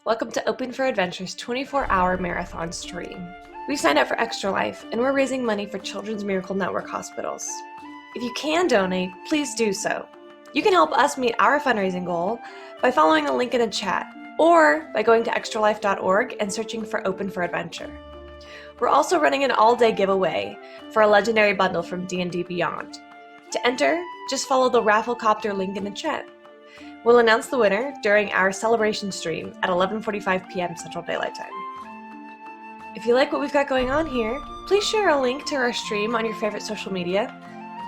Welcome to Open for Adventure's 24-hour marathon stream. We've signed up for Extra Life, and we're raising money for Children's Miracle Network hospitals. If you can donate, please do so. You can help us meet our fundraising goal by following the link in the chat, or by going to extralife.org and searching for Open for Adventure. We're also running an all-day giveaway for a legendary bundle from D&D Beyond. To enter, just follow the Rafflecopter link in the chat. We'll announce the winner during our celebration stream at 11:45 p.m. Central Daylight Time. If you like what we've got going on here, please share a link to our stream on your favorite social media,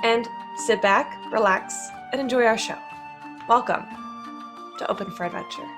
and sit back, relax, and enjoy our show. Welcome to Open for Adventure.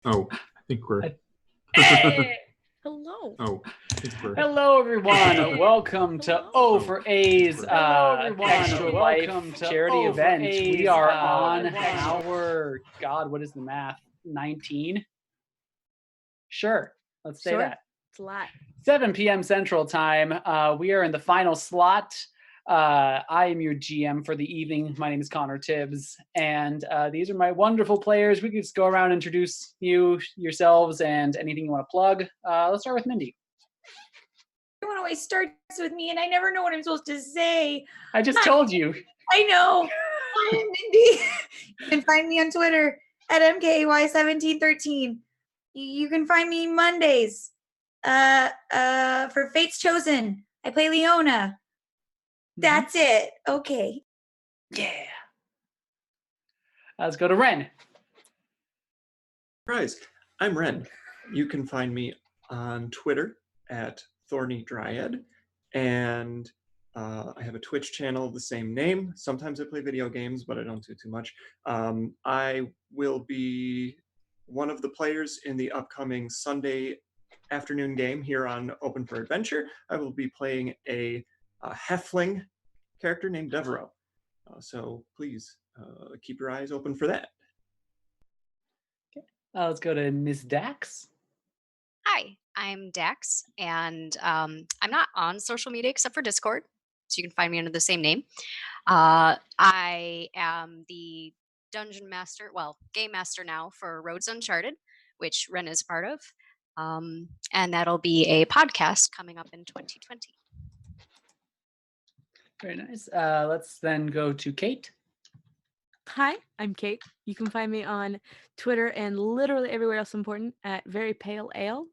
Oh, I think we're. Hey! Hello. Oh, I think we're. Hello, everyone. Welcome to O for A's Extra Life charity event. We are on our, God, what is the math? 19? Sure. Let's say that. It's a lot. 7 p.m. Central Time. We are in the final slot. I am your GM for the evening. My name is Connor Tibbs, and these are my wonderful players. We can just go around and introduce yourselves, and anything you want to plug. Let's start with Mindy. Everyone always starts with me, and I never know what I'm supposed to say. I just told you. I know. I'm Mindy. You can find me on Twitter at MKY1713. You can find me Mondays for Fate's Chosen. I play Leona. That's it. Okay. Yeah. Let's go to Ren. Surprise. I'm Ren. You can find me on Twitter at Thorny Dryad, and I have a Twitch channel of the same name. Sometimes I play video games, but I don't do too much. I will be one of the players in the upcoming Sunday afternoon game here on Open for Adventure. I will be playing a Hefling character named Devereaux. So please keep your eyes open for that. Okay. Let's go to Miss Dax. Hi, I'm Dax, and I'm not on social media except for Discord, so you can find me under the same name. I am the dungeon master, game master now for Roads Uncharted, which Ren is a part of, and that'll be a podcast coming up in 2020. Very nice. Let's then go to Kate. Hi, I'm Kate. You can find me on Twitter and literally everywhere else important at Very Pale Ale.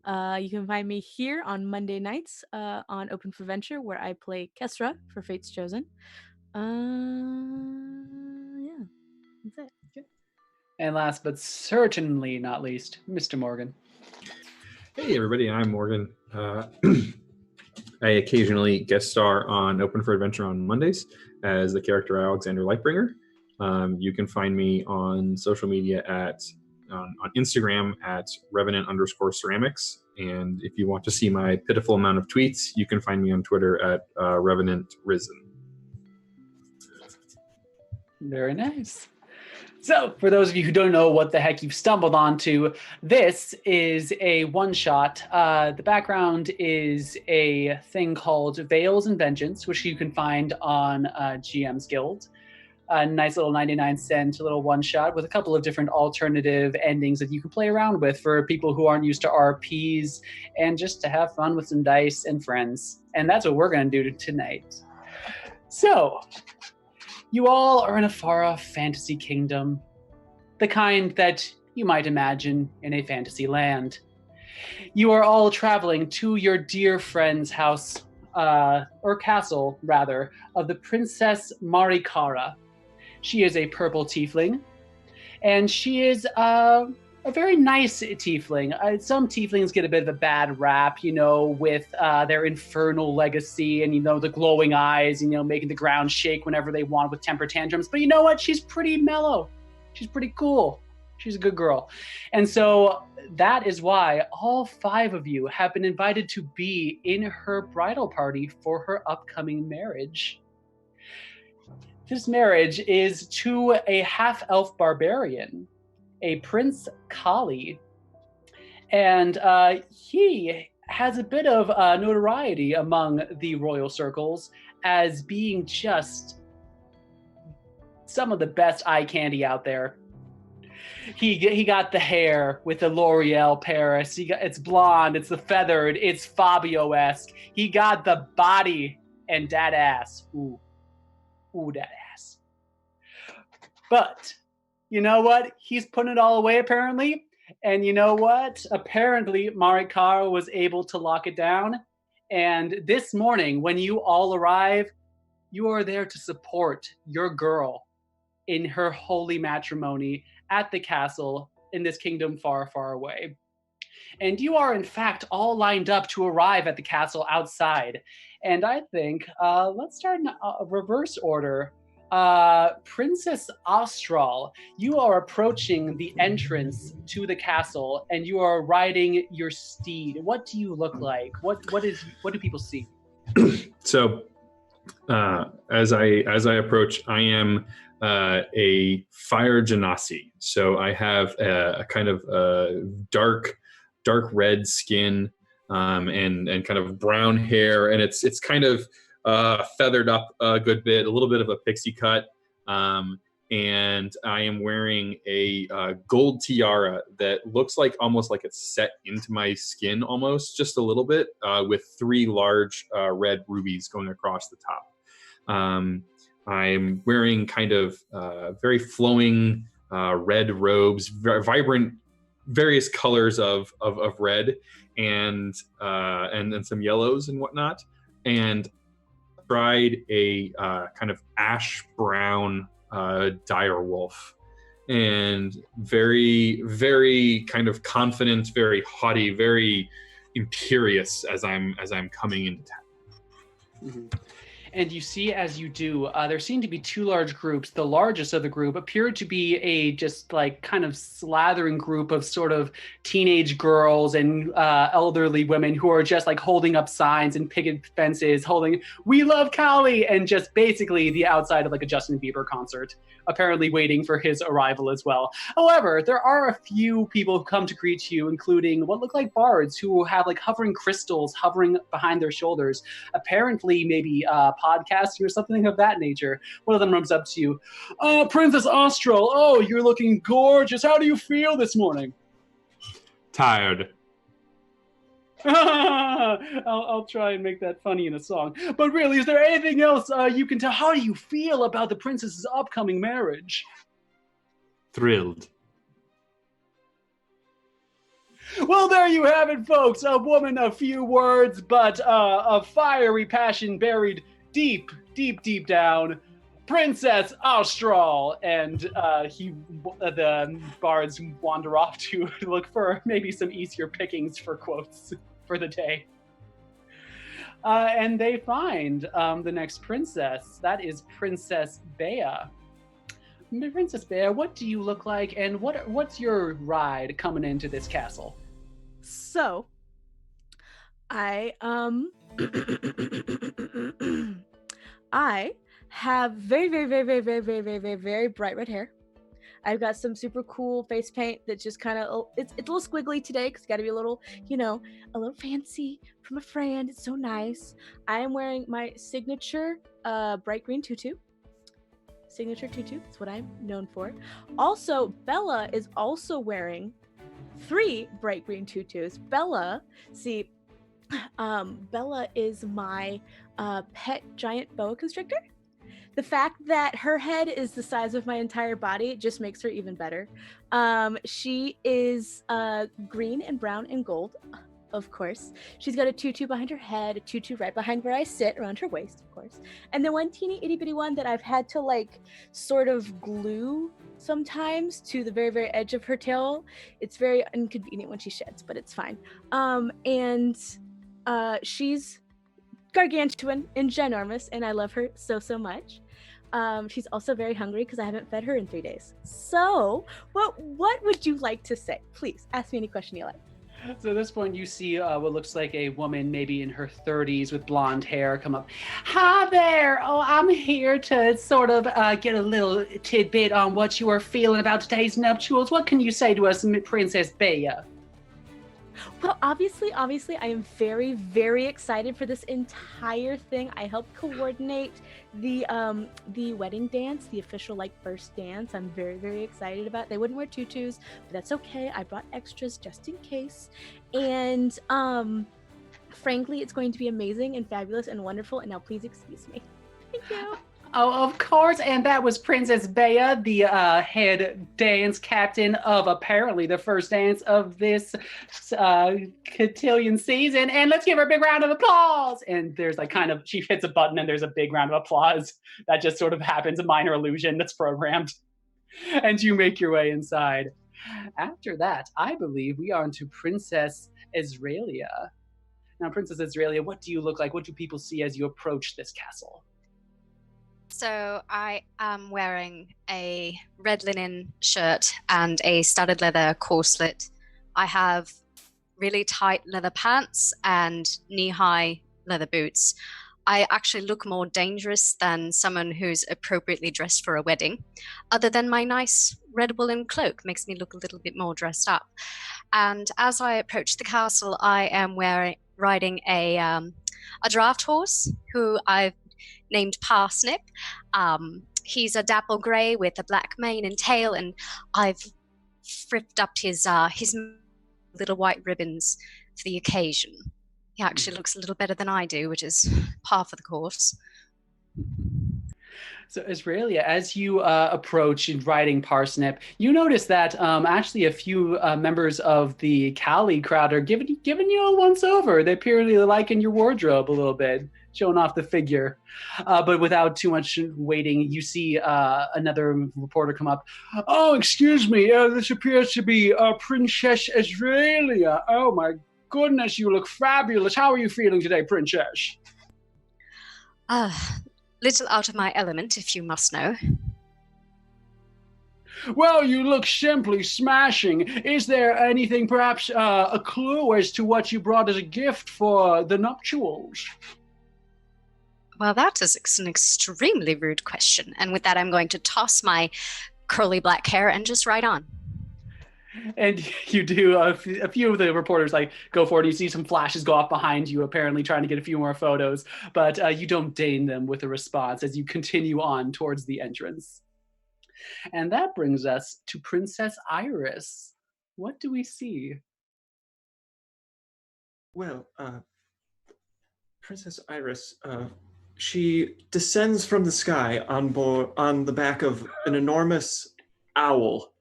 You can find me here on Monday nights on Open for Venture, where I play Kesra for Fate's Chosen. Yeah, that's it. Okay. And last but certainly not least, Mr. Morgan. Hey, everybody. I'm Morgan. I occasionally guest star on Open for Adventure on Mondays as the character Alexander Lightbringer. You can find me on social media on Instagram at Revenant_ceramics. And if you want to see my pitiful amount of tweets, you can find me on Twitter at RevenantRisen. Very nice. So, for those of you who don't know what the heck you've stumbled onto, this is a one-shot. The background is a thing called Veils and Vengeance, which you can find on GM's Guild. A nice little 99-cent little one-shot with a couple of different alternative endings that you can play around with for people who aren't used to RPs and just to have fun with some dice and friends. And that's what we're going to do tonight. So, you all are in a far-off fantasy kingdom, the kind that you might imagine in a fantasy land. You are all traveling to your dear friend's house, or castle, rather, of the Princess Marikara. She is a purple tiefling, and she is a very nice tiefling. Some tieflings get a bit of a bad rap, with their infernal legacy and, the glowing eyes, making the ground shake whenever they want with temper tantrums. But you know what? She's pretty mellow. She's pretty cool. She's a good girl. And so that is why all 5 of you have been invited to be in her bridal party for her upcoming marriage. This marriage is to a half-elf barbarian, a Prince Kali. And he has a bit of notoriety among the royal circles as being just some of the best eye candy out there. He got the hair with the L'Oreal Paris. It's blonde, it's the feathered, it's Fabio-esque. He got the body and that ass. Ooh, that ass. But you know what? He's putting it all away apparently. And you know what? Apparently Marikara was able to lock it down. And this morning, when you all arrive, you are there to support your girl in her holy matrimony at the castle in this kingdom far, far away. And you are, in fact, all lined up to arrive at the castle outside. And I think, let's start in a reverse order. Princess Austral, you are approaching the entrance to the castle, and you are riding your steed. What do you look like? What do people see? So, as I approach, I am a fire genasi. So I have a kind of dark red skin and kind of brown hair, and it's kind of feathered up a good bit, a little bit of a pixie cut, and I am wearing a gold tiara that looks like almost like it's set into my skin almost, just a little bit, with 3 large red rubies going across the top. I'm wearing kind of very flowing red robes, vibrant, various colors of red, and then some yellows and whatnot, and tried a kind of ash brown dire wolf, and very, very kind of confident, very haughty, very imperious as I'm coming into town. Mm-hmm. And you see, as you do, there seem to be 2 large groups. The largest of the group appeared to be a just like kind of slathering group of sort of teenage girls and elderly women who are just like holding up signs and picket fences, holding "We love Kali," and just basically the outside of like a Justin Bieber concert, apparently waiting for his arrival as well. However, there are a few people who come to greet you, including what look like bards who have like hovering crystals hovering behind their shoulders, apparently maybe podcasting or something of that nature. One of them runs up to you. Princess Austral, oh, you're looking gorgeous. How do you feel this morning? Tired. I'll try and make that funny in a song. But really, is there anything else you can tell? How do you feel about the princess's upcoming marriage? Thrilled. Well, there you have it, folks. A woman, a few words, but a fiery passion buried deep, deep, deep down. Princess Austral. And the bards wander off to look for maybe some easier pickings for quotes for the day. And they find the next princess. That is Princess Bea. Princess Bea, what do you look like, and what's your ride coming into this castle? So, I I have very, very, very, very, very, very, very, very, very bright red hair. I've got some super cool face paint that just kind of, it's a little squiggly today because it's got to be a little, a little fancy from a friend. It's so nice. I am wearing my signature bright green tutu. Signature tutu, that's what I'm known for. Also, Bella is also wearing 3 bright green tutus. Bella, see, Bella is my pet giant boa constrictor. The fact that her head is the size of my entire body just makes her even better. She is green and brown and gold, of course. She's got a tutu behind her head, a tutu right behind where I sit, around her waist, of course. And then one teeny itty bitty one that I've had to like sort of glue sometimes to the very, very edge of her tail. It's very inconvenient when she sheds, but it's fine. And she's gargantuan and ginormous, and I love her so, so much. She's also very hungry because I haven't fed her in 3 days. So, what would you like to say? Please, ask me any question you like. So at this point, you see what looks like a woman, maybe in her 30s with blonde hair, come up. Hi there. Oh, I'm here to sort of get a little tidbit on what you are feeling about today's nuptials. What can you say to us, Princess Bea? Well, obviously, I am very, very excited for this entire thing. I helped coordinate the wedding dance, the official like first dance. I'm very, very excited about it. They wouldn't wear tutus, but that's okay. I brought extras just in case. And frankly, it's going to be amazing and fabulous and wonderful. And now please excuse me. Thank you. Oh, of course, and that was Princess Bea, the head dance captain of apparently the first dance of this cotillion season. And let's give her a big round of applause. And there's like she hits a button and there's a big round of applause. That just sort of happens, a minor illusion that's programmed. And you make your way inside. After that, I believe we are into Princess Ezrealia. Now, Princess Ezrealia, what do you look like? What do people see as you approach this castle? So I am wearing a red linen shirt and a studded leather corselet. I have really tight leather pants and knee-high leather boots. I actually look more dangerous than someone who's appropriately dressed for a wedding. Other than my nice red woolen cloak makes me look a little bit more dressed up. And as I approach the castle, I am riding a draft horse who I've named Parsnip. He's a dapple grey with a black mane and tail, and I've fripped up his little white ribbons for the occasion. He actually looks a little better than I do, which is par for the course. So Ezrealia, as you approach in riding Parsnip, you notice that actually a few members of the Cali crowd are giving you a once over. They apparently liking your wardrobe a little bit, showing off the figure. But without too much waiting, you see another reporter come up. Oh, excuse me, this appears to be Princess Ezrealia. Oh my goodness, you look fabulous. How are you feeling today, Princess? Little out of my element, if you must know. Well, you look simply smashing. Is there anything, perhaps a clue as to what you brought as a gift for the nuptials? Well, that is an extremely rude question. And with that, I'm going to toss my curly black hair and just ride on. And you do, a few of the reporters like go forward. You see some flashes go off behind you, apparently trying to get a few more photos, but you don't deign them with a response as you continue on towards the entrance. And that brings us to Princess Iris. What do we see? Well, Princess Iris, she descends from the sky on the back of an enormous owl,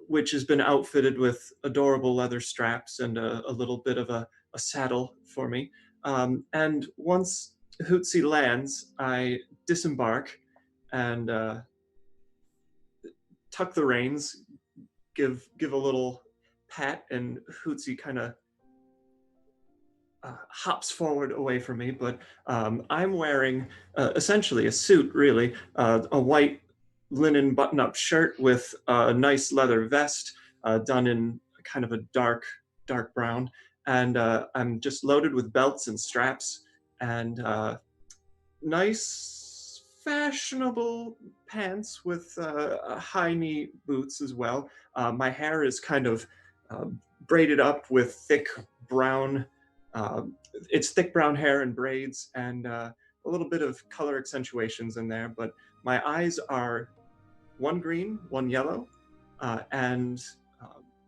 which has been outfitted with adorable leather straps and a little bit of a saddle for me. And once Hootsie lands, I disembark and tuck the reins, give a little pat, and Hootsie kind of hops forward away from me. But I'm wearing essentially a suit, really, a white linen button-up shirt with a nice leather vest done in kind of a dark brown, and I'm just loaded with belts and straps and nice fashionable pants with high knee boots as well. My hair is kind of braided up with thick brown. It's thick brown hair and braids, and a little bit of color accentuations in there. But my eyes are one green, one yellow, and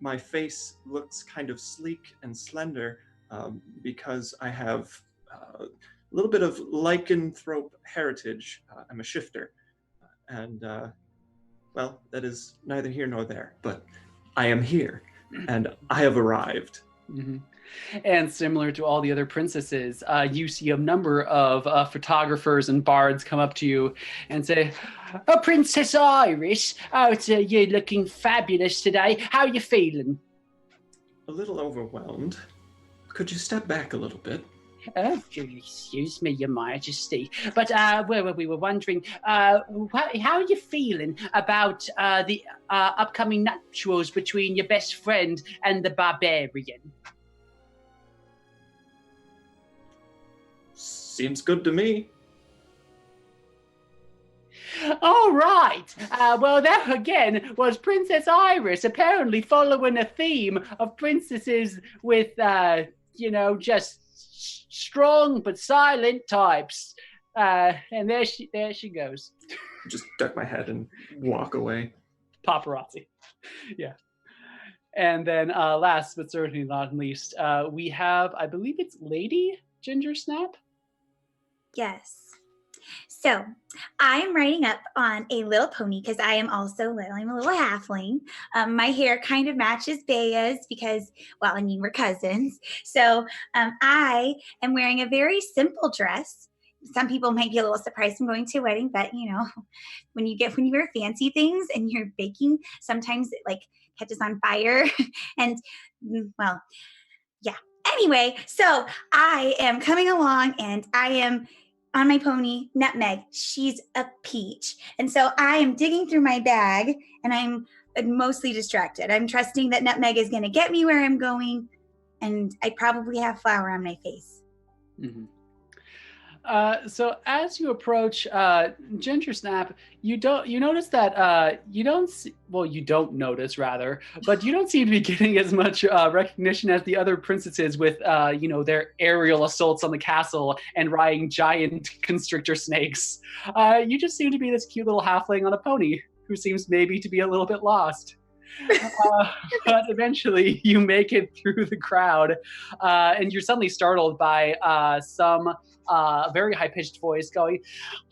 my face looks kind of sleek and slender because I have a little bit of lycanthrope heritage. I'm a shifter. And, well, that is neither here nor there, but I am here, and I have arrived. Mm-hmm. And similar to all the other princesses, you see a number of photographers and bards come up to you and say, "Oh, Princess Iris, you're looking fabulous today. How are you feeling?" A little overwhelmed. Could you step back a little bit? Oh, excuse me, Your Majesty. But we were wondering, how are you feeling about the upcoming nuptials between your best friend and the barbarian? Seems good to me. All right. Well, that again was Princess Iris, apparently following a theme of princesses with, just strong but silent types. And there she goes. Just duck my head and walk away. Paparazzi. Yeah. And then last but certainly not least, we have, I believe it's Lady Gingersnap. Yes. So I'm riding up on a little pony because I am also little. I'm a little halfling. My hair kind of matches Bea's because, well, I mean, we're cousins. So I am wearing a very simple dress. Some people might be a little surprised I'm going to a wedding, but when you wear fancy things and you're baking, sometimes it like catches on fire. And well, yeah. Anyway, so I am coming along and I am on my pony, Nutmeg. She's a peach. And so I am digging through my bag and I'm mostly distracted. I'm trusting that Nutmeg is going to get me where I'm going, and I probably have flour on my face. Mm-hmm. So as you approach Gingersnap, you notice that you don't seem to be getting as much recognition as the other princesses with their aerial assaults on the castle and riding giant constrictor snakes. You just seem to be this cute little halfling on a pony who seems maybe to be a little bit lost. But eventually you make it through the crowd and you're suddenly startled by some very high-pitched voice going,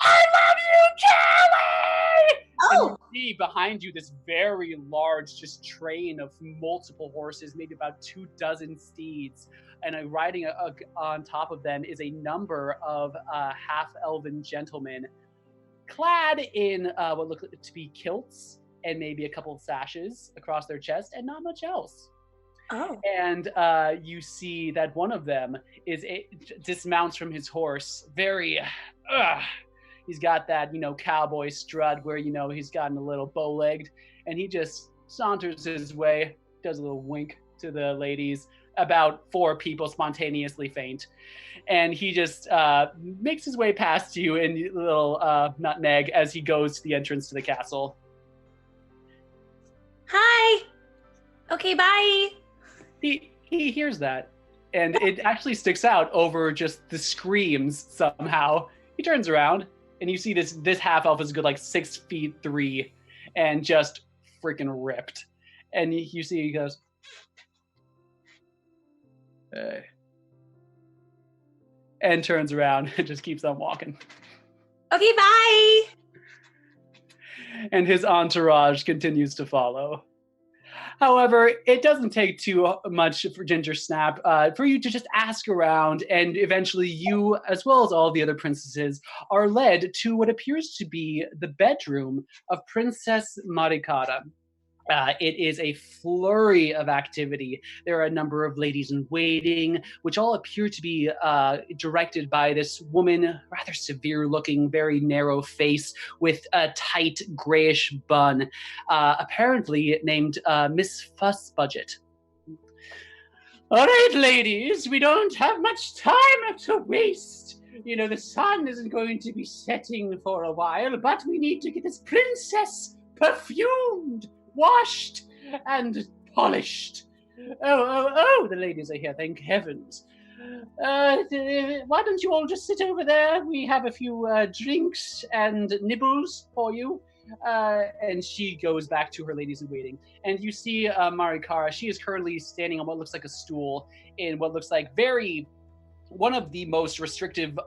"I love you, Kelly!" Oh! And you see behind you this very large just train of multiple horses, maybe about 24 steeds, and riding on top of them is a number of half-elven gentlemen clad in what look to be kilts and maybe a couple of sashes across their chest and not much else. Oh. And you see that one of them dismounts from his horse. Very, he's got that, cowboy strut where, he's gotten a little bow-legged. And he just saunters his way, does a little wink to the ladies. About 4 people spontaneously faint. And he just makes his way past you in little Nutmeg as he goes to the entrance to the castle. Hi. Okay, bye. He hears that, and it actually sticks out over just the screams somehow. He turns around, and you see this half-elf is good like 6'3", and just freaking ripped. And you see he goes, "Hey," and turns around and just keeps on walking. Okay, bye. And his entourage continues to follow. However, it doesn't take too much for Gingersnap for you to just ask around, and eventually you, as well as all the other princesses, are led to what appears to be the bedroom of Princess Maricata. It is a flurry of activity. There are a number of ladies in waiting, which all appear to be directed by this woman, rather severe-looking, very narrow face with a tight grayish bun, apparently named Miss Fuss Budget. "All right, ladies, we don't have much time to waste. the sun isn't going to be setting for a while, but we need to get this princess perfumed, washed, and polished. Oh, the ladies are here, thank heavens. Why don't you all just sit over there? We have a few drinks and nibbles for you. And she goes back to her ladies in waiting. And you see Marikara. She is currently standing on what looks like a stool in what looks like one of the most restrictive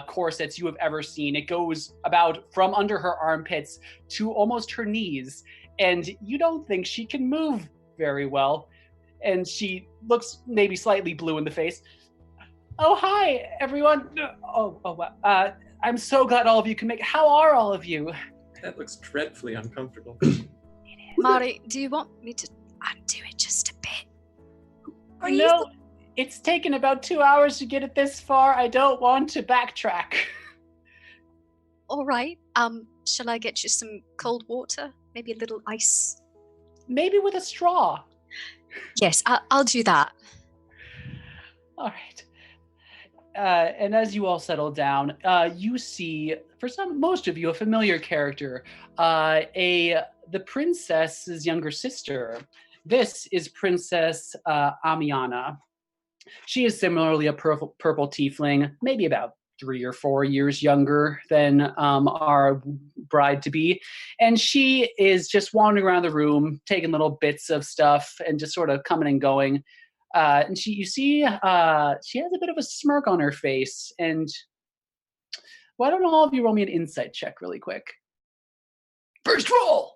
corsets you have ever seen. It goes about from under her armpits to almost her knees. And you don't think she can move very well. And she looks maybe slightly blue in the face. Oh, hi, everyone. I'm so glad all of you can make it. How are all of you? That looks dreadfully uncomfortable. Mari, do you want me to undo it just a bit? No, it's taken about 2 hours to get it this far. I don't want to backtrack. All right. Shall I get you some cold water? Maybe a little ice? Maybe with a straw. Yes, I'll do that. All right. And as you all settle down, you see, for most of you, a familiar character, the princess's younger sister. This is Princess Amiana. She is similarly a purple tiefling, maybe about 3 or 4 years younger than our bride-to-be. And she is just wandering around the room, taking little bits of stuff and just sort of coming and going. And you see, she has a bit of a smirk on her face. And why don't all of you roll me an insight check really quick? First roll!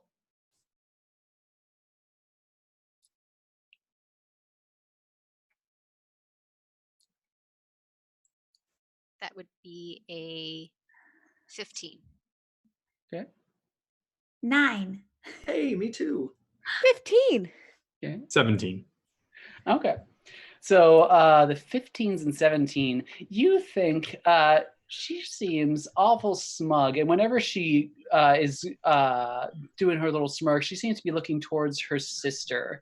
That would be a 15. Okay. 9. Hey, me too. 15. Okay. 17. Okay. So the 15s and 17, you think she seems awful smug. And whenever she is doing her little smirk, she seems to be looking towards her sister.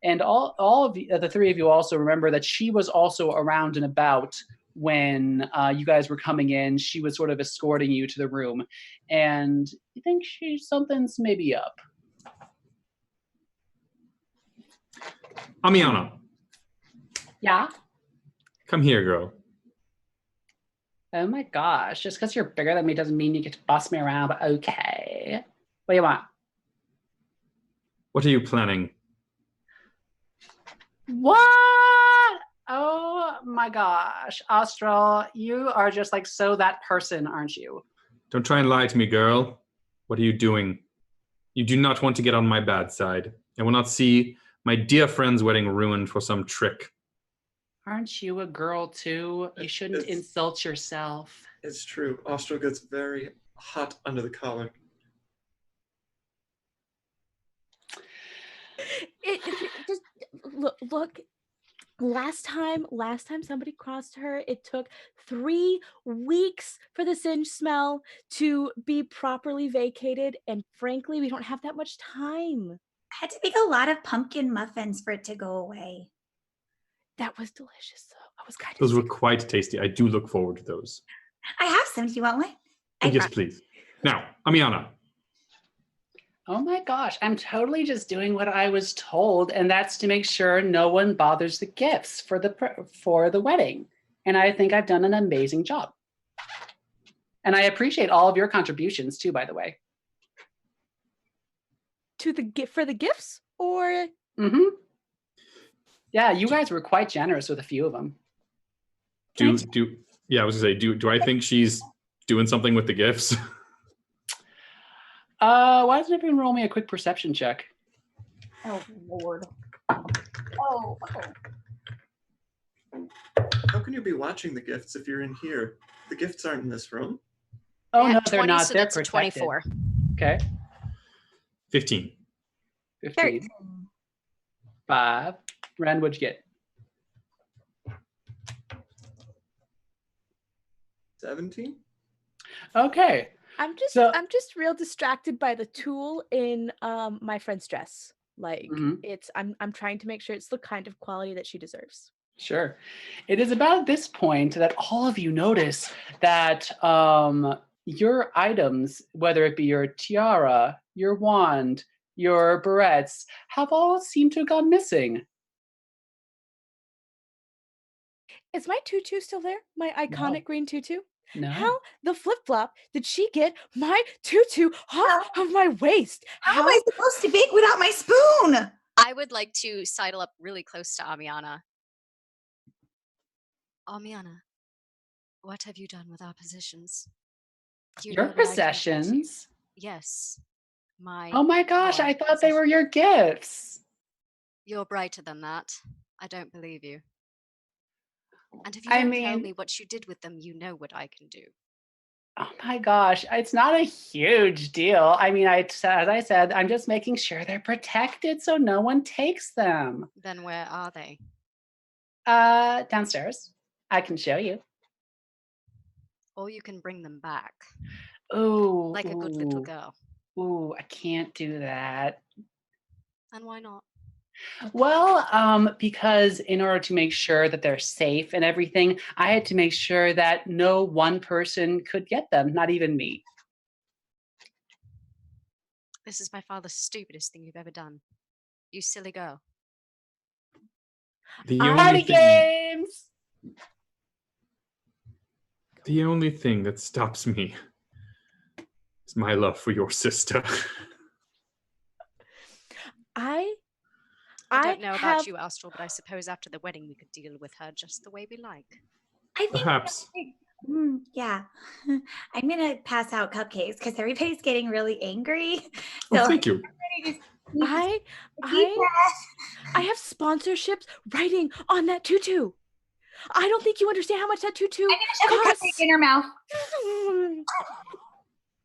And all of the three of you also remember that she was also around and about when you guys were coming in. She was sort of escorting you to the room. And you think something's maybe up. Amiana, Yeah? come here, girl. Oh my gosh, just because you're bigger than me doesn't mean you get to boss me around, but okay. What do you want? What are you planning? What? Oh my gosh. Astral, you are just like so that person, aren't you? Don't try and lie to me, girl. What are you doing? You do not want to get on my bad side. I will not see my dear friend's wedding ruined for some trick. Aren't you a girl too? You shouldn't insult yourself. It's true. Astral gets very hot under the collar. Just look. Last time somebody crossed her, it took 3 weeks for the singe smell to be properly vacated, and frankly, we don't have that much time. I had to make a lot of pumpkin muffins for it to go away. That was delicious, though. I was kind of Those were sick. quite tasty. I do look forward to those. I have some. Do you want one? Yes, please. Now, Amiana, Oh my gosh, I'm totally just doing what I was told, and that's to make sure no one bothers the gifts for the wedding. And I think I've done an amazing job. And I appreciate all of your contributions too, by the way. To the gift for the gifts, or Mm-hmm. Yeah, you guys were quite generous with a few of them. I was gonna say, do I think she's doing something with the gifts? Why doesn't everyone roll me a quick perception check? Oh, Lord. Oh. How can you be watching the gifts if you're in here? The gifts aren't in this room. Oh Yeah, no, they're 20, not. so They're that's a protected. 24. Okay. 15. 15. 13. 5. Ren, what'd you get? 17? Okay. I'm just real distracted by the tool in my friend's dress. Like Mhm. I'm trying to make sure it's the kind of quality that she deserves. Sure. It is about this point that all of you notice that your items, whether it be your tiara, your wand, your barrettes, have all seemed to have gone missing. Is my tutu still there? My iconic green tutu? No. How the flip flop did she get my tutu off of my waist? How am I supposed to bake without my spoon? I would like to sidle up really close to Amiana. Amiana, what have you done with our possessions? Do you know Your what I can do? possessions? Yes. Oh my gosh, I my thought they were your gifts. You're brighter than that. I don't believe you. And if you I don't tell mean- me what you did with them, you know what I can do. Oh my gosh, it's not a huge deal. I mean, as I said, I'm just making sure they're protected so no one takes them. Then where are they? Downstairs. I can show you. Or you can bring them back, Ooh. like a good little ooh, girl. Ooh, I can't do that. And why not? Well, because in order to make sure that they're safe and everything, I had to make sure that no one person could get them, not even me. This is by far the stupidest thing you've ever done. You silly girl. The Party only thing, games! the only thing that stops me is my love for your sister. I I don't know have about you, Astral, but I suppose after the wedding we could deal with her just the way we like. I think Perhaps. yeah. I'm gonna pass out cupcakes because everybody's getting really angry. Oh, thank you. I have sponsorships writing on that tutu. I don't think you understand how much that tutu I'm gonna shove a cupcake in her mouth.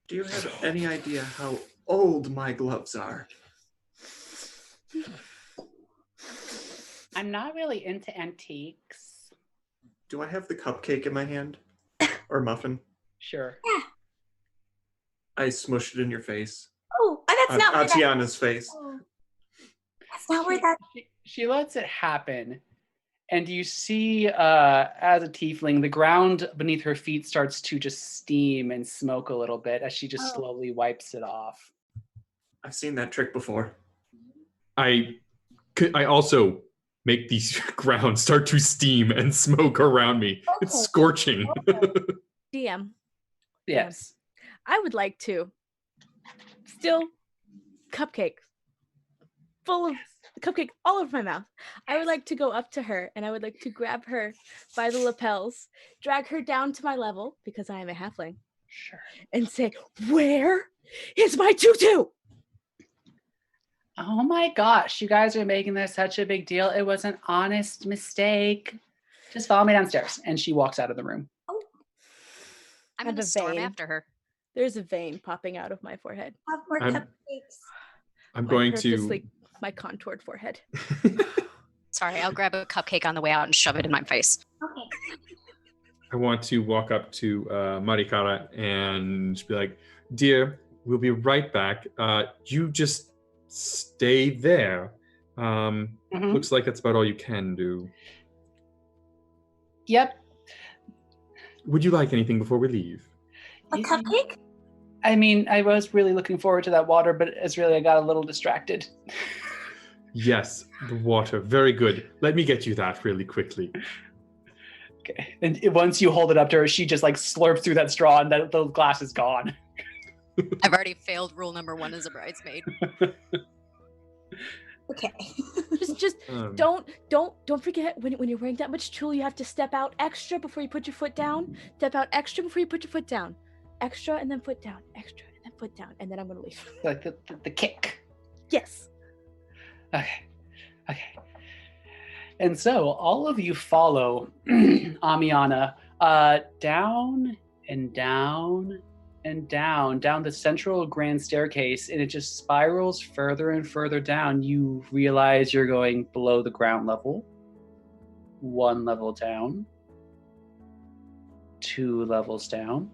Do you have any idea how old my gloves are? I'm not really into antiques. Do I have the cupcake in my hand? Or muffin? Sure. I smushed it in your face. Oh, that's not where that, Atiana's face. oh, that's not where that. She lets it happen. And you see, as a tiefling, the ground beneath her feet starts to just steam and smoke a little bit as she just slowly wipes it off. I've seen that trick before. I also make these grounds start to steam and smoke around me. It's Okay. scorching. DM. Yes. I would like to still cupcake full of cupcake all over my mouth. I would like to go up to her and I would like to grab her by the lapels, drag her down to my level because I am a halfling, Sure. and say, "Where is my tutu?" Oh my gosh, you guys are making this such a big deal. It was an honest mistake. Just follow me downstairs. And she walks out of the room. I'm Have going to a storm vein. after her. There's a vein popping out of my forehead. Have more I'm- cupcakes. I'm My going purposely- my contoured forehead. Sorry, I'll grab a cupcake on the way out and shove it in my face. Okay. I want to walk up to Marikara and be like, "Dear, we'll be right back. You just stay there. Mhm. Looks like that's about all you can do. Yep. Would you like anything before we leave?" A cupcake? I mean, I was really looking forward to that water, but it's really, I got a little distracted. Yes, the water. Very good. Let me get you that really quickly. Okay. And once you hold it up to her, she just like slurps through that straw and the glass is gone. I've already failed rule number 1 as a bridesmaid. Okay. Just Um, don't forget when you're wearing that much tulle, you have to step out extra before you put your foot down. Step out extra before you put your foot down. Extra and then foot down. Extra and then foot down. And then I'm gonna leave. Like the kick. Yes. Okay. Okay. And so all of you follow Amiana down and down and down the central grand staircase, and it just spirals further and further down. You realize you're going below the ground level, 1 level down, 2 levels down.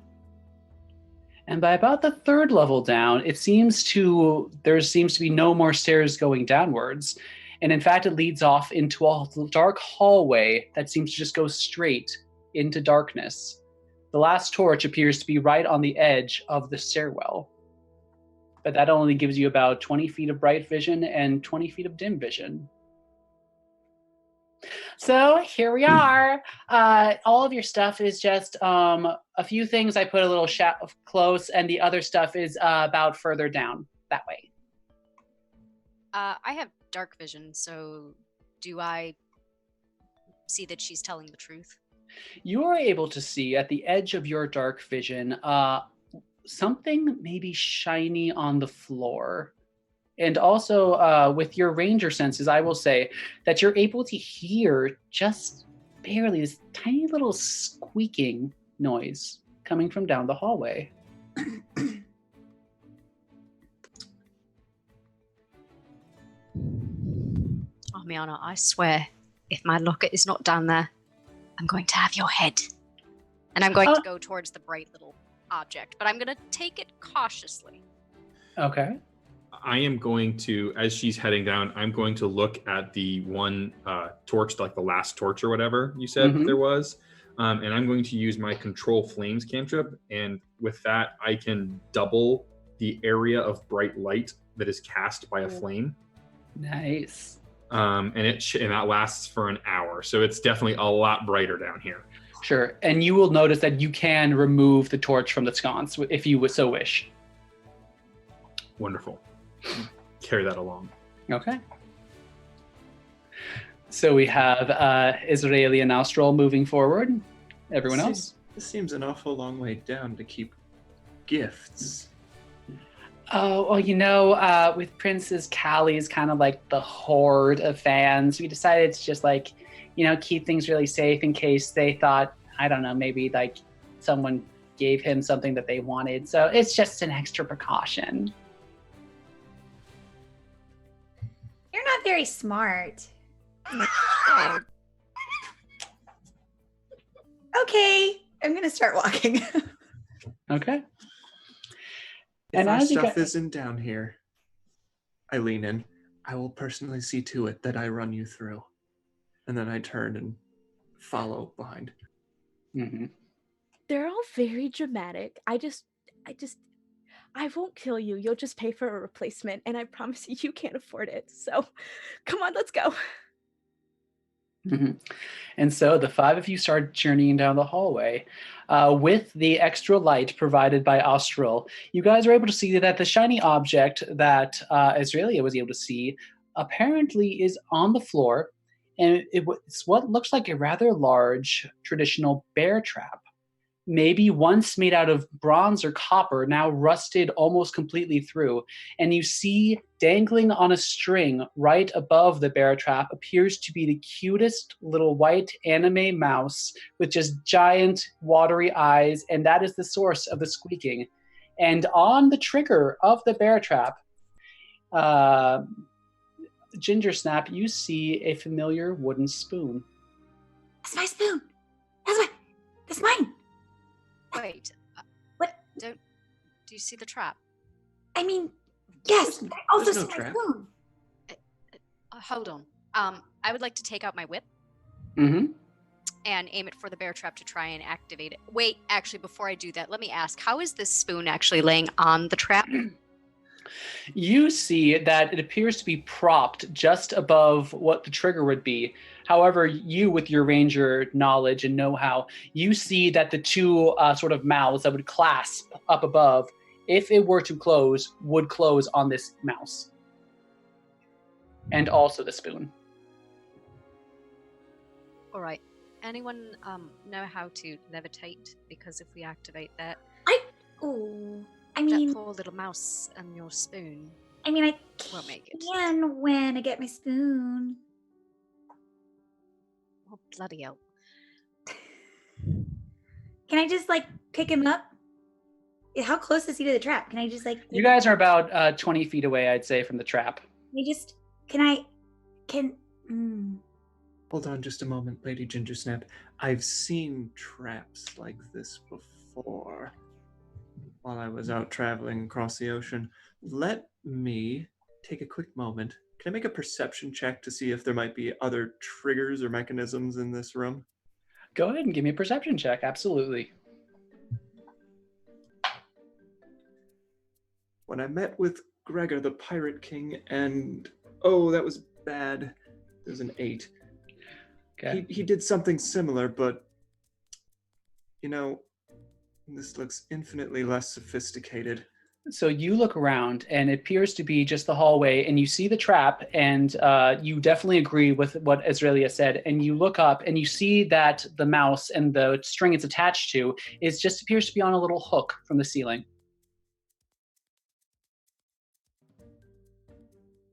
And by about the 3rd level down, there seems to be no more stairs going downwards. And in fact, it leads off into a dark hallway that seems to just go straight into darkness. The last torch appears to be right on the edge of the stairwell. But that only gives you about 20 feet of bright vision and 20 feet of dim vision. So here we are. All of your stuff is just a few things I put a little close, and the other stuff is about further down that way. I have dark vision, so do I see that she's telling the truth? You are able to see at the edge of your dark vision something maybe shiny on the floor. And also with your ranger senses, I will say that you're able to hear just barely this tiny little squeaking noise coming from down the hallway. Oh, Miana, I swear, if my locket is not down there, I'm going to have your head. And I'm going to go towards the bright little object, but I'm going to take it cautiously. Okay. I am going to, as she's heading down, I'm going to look at the one torch, like the last torch or whatever you said there was. And I'm going to use my control flames cantrip. And with that, I can double the area of bright light that is cast by a flame. Nice. And that lasts for an hour. So it's definitely a lot brighter down here. Sure. And you will notice that you can remove the torch from the sconce if you so wish. Wonderful. Carry that along. Okay. So we have Israeli and Austral moving forward. Everyone else? This seems an awful long way down to keep gifts. Oh, well, with Princess Callie's kind of like the horde of fans, we decided to just keep things really safe in case they thought, I don't know, maybe like someone gave him something that they wanted. So it's just an extra precaution. You're not very smart. Okay, I'm gonna start walking. Okay. If And our as you stuff go- isn't down here, I lean in. I will personally see to it that I run you through. And then I turn and follow behind. Mm-hmm. They're all very dramatic. I won't kill you. You'll just pay for a replacement, and I promise you can't afford it. So, come on, let's go. Mm-hmm. And so the five of you start journeying down the hallway. With the extra light provided by Austral, you guys are able to see that the shiny object that Israelia was able to see apparently is on the floor, and it's what looks like a rather large traditional bear trap. Maybe once made out of bronze or copper, now rusted almost completely through. And you see dangling on a string right above the bear trap appears to be the cutest little white anime mouse with just giant watery eyes, and that is the source of the squeaking. And on the trigger of the bear trap, Ginger Snap, you see a familiar wooden spoon. That's my spoon. That's mine. Wait. What? Do you see the trap? I mean, yes. I also There's see no my trap. spoon. Hold on. I would like to take out my whip Mm-hmm. and aim it for the bear trap to try and activate it. Wait, actually, before I do that, let me ask, how is this spoon actually laying on the trap? You see that it appears to be propped just above what the trigger would be. However, you, with your ranger knowledge and know-how, you see that the two sort of mouths that would clasp up above, if it were to close, would close on this mouse. And also the spoon. All right. Anyone know how to levitate? Because if we activate that, Oh, that poor little mouse and your spoon I won't make it. can when I get my spoon. Oh, bloody hell. Can I just pick him up? How close is he to the trap? Can I just You guys are about 20 feet away, I'd say, from the trap. Hold on just a moment, Lady Gingersnap. I've seen traps like this before while I was out traveling across the ocean. Let me take a quick moment Can I make a perception check to see if there might be other triggers or mechanisms in this room? Go ahead and give me a perception check. Absolutely. When I met with Gregor, the Pirate King, and oh, that was bad. It was an 8. Okay. He did something similar, but this looks infinitely less sophisticated. So you look around, and it appears to be just the hallway, and you see the trap, and you definitely agree with what Azraelia said. And you look up, and you see that the mouse and the string it's attached to just appears to be on a little hook from the ceiling.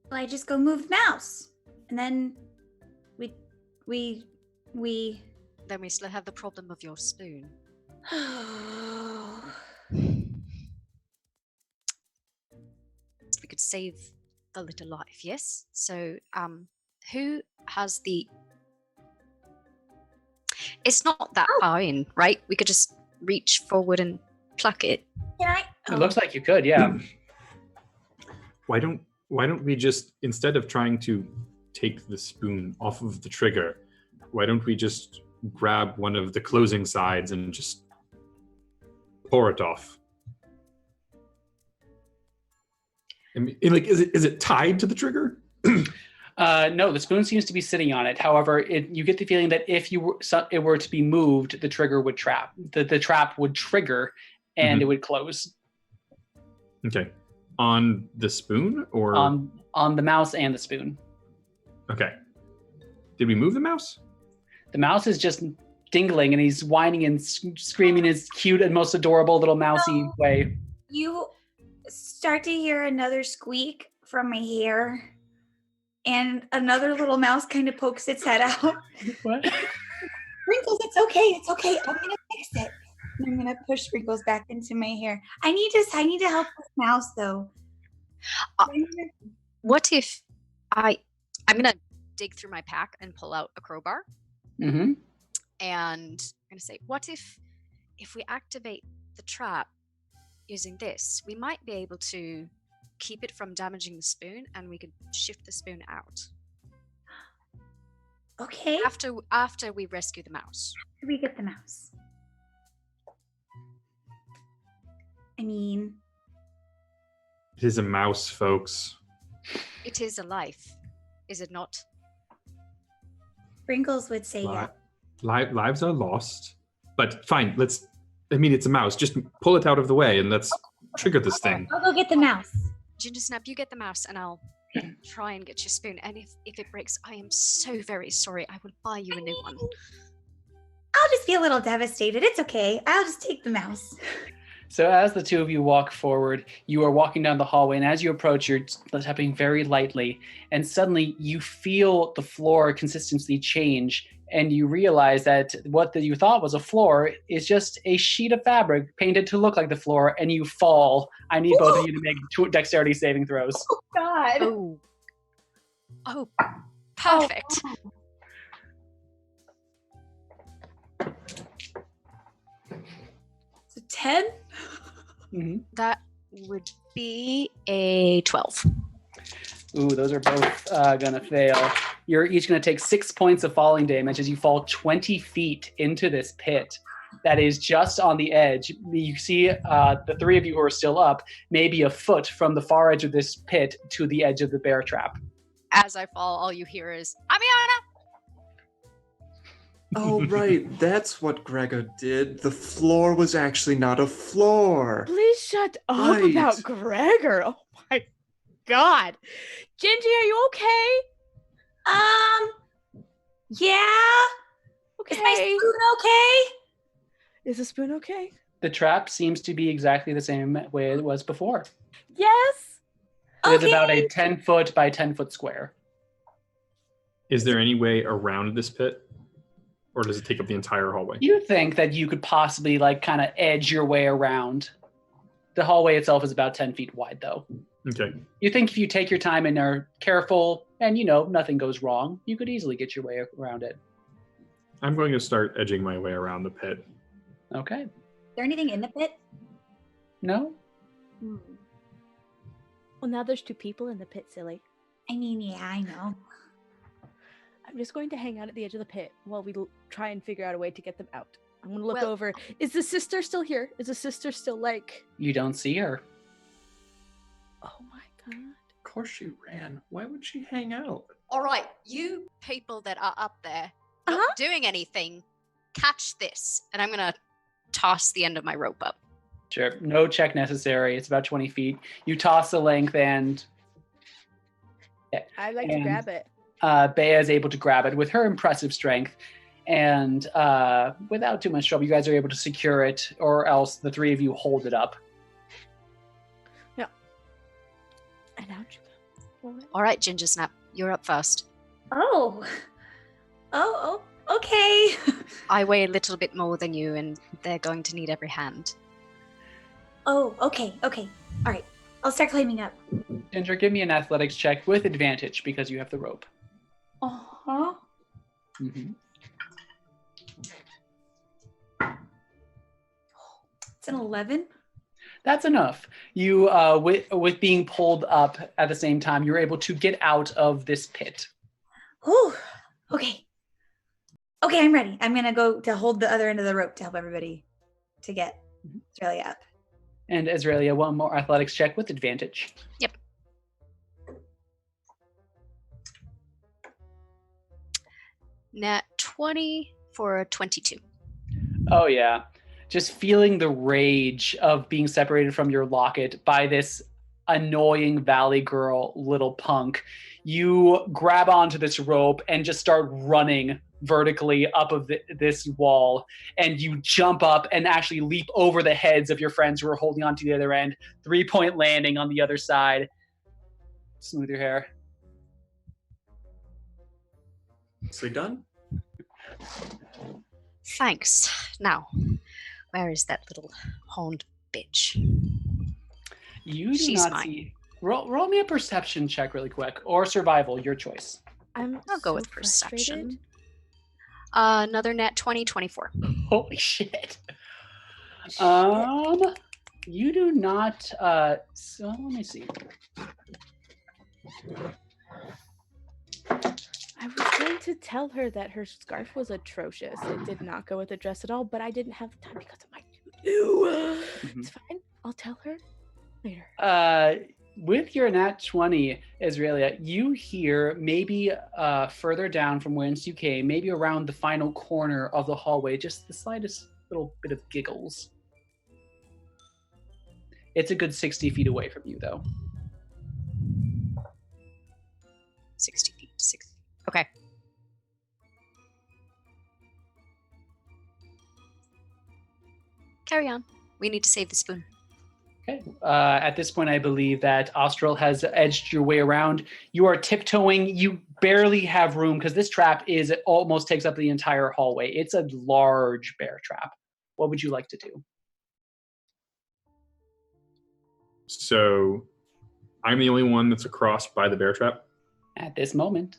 Well, I just go move the mouse, and then we. Then we still have the problem of your spoon. We could save the little life, yes? So, who has the... It's not that far in, right? We could just reach forward and pluck it. Can I? It looks like you could, yeah. Why don't we just, instead of trying to take the spoon off of the trigger, why don't we just grab one of the closing sides and just pour it off? I mean, is it tied to the trigger? No, the spoon seems to be sitting on it. However, you get the feeling that if it were to be moved, the trigger would trap. The trap would trigger, and it would close. Okay. On the spoon or on the mouse and the spoon. Okay. Did we move the mouse? The mouse is just dingling, and he's whining and screaming his cute and most adorable little mousy way. You start to hear another squeak from my hair, and another little mouse kind of pokes its head out. What? Sprinkles, it's okay. I'm gonna fix it. And I'm gonna push Sprinkles back into my hair. I need to help this mouse though. What if I'm gonna dig through my pack and pull out a crowbar, Mm-hmm. and I'm gonna say, what if we activate the trap using this? We might be able to keep it from damaging the spoon, and we could shift the spoon out Okay. after we rescue the mouse. We get the mouse. I mean, It is a mouse, folks. It is a life, is it not? Sprinkles would say yeah. Lives are lost. But fine, it's a mouse. Just pull it out of the way and let's trigger this thing. I'll go get the mouse. Ginger Snap, you get the mouse, and I'll try and get your spoon. And if it breaks, I am so very sorry. I will buy you a new one. I'll just be a little devastated. It's okay. I'll just take the mouse. So as the two of you walk forward, you are walking down the hallway, and as you approach, you're stepping very lightly, and suddenly you feel the floor consistency change, and you realize that what you thought was a floor is just a sheet of fabric painted to look like the floor, and you fall. I need both of you to make two dexterity saving throws. Oh, God. Oh, perfect. So 10? Mm-hmm. That would be a 12. Ooh, those are both gonna fail. You're each gonna take 6 points of falling damage as you fall 20 feet into this pit that is just on the edge. You see the three of you who are still up, maybe a foot from the far edge of this pit to the edge of the bear trap. As I fall, all you hear is, Amiana! Oh, right. That's what Gregor did. The floor was actually not a floor. Please shut up Right. about Gregor. Oh my God. Gingy, are you okay? Yeah. Okay. Is my spoon okay? Is the spoon okay? The trap seems to be exactly the same way it was before. Yes. It's Okay. about a 10-foot by 10-foot square. Is there any way around this pit? Or does it take up the entire hallway? You think that you could possibly kind of edge your way around. The hallway itself is about 10 feet wide, though. Okay. You think if you take your time and are careful and, nothing goes wrong, you could easily get your way around it. I'm going to start edging my way around the pit. Okay. Is there anything in the pit? No? Well, now there's two people in the pit, silly. I mean, yeah, I know. I'm just going to hang out at the edge of the pit while we try and figure out a way to get them out. I'm going to look Well- over. Is the sister still here? Is the sister still like... You don't see her. Oh my god. Of course she ran. Why would she hang out? All right, you people that are up there not doing anything, catch this. And I'm going to toss the end of my rope up. Sure. No check necessary. It's about 20 feet. You toss the length and I'd like to And- grab it. Bea is able to grab it with her impressive strength. And without too much trouble, you guys are able to secure it, or else the three of you hold it up. And out you go. All right, Ginger Snap, you're up first. Oh, okay. I weigh a little bit more than you, and they're going to need every hand. Oh, okay. All right. I'll start climbing up. Ginger, give me an athletics check with advantage because you have the rope. Uh-huh. Mm-hmm. It's an 11. That's enough. You, with being pulled up at the same time, you're able to get out of this pit. Whew. Okay, I'm ready. I'm gonna go to hold the other end of the rope to help everybody to get Australia up. And Azraelia, one more athletics check with advantage. Nat 20 for a 22. Oh yeah. Just feeling the rage of being separated from your locket by this annoying valley girl little punk. You grab onto this rope and just start running vertically up of this wall, and you jump up and actually leap over the heads of your friends who are holding onto the other end. 3-point landing on the other side. Smooth your hair. Nicely done. Thanks. Now, where is that little horned bitch? You do She's not mine. see. Roll me a perception check really quick, or survival, your choice. I'm I'll go so with perception. frustrated. Another nat 20, 24. Holy shit. You do not. So let me see. I was going to tell her that her scarf was atrocious. It did not go with the dress at all, but I didn't have time because of my doo-doo. It's fine. I'll tell her later. With your nat 20, Azraelia, you hear maybe further down from whence you came, maybe around the final corner of the hallway, just the slightest little bit of giggles. It's a good 60 feet away from you, though. 60 feet. 60. Okay. Carry on. We need to save the spoon. Okay. At this point, I believe that Austral has edged your way around. You are tiptoeing. You barely have room because this trap almost takes up the entire hallway. It's a large bear trap. What would you like to do? So I'm the only one that's across by the bear trap, At this moment,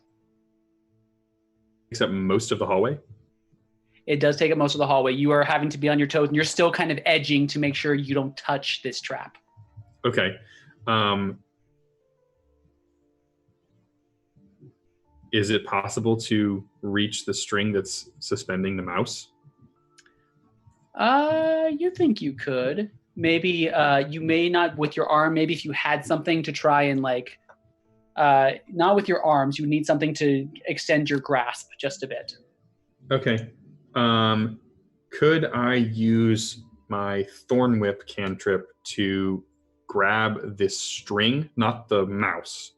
except most of the hallway. it does take up most of the hallway. You are having to be on your toes, and you're still kind of edging to make sure you don't touch this trap. Okay. Is it possible to reach the string that's suspending the mouse? You think you could. Maybe you may not with your arm. Maybe if you had something to try and not with your arms, you would need something to extend your grasp just a bit. Okay. Could I use my Thorn Whip cantrip to grab this string, not the mouse,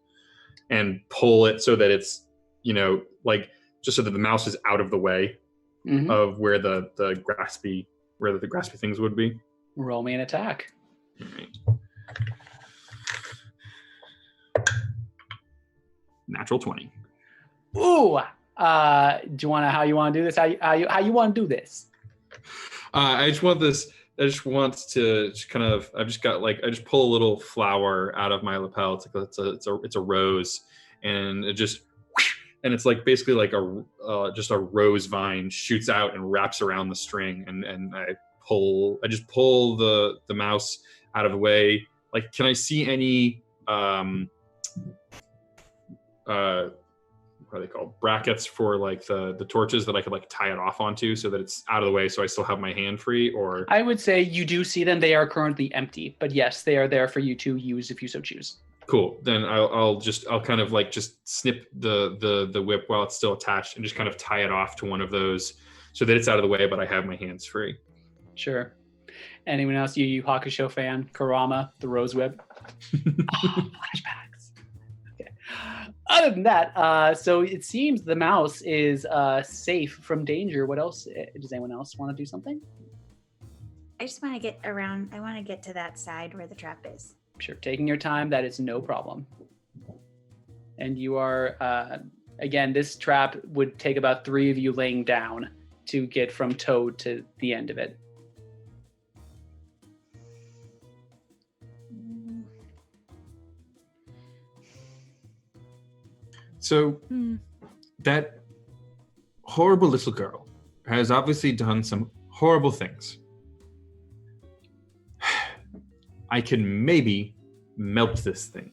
and pull it so that it's, just so that the mouse is out of the way Mhm. of where the graspy things would be? Roll me an attack. All right. Natural 20. Ooh. Do you want to? How you want to do this? How you want to do this? I just want this. I just want to kind of. I just pull a little flower out of my lapel. It's a rose, and it just, and it's like basically like just a rose vine shoots out and wraps around the string, and I just pull the mouse out of the way. Like, can I see any what are they called? Brackets for like the torches that I could like tie it off onto so that it's out of the way so I still have my hand free, or I would say you do see them. They are currently empty, but yes, they are there for you to use if you so choose. cool. Then I'll kind of like just snip the whip while it's still attached and just kind of tie it off to one of those so that it's out of the way, but I have my hands free. Sure. Anyone else? Yu Yu Hakusho fan? Kurama, the Rose Whip? Flashbacks. Okay. Other than that, so it seems the mouse is safe from danger. What else? Does anyone else want to do something? I just want to get around. I want to get to that side where the trap is. Sure. Taking your time. That is no problem. And you are, again, this trap would take about 3 of you laying down to get from Toad to the end of it. So that horrible little girl has obviously done some horrible things. I can maybe melt this thing,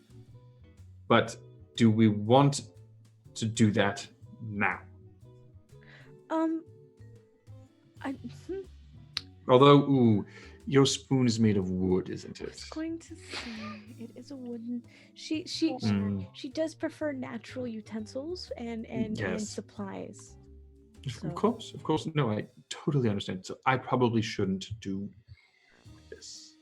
but do we want to do that now? Although, your spoon is made of wood, isn't I it? was going to say it is a wooden. She does prefer natural utensils and Yes. supplies. So- Of course. No, I totally understand. So I probably shouldn't do this.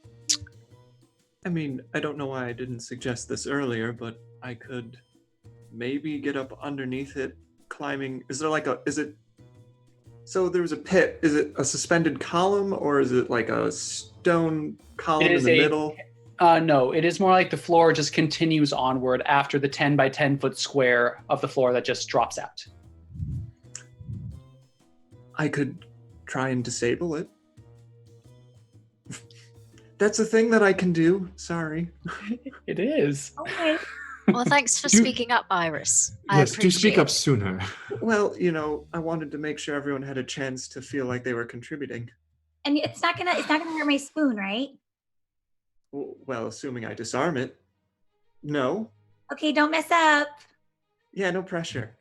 I mean, I don't know why I didn't suggest this earlier, but I could maybe get up underneath it, climbing. Is it? So there's a pit. Is it a suspended column or is it like a stone column in the middle? No, it is more like the floor just continues onward after the 10 by 10 foot square of the floor that just drops out. I could try and disable it. That's a thing that I can do. Sorry. It is. Okay. Well, thanks for Do- speaking up, Iris. I Yes, do speak appreciate up it. sooner. Well, I wanted to make sure everyone had a chance to feel like they were contributing. And it's not gonna hurt my spoon, right? Well, assuming I disarm it. No. Okay, don't mess up. Yeah, no pressure.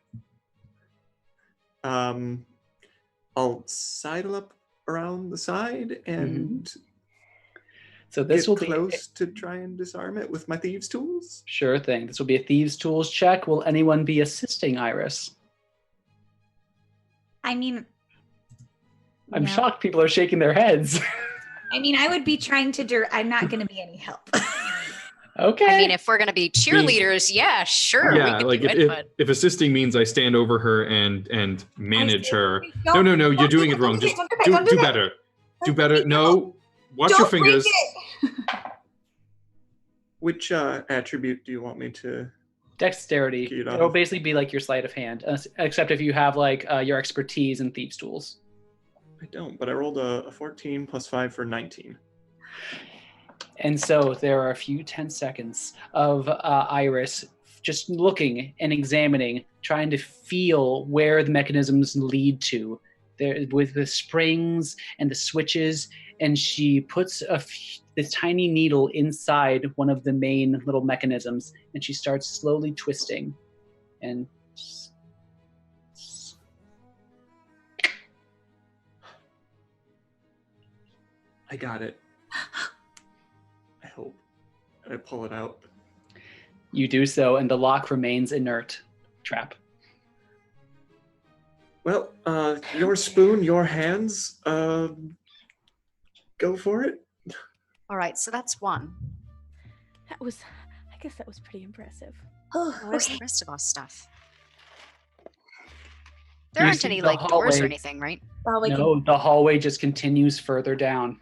I'll sidle up around the side and So this get will be close to try and disarm it with my thieves' tools. sure thing. This will be a thieves' tools check. Will anyone be assisting Iris? I mean, I'm no. shocked people are shaking their heads. I mean, I would be trying to. I'm not going to be any help. Okay. I mean, if we're going to be cheerleaders, yeah, sure. Yeah, we could like do it, if, but if assisting means I stand over her and manage her. Don't- No, you're don't doing do it wrong. that, Just don't do do that. better. Do better. No, watch your Don't break fingers. it. Which attribute do you want me to? Dexterity. Key it It'll off. basically be like your sleight of hand, except if you have like your expertise in thieves' tools. I don't, but I rolled a 14 plus 5 for 19. And so there are a few 10 seconds of Iris just looking and examining, trying to feel where the mechanisms lead to. There, with the springs and the switches, and she puts this tiny needle inside one of the main little mechanisms, and she starts slowly twisting. And I got it. I hope. I pull it out. you do so, and the lock remains inert. Trap. Well, your spoon, your hands. Go for it. all right, so that's one. I guess that was pretty impressive. Oh, Where's okay. the rest of our stuff? There You aren't see any the like doors or hallway. anything, right? Well, we No, the hallway just continues further down.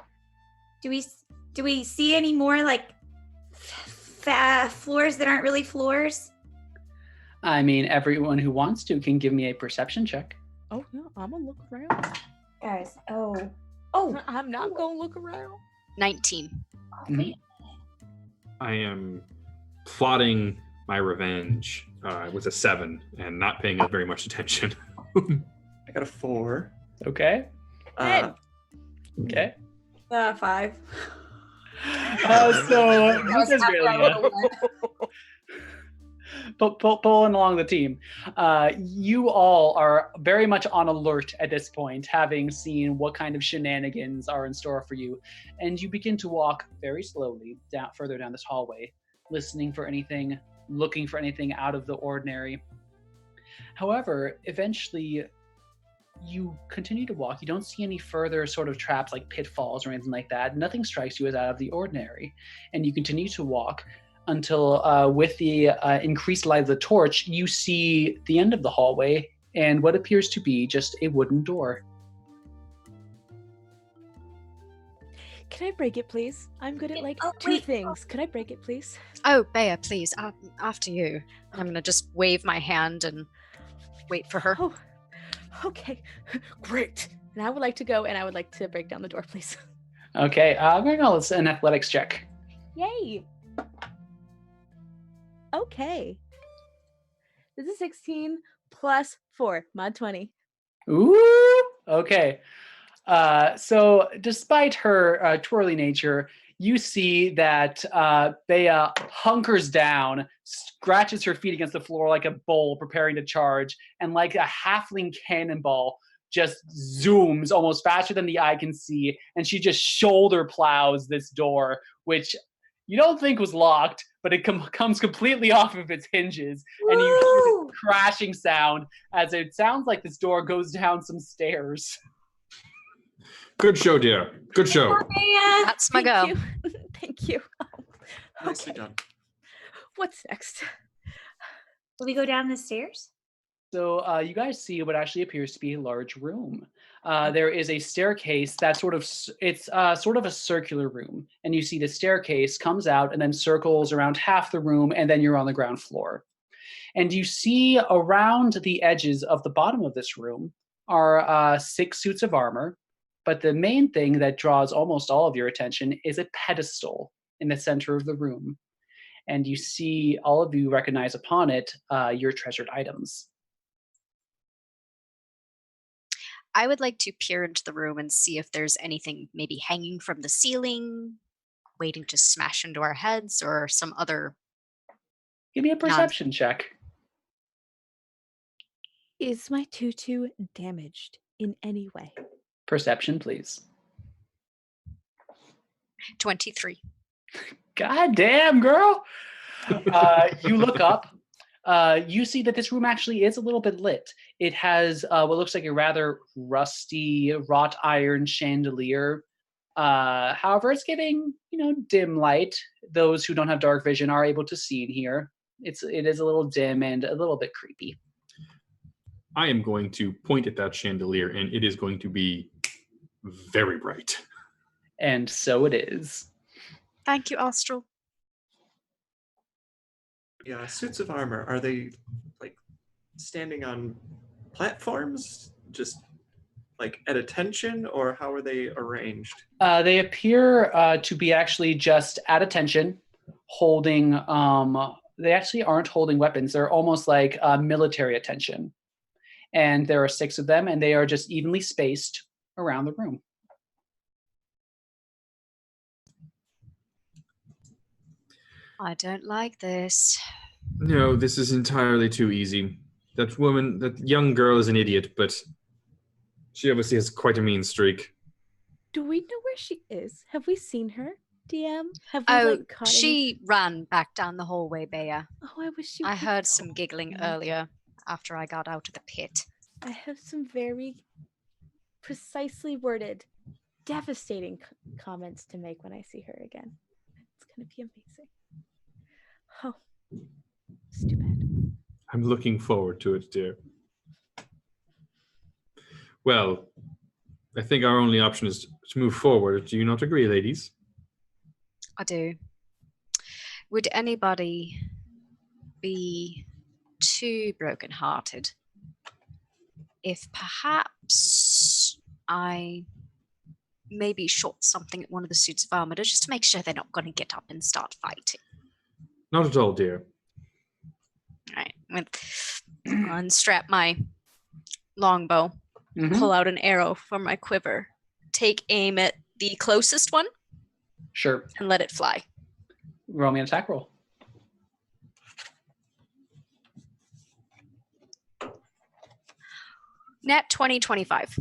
do we see any more like floors that aren't really floors? I mean, everyone who wants to can give me a perception check. Oh no, I'm gonna look around. Guys, oh, I'm not gonna look around. 19. Mhm. I am plotting my revenge with a 7 and not paying very much attention. I got a 4. Okay. Okay. 5. So this is really pulling along the team. You all are very much on alert at this point, having seen what kind of shenanigans are in store for you. And you begin to walk very slowly further down this hallway, listening for anything, looking for anything out of the ordinary. However, eventually you continue to walk. You don't see any further sort of traps like pitfalls or anything like that. Nothing strikes you as out of the ordinary. And you continue to walk until with the increased light of the torch, you see the end of the hallway and what appears to be just a wooden door. Can I break it, please? I'm good at like Oh, two wait. things. Could I break it, please? Oh, Bea, please, after you. I'm going to just wave my hand and wait for her. Oh, okay. Great. And I would like to go and I would like to break down the door, please. Okay, I'm going to call this an athletics check. Yay. Okay. This is 16 plus 4, mod 20. Ooh, okay. So despite her twirly nature, you see that Bea hunkers down, scratches her feet against the floor like a bull preparing to charge, and like a halfling cannonball just zooms almost faster than the eye can see, and she just shoulder plows this door, which you don't think was locked, but it comes completely off of its hinges, and you hear Woo! this crashing sound as it sounds like this door goes down some stairs. Good show, dear. Good show. Bea. That's my Thank go. you. Thank you. Nicely Okay. done. What's next? Will we go down the stairs? So you guys see what actually appears to be a large room. There is a staircase that's sort of a circular room, and you see the staircase comes out and then circles around half the room, and then you're on the ground floor. And you see around the edges of the bottom of this room are 6 suits of armor, but the main thing that draws almost all of your attention is a pedestal in the center of the room. And you see, all of you recognize upon it your treasured items. I would like to peer into the room and see if there's anything maybe hanging from the ceiling, waiting to smash into our heads, or some other. Give me a perception check. Is my tutu damaged in any way? Perception, please. 23. God damn, girl. You look up. You see that this room actually is a little bit lit. It has what looks like a rather rusty wrought iron chandelier. However, it's giving, dim light. Those who don't have dark vision are able to see in here. It is a little dim and a little bit creepy. I am going to point at that chandelier, and it is going to be very bright. And so it is. Thank you, Astral. Yeah, suits of armor, are they like standing on platforms, just like at attention, or how are they arranged? They appear to be actually just at attention, holding. They actually aren't holding weapons. They're almost like military attention. And there are 6 of them, and they are just evenly spaced around the room. I don't like this. No, this is entirely too easy. That young girl is an idiot, but she obviously has quite a mean streak. Do we know where she is? Have we seen her, DM? Have we Oh, caught any? she ran back down the hallway, Bea. Oh, I wish she I would heard go. some giggling earlier after I got out of the pit. I have some very precisely worded, devastating comments to make when I see her again. It's gonna be amazing. Oh, stupid. I'm looking forward to it, dear. Well, I think our only option is to move forward. Do you not agree, ladies? I do. Would anybody be too brokenhearted if perhaps I maybe shot something at one of the suits of armor just to make sure they're not going to get up and start fighting? Not at all, dear. All right. Unstrap my longbow, Mhm. pull out an arrow from my quiver, take aim at the closest one, Sure. and let it fly. Roll me an attack roll. Nat 2025.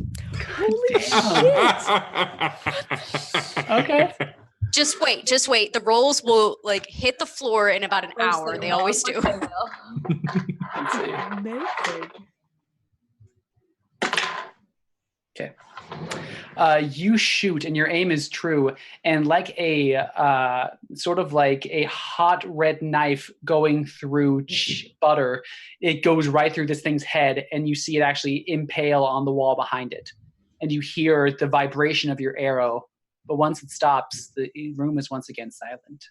Holy shit! Okay. Just wait. The rolls will like hit the floor in about an hour. They always do. Let's see. Amazing. Okay. You shoot and your aim is true, and like a sort of like a hot red knife going through butter, it goes right through this thing's head, and you see it actually impale on the wall behind it, and you hear the vibration of your arrow. But once it stops, the room is once again silent.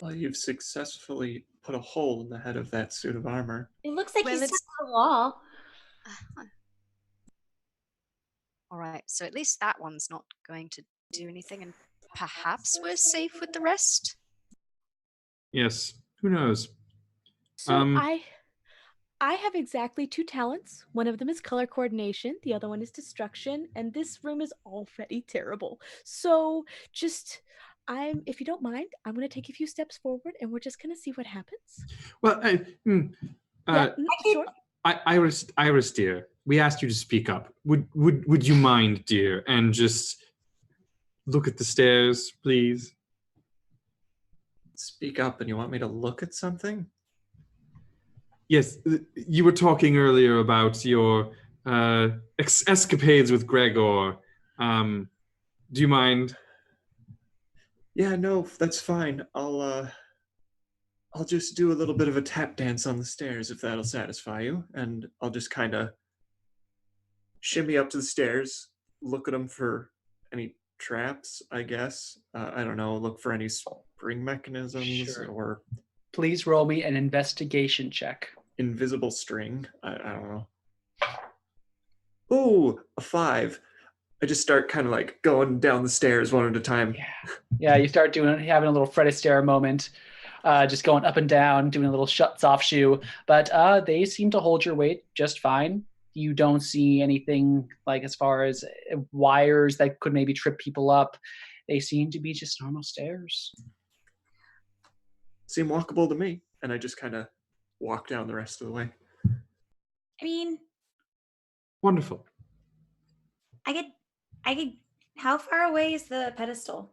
Well, you've successfully put a hole in the head of that suit of armor. It looks like Well, he's it's- stuck on the wall. All right, so at least that one's not going to do anything, and perhaps we're safe with the rest. Yes, who knows? So Um, I have exactly 2 talents. One of them is color coordination, the other one is destruction, and this room is already terrible. So if you don't mind, I'm going to take a few steps forward and we're just going to see what happens. Well, Sure. Iris, dear, we asked you to speak up. Would you mind, dear, and just look at the stairs, please? Speak up, and you want me to look at something? Yes, you were talking earlier about your escapades with Gregor. Do you mind? Yeah, no, that's fine. I'll just do a little bit of a tap dance on the stairs if that'll satisfy you, and I'll just kind of shimmy up to the stairs, look at them for any traps, I guess. I don't know, look for any spring mechanisms Sure. or Please roll me an investigation check. invisible string. I don't know. Ooh, a 5. I just start kind of like going down the stairs one at a time. Yeah, you start having a little Fred Astaire moment, just going up and down, doing a little shuts off shoe. But they seem to hold your weight just fine. You don't see anything like as far as wires that could maybe trip people up. They seem to be just normal stairs. Seem walkable to me, and I just kind of walk down the rest of the way. I mean, Wonderful. I could. How far away is the pedestal?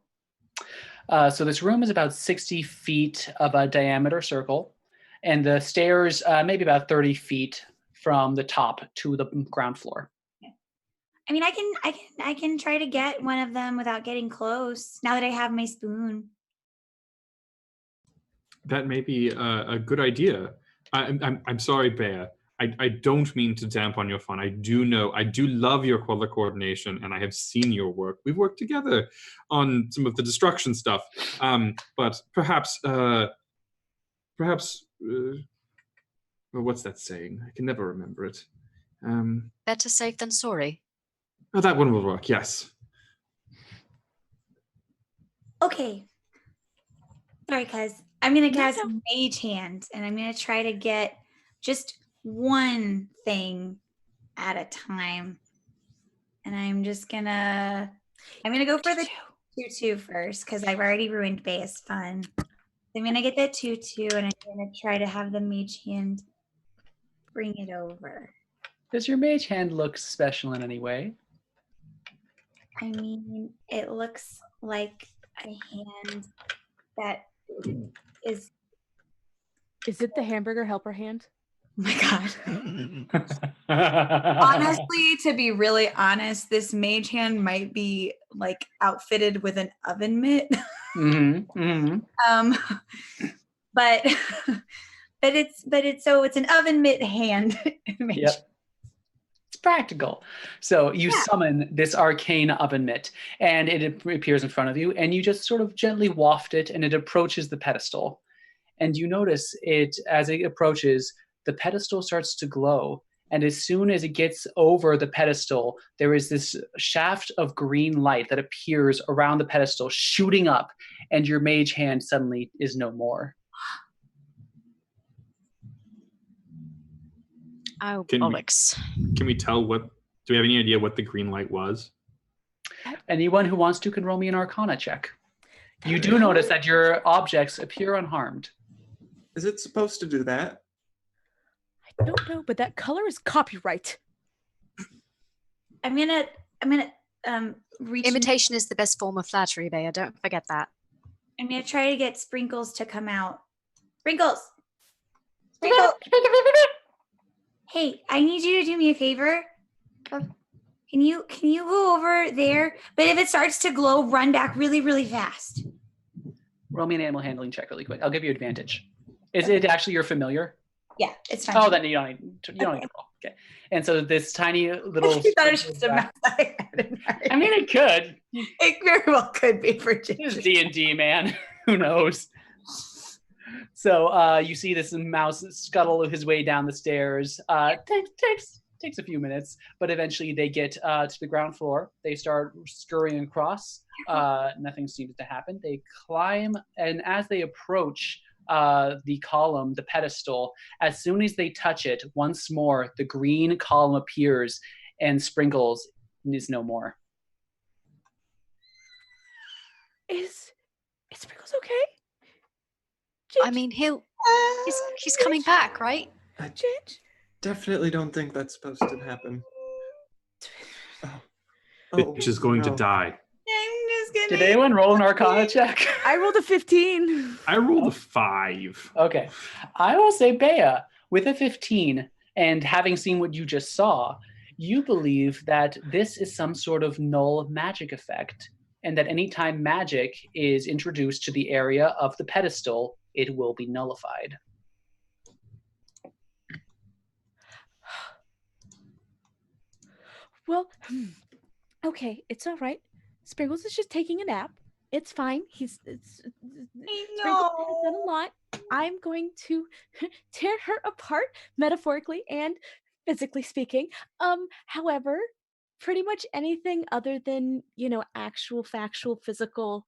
So this room is about 60 feet of a diameter circle, and the stairs maybe about 30 feet from the top to the ground floor. I mean, I can try to get one of them without getting close. Now that I have my spoon. That may be a good idea. I'm sorry, Bear. I don't mean to dampen your fun. I do love your color coordination, and I have seen your work. We've worked together on some of the destruction stuff. But perhaps, well, what's that saying? I can never remember it. Better safe than sorry. Oh, that one will work, yes. Okay. Sorry, cuz I'm gonna cast no. Mage Hand, and I'm gonna try to get just one thing at a time. And I'm gonna go for the 2/2 first, because I've already ruined Bea's fun. I'm gonna get that 2/2, and I'm gonna try to have the Mage Hand bring it over. Does your mage hand look special in any way? I mean, it looks like a hand that is. Is it the hamburger helper hand? Oh my god. Honestly, to be really honest, this mage hand might be like outfitted with an oven mitt. But it's an oven mitt hand. Yep. It's practical. So you summon this arcane oven mitt, and it appears in front of you, and you just sort of gently waft it, and it approaches the pedestal. And you notice it, as it approaches, the pedestal starts to glow. And as soon as it gets over the pedestal, there is this shaft of green light that appears around the pedestal, shooting up, and your mage hand suddenly is no more. Oh, Can we- bollocks. Can we tell do we have any idea what the green light was? Anyone who wants to can roll me an Arcana check. You do notice that your objects appear unharmed. Is it supposed to do that? I Don't know, but that color is copyright. I'm gonna reach. Imitation is the best form of flattery, Bea. Don't forget that. I'm gonna try to get Sprinkles to come out. Sprinkles. Sprinkles. Hey, I need you to do me a favor. Can you go over there? But if it starts to glow, run back really, really fast. Roll me an animal handling check really quick. I'll give you advantage. Is it actually your familiar? Yeah, it's fine. Oh, then you don't need to roll. Okay. And so this tiny little. You thought it was just a mouse I had in my I mean, it could. It very well could be for It's Ginger. D&D, man. Who knows? So you see this mouse scuttle his way down the stairs. Takes a few minutes, but eventually they get to the ground floor. They start scurrying across. Nothing seems to happen. They climb, and as they approach the column, the pedestal, as soon as they touch it, once more, the green column appears, and Sprinkles is no more. Is Sprinkles okay? I mean, he's coming back, right? Ginge? Definitely don't think that's supposed to happen. Bitch is going to no. die. I'm just gonna. Did anyone roll an Arcana check? I rolled a 15. I rolled a 5. Okay. I will say, Bea, with a 15, and having seen what you just saw, you believe that this is some sort of null magic effect, and that anytime magic is introduced to the area of the pedestal, it will be nullified. Well, okay, it's all right. Sprinkles is just taking a nap. It's fine. Sprinkles has done a lot. I'm going to tear her apart, metaphorically and physically speaking. However, pretty much anything other than, actual factual physical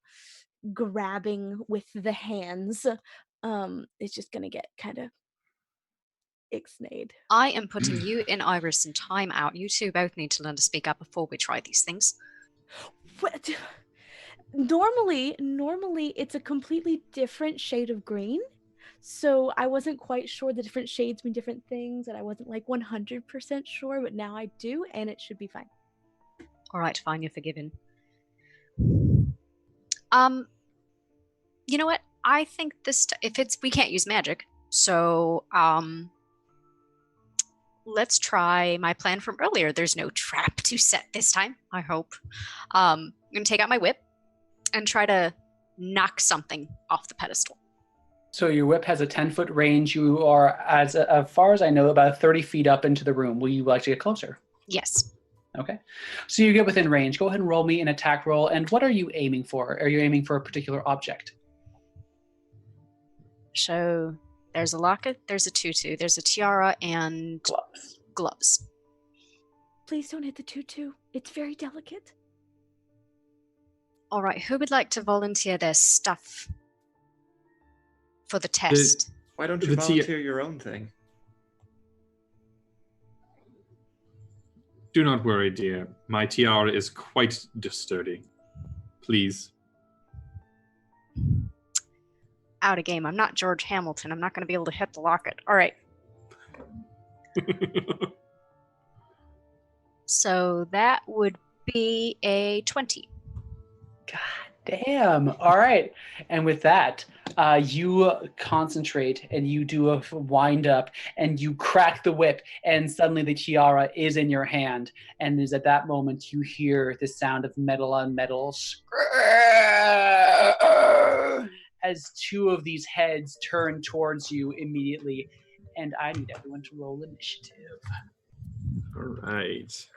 grabbing with the hands, is just gonna get kind of ixnayed. I am putting you in Iris and time out. You two both need to learn to speak up before we try these things. What? Normally it's a completely different shade of green. So I wasn't quite sure the different shades mean different things, and I wasn't like 100% sure, but now I do, and it should be fine. All right, fine, you're forgiven. You know what? I think we can't use magic, so let's try my plan from earlier. There's no trap to set this time, I hope. I'm gonna take out my whip and try to knock something off the pedestal. So your whip has a 10-foot range. You are, as far as I know, about 30 feet up into the room. Will you like to get closer? Yes. Okay. So you get within range. Go ahead and roll me an attack roll. And what are you aiming for? Are you aiming for a particular object? So there's a locket, there's a tutu, there's a tiara, and gloves. Please don't hit the tutu. It's very delicate. All right, who would like to volunteer their stuff for the test? Why don't you volunteer your own thing? Do not worry, dear. My tiara is quite sturdy. Please. Out of game. I'm not George Hamilton. I'm not going to be able to hit the locket. All right. So that would be a 20. God damn. All right. And with that, you concentrate and you do a wind up and you crack the whip, and suddenly the tiara is in your hand. And it is at that moment you hear the sound of metal on metal as two of these heads turn towards you immediately. And I need everyone to roll initiative. All right.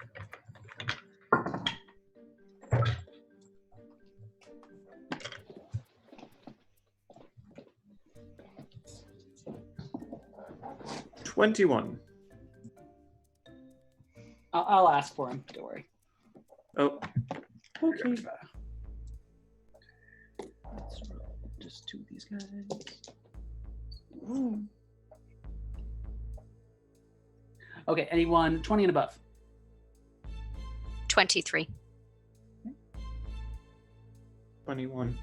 $21. I'll ask for him. Don't worry. Oh. Okay. Let's just do these guys. Ooh. Okay, anyone 20 and above? 23. 21.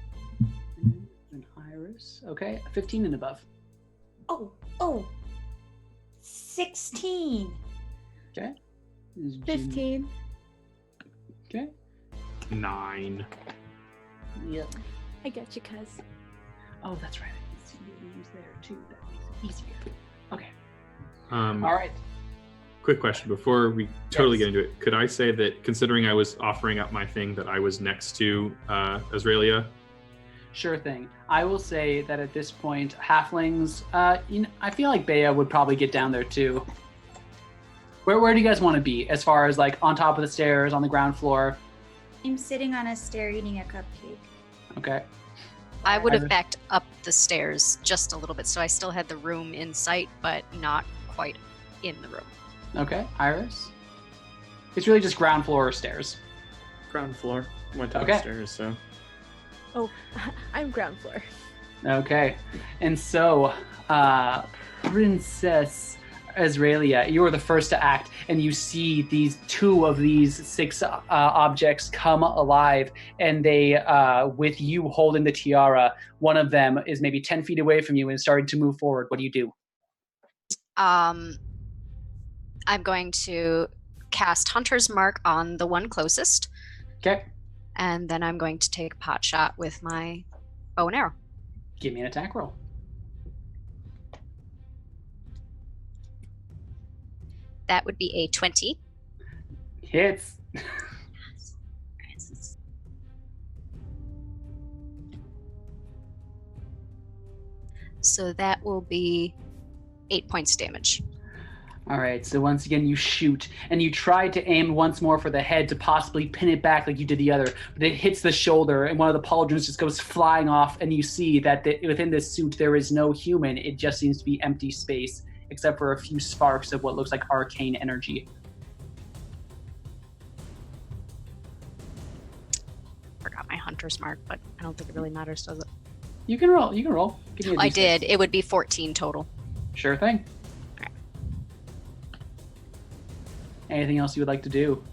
And Iris. Okay, 15 and above. Oh. 16. Okay. This is June. 15. Okay. 9. Yep. I got you, cuz. Oh, that's right. I can see the names there too. That makes it easier. Okay. All All right. Quick question before we totally Yes. get into it. Could I say that, considering I was offering up my thing, that I was next to Azraelia? Sure thing. I will say that at this point, halflings. I feel like Bea would probably get down there too. Where do you guys want to be? As far as like on top of the stairs, on the ground floor? I'm sitting on a stair eating a cupcake. Okay. I would have Iris? backed up the stairs just a little bit, so I still had the room in sight, but not quite in the room. Okay. Iris. It's really just ground floor stairs. Ground floor. Went Okay. downstairs, so. Oh, I'm ground floor. Okay. And so, Princess Azraelia, you are the first to act, and you see these 2 of these 6 objects come alive, and they, with you holding the tiara, one of them is maybe 10 feet away from you and starting to move forward. What do you do? I'm going to cast Hunter's Mark on the one closest, Okay. and then I'm going to take a pot shot with my bow and arrow. Give me an attack roll. That would be a 20. Hits. So that will be 8 points damage. All right, so once again, you shoot, and you try to aim once more for the head to possibly pin it back like you did the other, but it hits the shoulder, and one of the pauldrons just goes flying off, and you see that within this suit, there is no human. It just seems to be empty space, except for a few sparks of what looks like arcane energy. Forgot my Hunter's Mark, but I don't think it really matters, does it? You can roll. You can roll. Give me a I D6. did. It would be 14 total. Sure thing. Okay. Anything else you would like to do?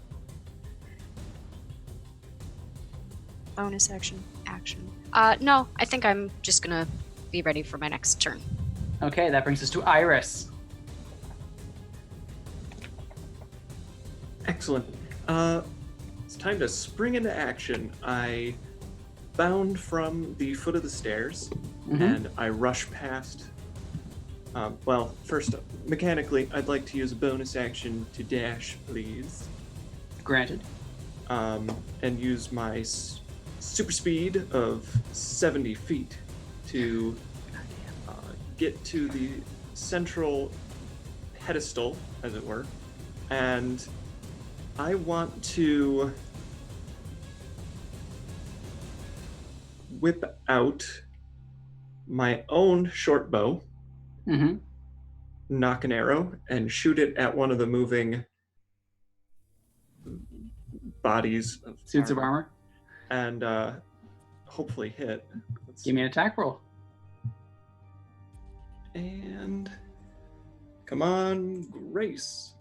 Bonus action. No, I think I'm just gonna be ready for my next turn. Okay, that brings us to Iris. Excellent. It's time to spring into action. I bound from the foot of the stairs, Mhm. and I rush past. Well, first, mechanically, I'd like to use a bonus action to dash, please, Granted. and use my super speed of 70 feet to get to the central pedestal, as it were, and I want to whip out my own short bow, Mm-hmm. knock an arrow, and shoot it at one of the moving bodies of Suits of armor. and hopefully hit. Let's Give me an attack roll. And come on, Grace.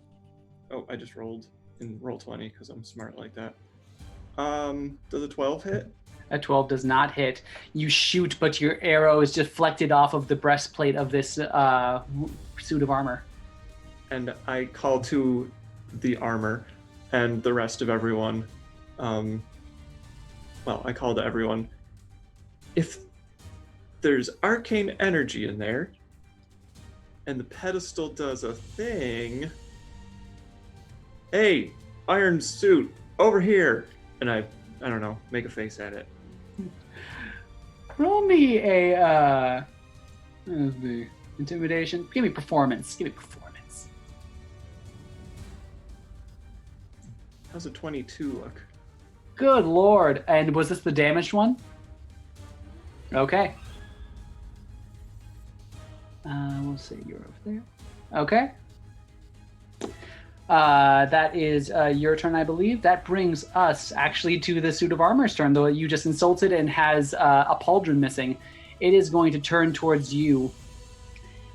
Oh, I just rolled in roll 20 because I'm smart like that. Does a 12 hit? A 12 does not hit. You shoot, but your arrow is deflected off of the breastplate of this suit of armor. And I call to the armor and the rest of everyone. Well, I call to everyone. If there's arcane energy in there, and the pedestal does a thing, hey, iron suit, over here! And I don't know, make a face at it. Roll me a the intimidation. Give me performance. Give me performance. How's a 22 look? Good lord. And was this the damaged one? Okay. We'll say you're over there. Okay. That is your turn, I believe. That brings us actually to the suit of armor's turn, though you just insulted and has a pauldron missing. It is going to turn towards you.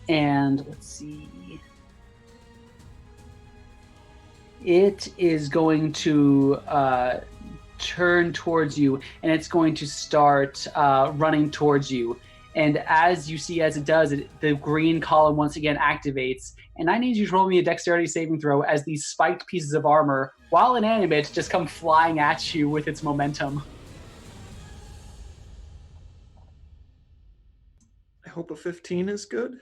And let's see. It is going to turn towards you, and it's going to start running towards you. And as you see, as it does, the green column once again activates. And I need you to roll me a dexterity saving throw as these spiked pieces of armor, while inanimate, just come flying at you with its momentum. I hope a 15 is good.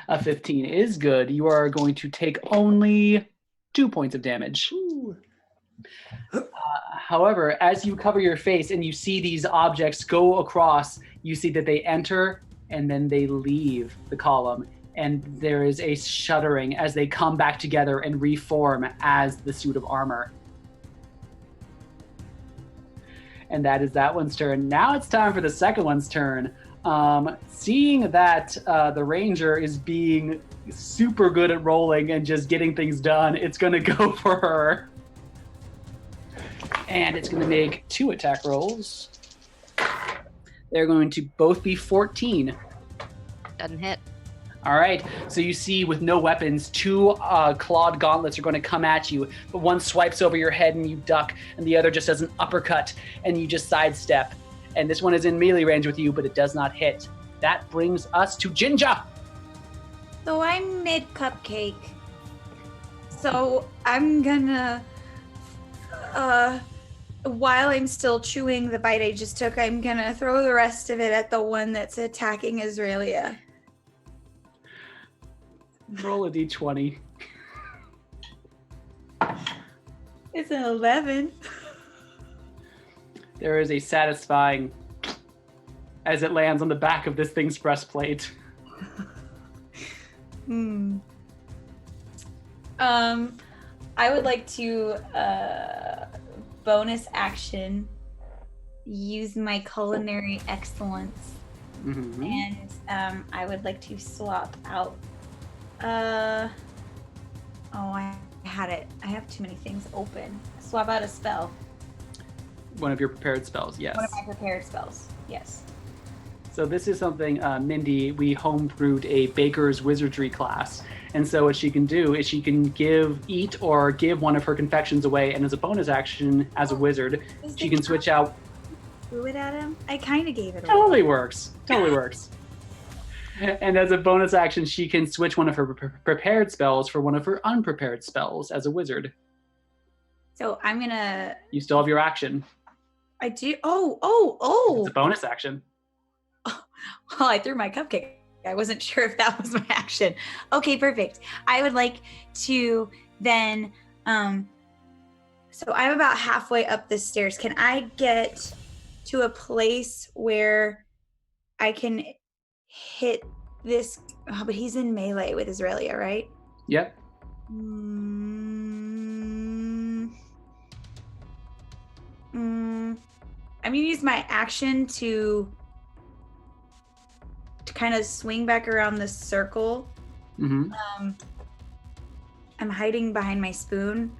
A 15 is good. You are going to take only 2 points of damage. Ooh. However, as you cover your face and you see these objects go across, you see that they enter and then they leave the column. And there is a shuddering as they come back together and reform as the suit of armor. And that is that one's turn. Now it's time for the second one's turn. Seeing that the ranger is being super good at rolling and just getting things done, it's going to go for her. And it's going to make 2 attack rolls. They're going to both be 14. Doesn't hit. All right. So you see, with no weapons, 2 clawed gauntlets are going to come at you. But one swipes over your head and you duck, and the other just does an uppercut and you just sidestep. And this one is in melee range with you, but it does not hit. That brings us to Jinja. So I'm mid cupcake. So I'm gonna, while I'm still chewing the bite I just took, I'm gonna throw the rest of it at the one that's attacking Israelia. Roll a d20. It's an 11. There is a satisfying as it lands on the back of this thing's breastplate. I would like to bonus action use my culinary excellence, Mm-hmm. and I would like to swap out. I had it. I have too many things open. Swap out a spell. One of your prepared spells, yes. One of my prepared spells. Yes. So this is something, Mindy, we homebrewed a baker's wizardry class. And so what she can do is she can eat or give one of her confections away, and as a bonus action, as a wizard, she can switch out. Threw it at him? I kind of gave it away. Totally works. And as a bonus action, she can switch one of her prepared spells for one of her unprepared spells as a wizard. So I'm gonna. You still have your action. I do. Oh! It's a bonus action. Well, I threw my cupcake. I wasn't sure if that was my action. Okay, perfect. I would like to then. So I'm about halfway up the stairs. Can I get to a place where I can hit this? Oh, but he's in melee with Israelia, right? Yep. I'm gonna use my action to kind of swing back around this circle. Mm-hmm. I'm hiding behind my spoon,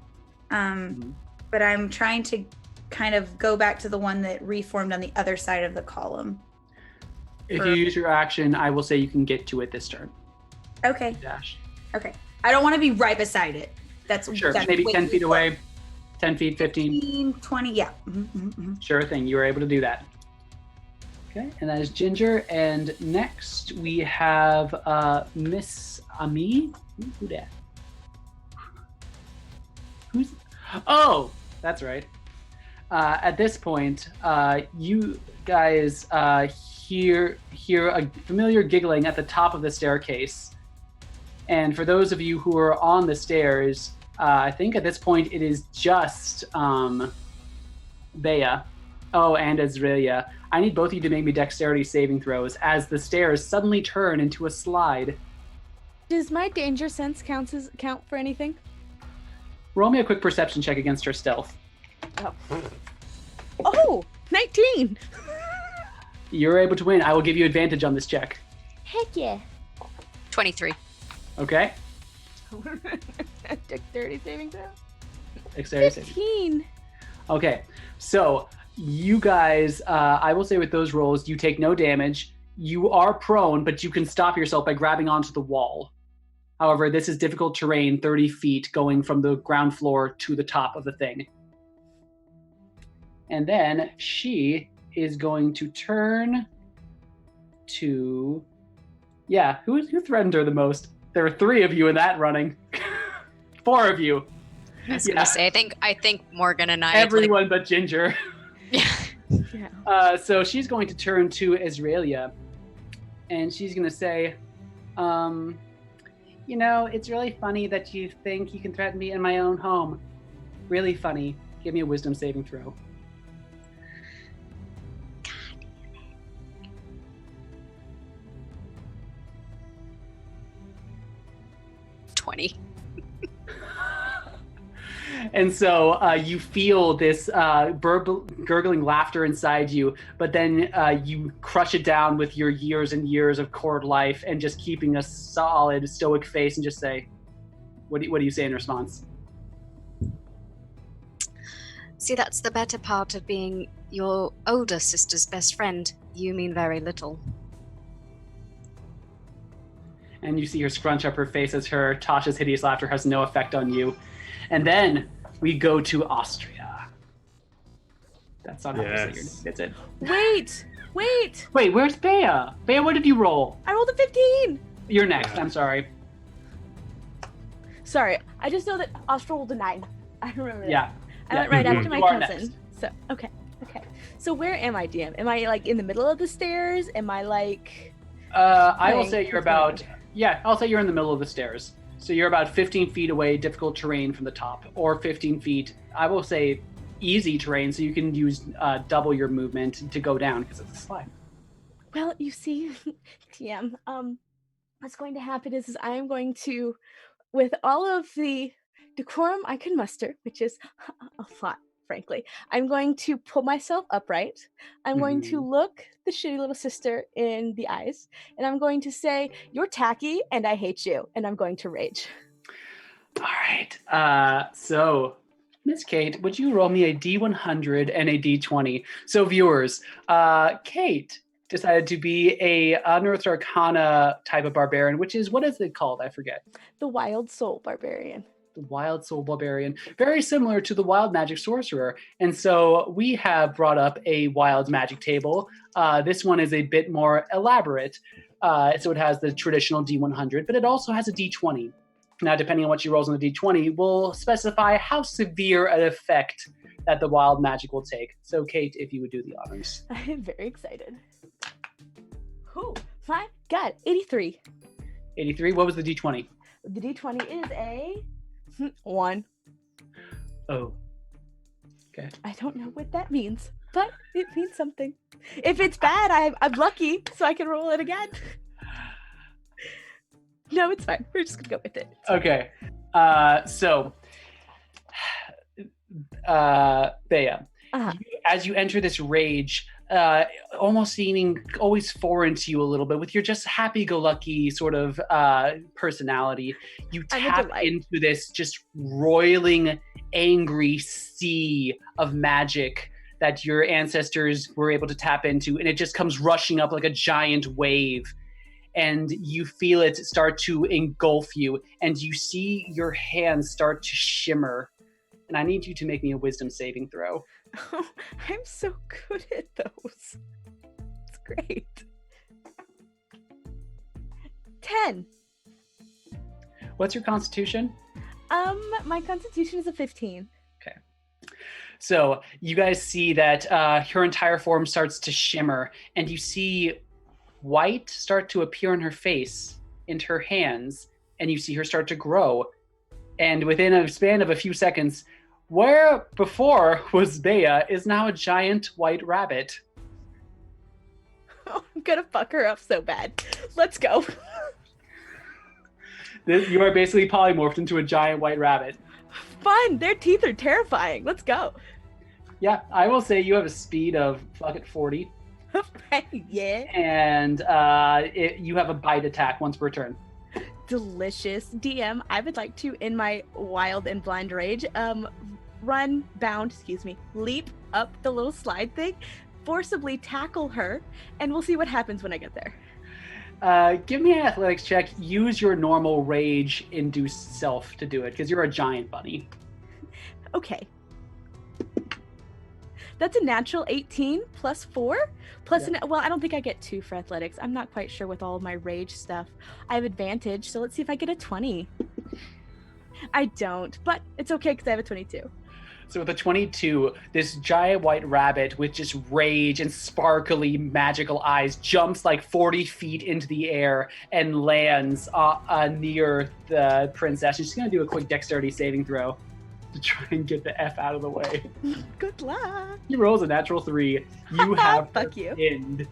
but I'm trying to kind of go back to the one that reformed on the other side of the column. If you use your action, I will say you can get to it this turn. Okay. Dash. Okay. I don't want to be right beside it. That's Sure. that's Maybe way 10 too feet close. away. 10 feet, 15. 15, 20, yeah. Mm-hmm. Sure thing. You were able to do that. Okay. And that is Ginger. And next we have Miss Ami. Who that? Who's? Oh, that's right. At this point, you guys hear a familiar giggling at the top of the staircase. And for those of you who are on the stairs, I think at this point it is just Bea. Oh, and Azrilia. I need both of you to make me dexterity saving throws as the stairs suddenly turn into a slide. Does my danger sense count for anything? Roll me a quick perception check against her stealth. Oh, 19! You're able to win. I will give you advantage on this check. Heck yeah. 23. Okay? Dexterity saving throw? Dexterity saving. 15. Okay, so you guys, I will say with those rolls, you take no damage. You are prone, but you can stop yourself by grabbing onto the wall. However, this is difficult terrain, 30 feet, going from the ground floor to the top of the thing. And then she is going to turn to, who threatened her the most? There are 3 of you in that running. 4 of you. I was gonna say, I think Morgan and I. Everyone but Ginger. Yeah. Yeah. So she's going to turn to Israelia, and she's going to say, it's really funny that you think you can threaten me in my own home. Really funny. Give me a wisdom saving throw. 20. And so you feel this gurgling laughter inside you, but then you crush it down with your years and years of court life and just keeping a solid, stoic face and just say, what do you say in response? See, that's the better part of being your older sister's best friend. You mean very little. And you see her scrunch up her face as Tasha's hideous laughter has no effect on you. And then we go to Austria. That's not how you say your name. That's it. Wait. Wait, where's Bea? Bea, what did you roll? I rolled a 15. You're next. I'm sorry. Sorry, I just know that Austria rolled a 9. I remember that. Yeah. I went right after my You are cousin. next. So okay. So where am I, DM? Am I like in the middle of the stairs? Am I like? I will say you're what's going about. Yeah, I'll say you're in the middle of the stairs. So you're about 15 feet away, difficult terrain from the top, or 15 feet. I will say easy terrain, so you can use double your movement to go down because it's a slide. Well, you see, TM. What's going to happen is I am going to, with all of the decorum I can muster, which is a lot, frankly, I'm going to pull myself upright. I'm going to look the shitty little sister in the eyes, and I'm going to say, "You're tacky, and I hate you," and I'm going to rage. All right. So, Miss Kate, would you roll me a D100 and a D20? So, viewers, Kate decided to be a Unearthed Arcana type of barbarian, which is, what is it called? I forget. The Wild Soul Barbarian. The Wild Soul Barbarian, very similar to the Wild Magic Sorcerer. And so we have brought up a Wild Magic table. This one is a bit more elaborate. So it has the traditional D100, but it also has a D20. Now, depending on what she rolls on the D20, will specify how severe an effect that the Wild Magic will take. So, Kate, if you would do the honors. I am very excited. Oh, my God, 83. 83, what was the D20? The D20 is a 1. Oh. Okay. I don't know what that means, but it means something. If it's bad, I'm lucky, so I can roll it again. No, it's fine. We're just gonna go with it. Okay. So, Bea, as you enter this rage, almost seeming always foreign to you a little bit, with your just happy-go-lucky sort of personality, you tap into this just roiling, angry sea of magic that your ancestors were able to tap into, and it just comes rushing up like a giant wave. And you feel it start to engulf you, and you see your hands start to shimmer. And I need you to make me a wisdom saving throw. Oh, I'm so good at those. It's great. 10. What's your constitution? My constitution is a 15. Okay. So you guys see that her entire form starts to shimmer, and you see white start to appear on her face, into her hands, and you see her start to grow. And within a span of a few seconds, where before was Bea is now a giant white rabbit. Oh, I'm gonna fuck her up so bad. Let's go. You are basically polymorphed into a giant white rabbit. Fun. Their teeth are terrifying. Let's go. Yeah, I will say you have a speed of 40. Yeah. And you have a bite attack once per turn. Delicious. DM, I would like to, in my wild and blind rage, leap up the little slide thing, forcibly tackle her, and we'll see what happens when I get there. Give me an athletics check. Use your normal rage-induced self to do it, because you're a giant bunny. Okay. That's a natural 18 plus 4 plus Yeah. well, I don't think I get 2 for athletics. I'm not quite sure with all of my rage stuff. I have advantage, so let's see if I get a 20. I don't, but it's okay because I have a 22. So with a 22, this giant white rabbit with just rage and sparkly magical eyes jumps like 40 feet into the air and lands near the princess. She's going to do a quick dexterity saving throw to try and get the F out of the way. Good luck. He rolls a natural 3. You have Fuck you. pinned.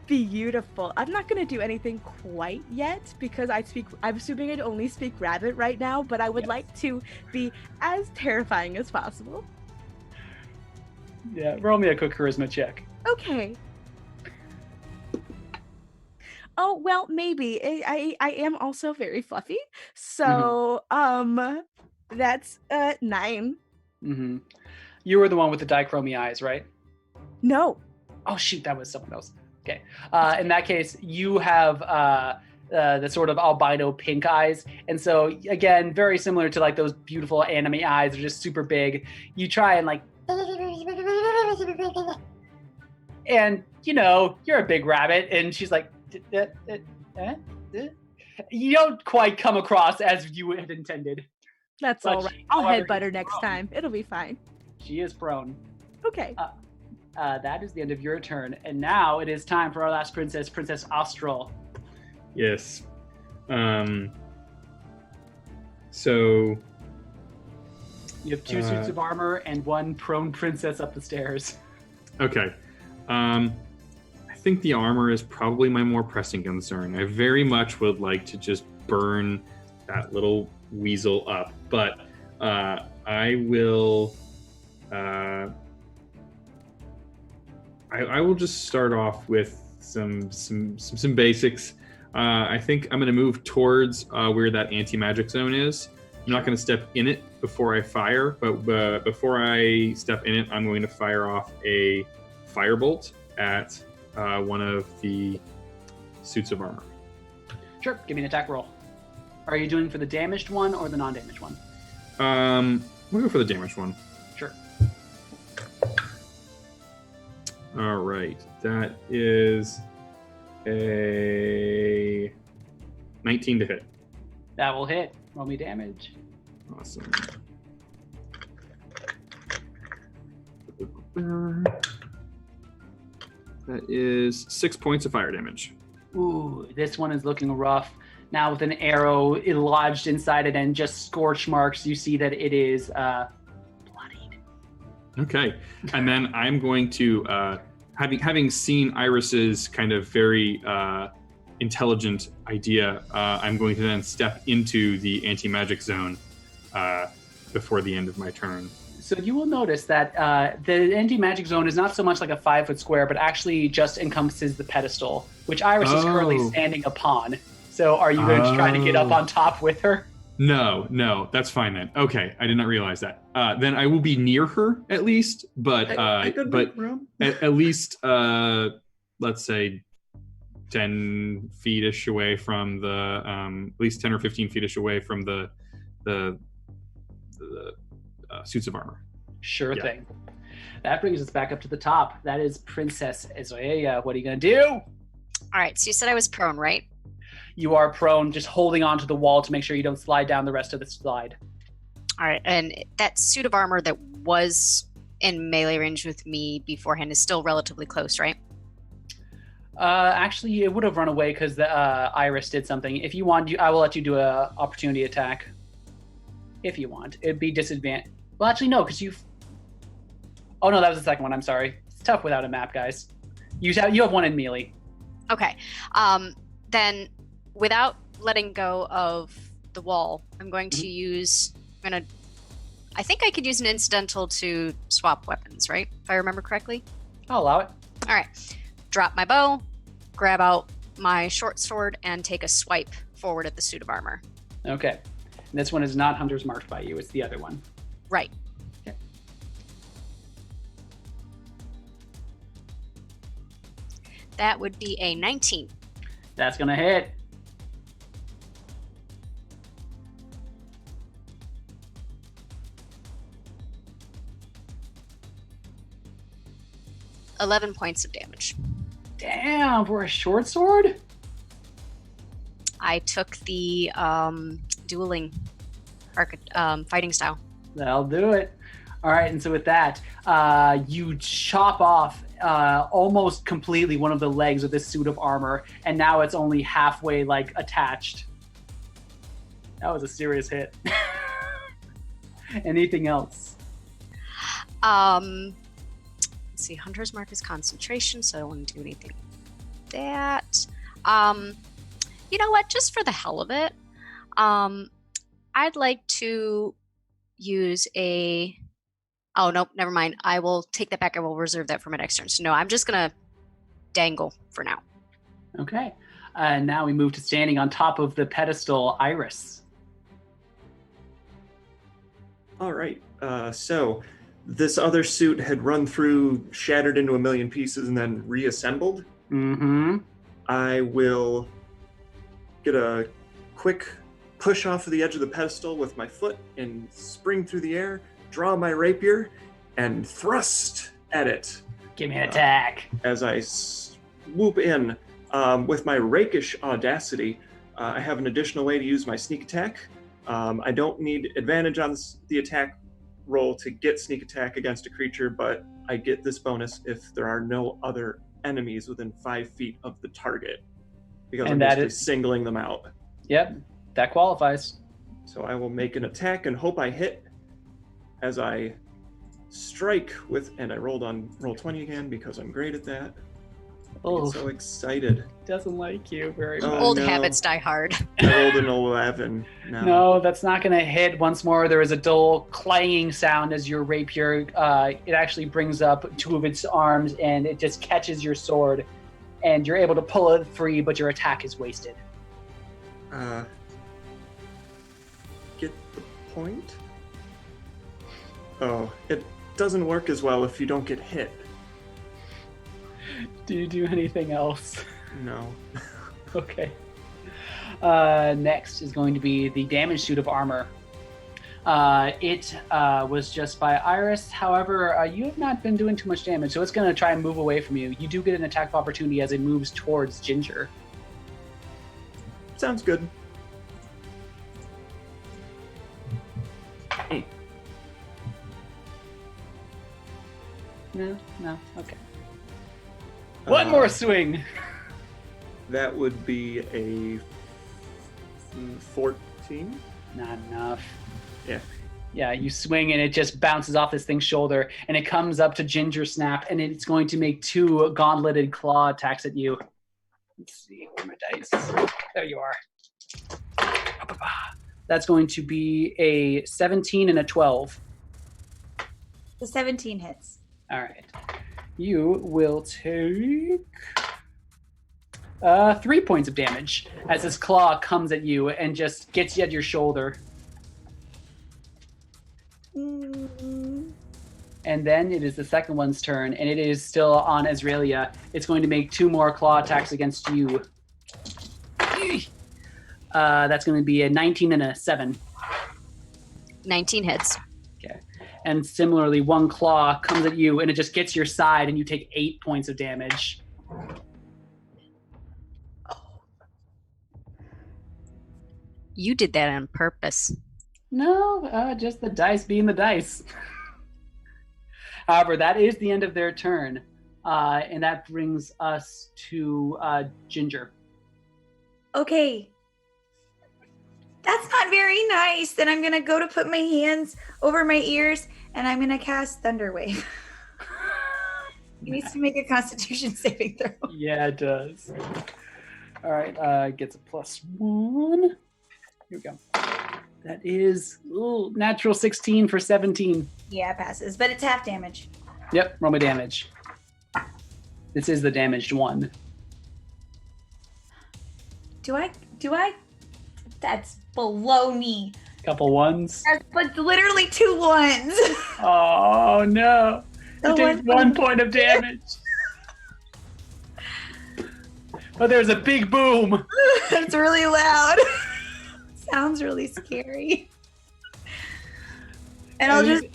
Beautiful. I'm not gonna do anything quite yet because I'm assuming I'd only speak rabbit right now, but I would like to be as terrifying as possible. Yeah, roll me a quick charisma check. Okay. Oh, well, maybe. I am also very fluffy. So, that's 9. Mm-hmm. You were the one with the dichromy eyes, right? No. Oh, shoot, that was someone else. Okay. In that case, you have the sort of albino pink eyes. And so, again, very similar to like those beautiful anime eyes. They're just super big. You try and like... And, you know, you're a big rabbit. And she's like... You don't quite come across as you had intended. That's But all right. she I'll already headbutt her is next prone. time. It'll be fine. She is prone. Okay. That is the end of your turn. And now it is time for our last princess, Princess Austral. Yes. So You have 2 suits of armor and 1 prone princess up the stairs. okay. I think the armor is probably my more pressing concern. I very much would like to just burn that little weasel up, but I will. I will just start off with some basics. I think I'm going to move towards where that anti-magic zone is. I'm not going to step in it before I fire, but before I step in it, I'm going to fire off a firebolt at one of the suits of armor. Sure, give me an attack roll. Are you doing for the damaged one or the non-damaged one? We'll go for the damaged one. Sure. All right, that is a 19 to hit. That will hit. Roll me damage. Awesome. That is 6 points of fire damage. Ooh, this one is looking rough. Now with an arrow lodged inside it and just scorch marks, you see that it is bloodied. Okay, and then I'm going to, having seen Iris's kind of very intelligent idea, I'm going to then step into the anti-magic zone before the end of my turn. So you will notice that the anti-magic zone is not so much like a 5-foot square, but actually just encompasses the pedestal, which Iris is currently standing upon. So are you going to try to get up on top with her? No, that's fine then. Okay, I did not realize that. Then I will be near her at least, but I could make room. at least let's say 10 feet-ish away from the at least 10 or 15 feet-ish away from the suits of armor. Sure Yeah. thing. That brings us back up to the top. That is Princess Ezoya. What are you going to do? All right, so you said I was prone, right? You are prone, just holding onto the wall to make sure you don't slide down the rest of the slide. All right, and that suit of armor that was in melee range with me beforehand is still relatively close, right? Actually, it would have run away because the Iris did something. If you want, I will let you do a opportunity attack. If you want, it'd be disadvantage. Well, actually, no, because you've. Oh no, that was the second one. I'm sorry. It's tough without a map, guys. You have one in melee. Okay. Then without letting go of the wall, I'm going to use. I think I could use an incidental to swap weapons, right? If I remember correctly. I'll allow it. All right. Drop my bow, grab out my short sword, and take a swipe forward at the suit of armor. Okay. And this one is not Hunter's Marked by you. It's the other one. Right. Okay. That would be a 19. That's going to hit. 11 points of damage. Damn, for a short sword? I took the dueling fighting style. That'll do it. All right, and so with that, you chop off almost completely one of the legs of this suit of armor, and now it's only halfway attached. That was a serious hit. Anything else? Let's see. Hunter's Mark is concentration, so I don't want to do anything with that. You know what? Just for the hell of it, I'd like to use a... Oh, nope, never mind. I will take that back. I will reserve that for my next turn. So no, I'm just going to dangle for now. Okay. Now we move to standing on top of the pedestal, Iris. All right. So this other suit had run through, shattered into a million pieces, and then reassembled. Mm-hmm. I will get a quick push off of the edge of the pedestal with my foot and spring through the air, draw my rapier, and thrust at it. Give me an attack. As I swoop in with my rakish audacity, I have an additional way to use my sneak attack. I don't need advantage on the attack roll to get sneak attack against a creature, but I get this bonus if there are no other enemies within 5 feet of the target, because And I'm that basically is- singling them out. Yep, that qualifies. So I will make an attack and hope I hit as I strike with, and I rolled on roll 20 again because I'm great at that. I Oh, get so excited. doesn't like you very Oh, much. Old no. habits die hard. I rolled an 11. No, that's not going to hit. Once more, there is a dull clanging sound as your rapier, it actually brings up 2 of its arms and it just catches your sword. And you're able to pull it free, but your attack is wasted. Get the point? Oh, it doesn't work as well if you don't get hit. Do you do anything else? No. Okay. Next is going to be the damage suit of armor. It was just by Iris. However, you have not been doing too much damage, so it's going to try and move away from you. You do get an attack of opportunity as it moves towards Ginger. Sounds good. 8. No, okay. One more swing. That would be a 14. Not enough. Yeah. Yeah, you swing and it just bounces off this thing's shoulder and it comes up to Ginger Snap and it's going to make 2 gauntleted claw attacks at you. Let's see, where are my dice? There you are. That's going to be a 17 and a 12. The 17 hits. All right. You will take 3 points of damage as this claw comes at you and just gets you at your shoulder. Mm, And then it is the second one's turn, and it is still on Azraelia. It's going to make 2 more claw attacks against you. That's going to be a 19 and a 7. 19 hits. Okay. And similarly, 1 claw comes at you, and it just gets your side, and you take 8 points of damage. You did that on purpose. No, just the dice being the dice. However, that is the end of their turn. And that brings us to Ginger. okay. That's not very nice. Then I'm going to go to put my hands over my ears and I'm going to cast Thunderwave. He needs to make a Constitution saving throw. Yeah, it does. All right, gets a +1. Here we go. That is natural 16 for 17. Yeah, it passes, but it's half damage. Yep, roll my damage. This is the damaged one. Do I? That's below me. Couple ones. But literally 2 ones. Oh no! The It takes one- 1 point of damage. But there's a big boom. It's really loud. Sounds really scary. And I'll just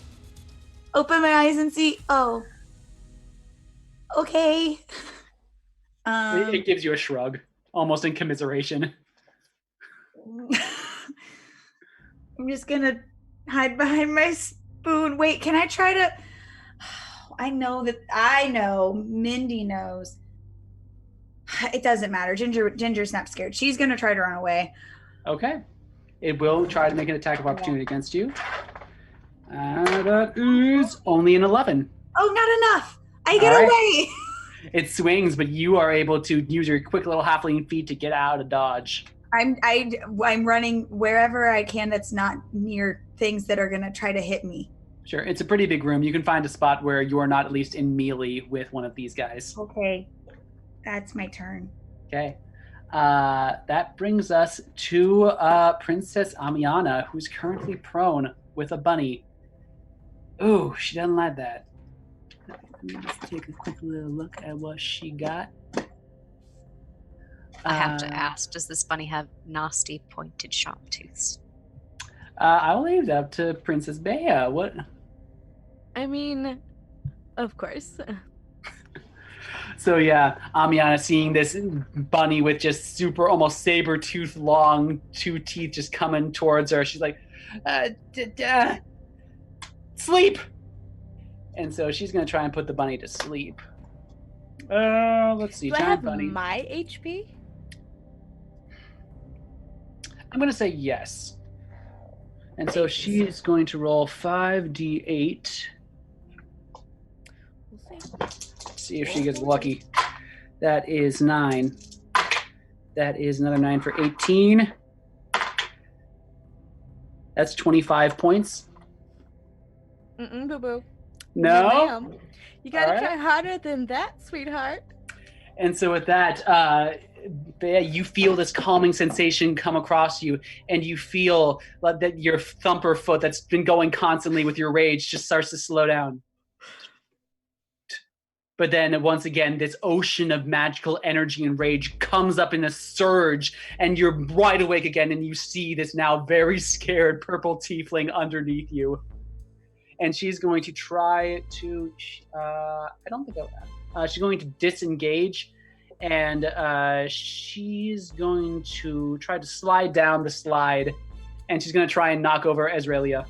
open my eyes and see, oh, Okay. It gives you a shrug, almost in commiseration. I'm just gonna hide behind my spoon. Wait, can I try to? I know. Mindy knows. It doesn't matter. Ginger's not scared. She's gonna try to run away. Okay. It will try to make an attack of opportunity against you. That is only an 11. Oh, not enough. I get All right. away. It swings, but you are able to use your quick little halfling feet to get out of dodge. I'm running wherever I can that's not near things that are gonna try to hit me. Sure, it's a pretty big room. You can find a spot where you are not at least in melee with one of these guys. Okay, that's my turn. Okay. That brings us to Princess Amiana, who's currently prone with a bunny. Ooh, she doesn't like that. Let me just take a quick little look at what she got. I have to ask, does this bunny have nasty pointed sharp tooths? I'll leave that up to Princess Bea. What? I mean, of course. So yeah, Amiana seeing this bunny with just super, almost saber-tooth long, 2 teeth just coming towards her, she's like, sleep! And so she's going to try and put the bunny to sleep. Let's see. Do I Giant have bunny. my HP? I'm going to say yes. And so she's going to roll 5d8. We'll see. See if she gets lucky. That is 9. That is another 9 for 18. That's 25 points. Boo-boo. No? ma'am. You gotta All right. try harder than that, sweetheart. And so with that, Bea, you feel this calming sensation come across you, and you feel that your thumper foot that's been going constantly with your rage just starts to slow down. But then once again, this ocean of magical energy and rage comes up in a surge, and you're wide awake again, and you see this now very scared purple tiefling underneath you. And she's going to try to, she's going to disengage, and she's going to try to slide down the slide, and she's going to try and knock over Ezrelia.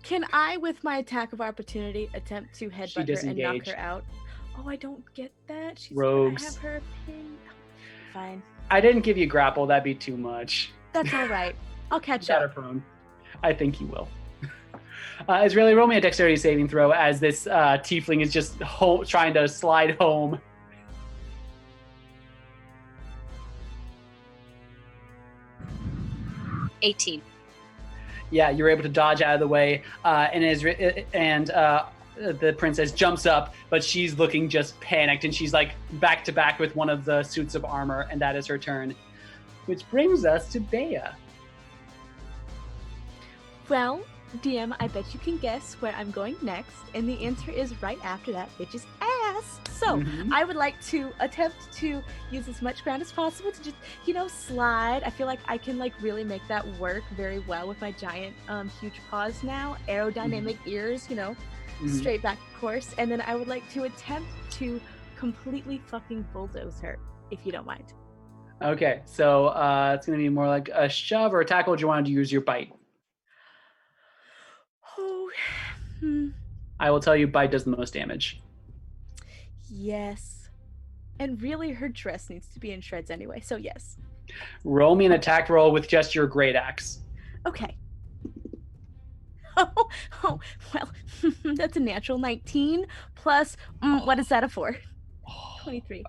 Can I, with my attack of opportunity, attempt to headbutt her and knock disengaged. her out? Oh, I don't get that. She's Rogues. gonna have her pin. Fine. I didn't give you grapple, that'd be too much. That's all right. I'll catch Shatter up. prone. I think you will. Ezrelia, roll me a dexterity saving throw as this tiefling is just trying to slide home. $18. Yeah, you're able to dodge out of the way, and the princess jumps up, but she's looking just panicked, and she's like back to back with one of the suits of armor, and that is her turn. Which brings us to Bea. Well, DM, I bet you can guess where I'm going next, and the answer is right after that bitch's ass. So, Mhm. I would like to attempt to use as much ground as possible to just, slide. I feel like I can really make that work very well with my giant, huge paws now, aerodynamic ears, Mhm. straight back course. And then I would like to attempt to completely fucking bulldoze her, if you don't mind. Okay, so it's going to be more like a shove or a tackle. Do you want to use your bite? Oh, I will tell you, bite does the most damage. yes. And really, her dress needs to be in shreds anyway, so yes. Roll me an attack roll with just your great axe. Okay. Oh, well, that's a natural 19 plus, what is that a 4? 23.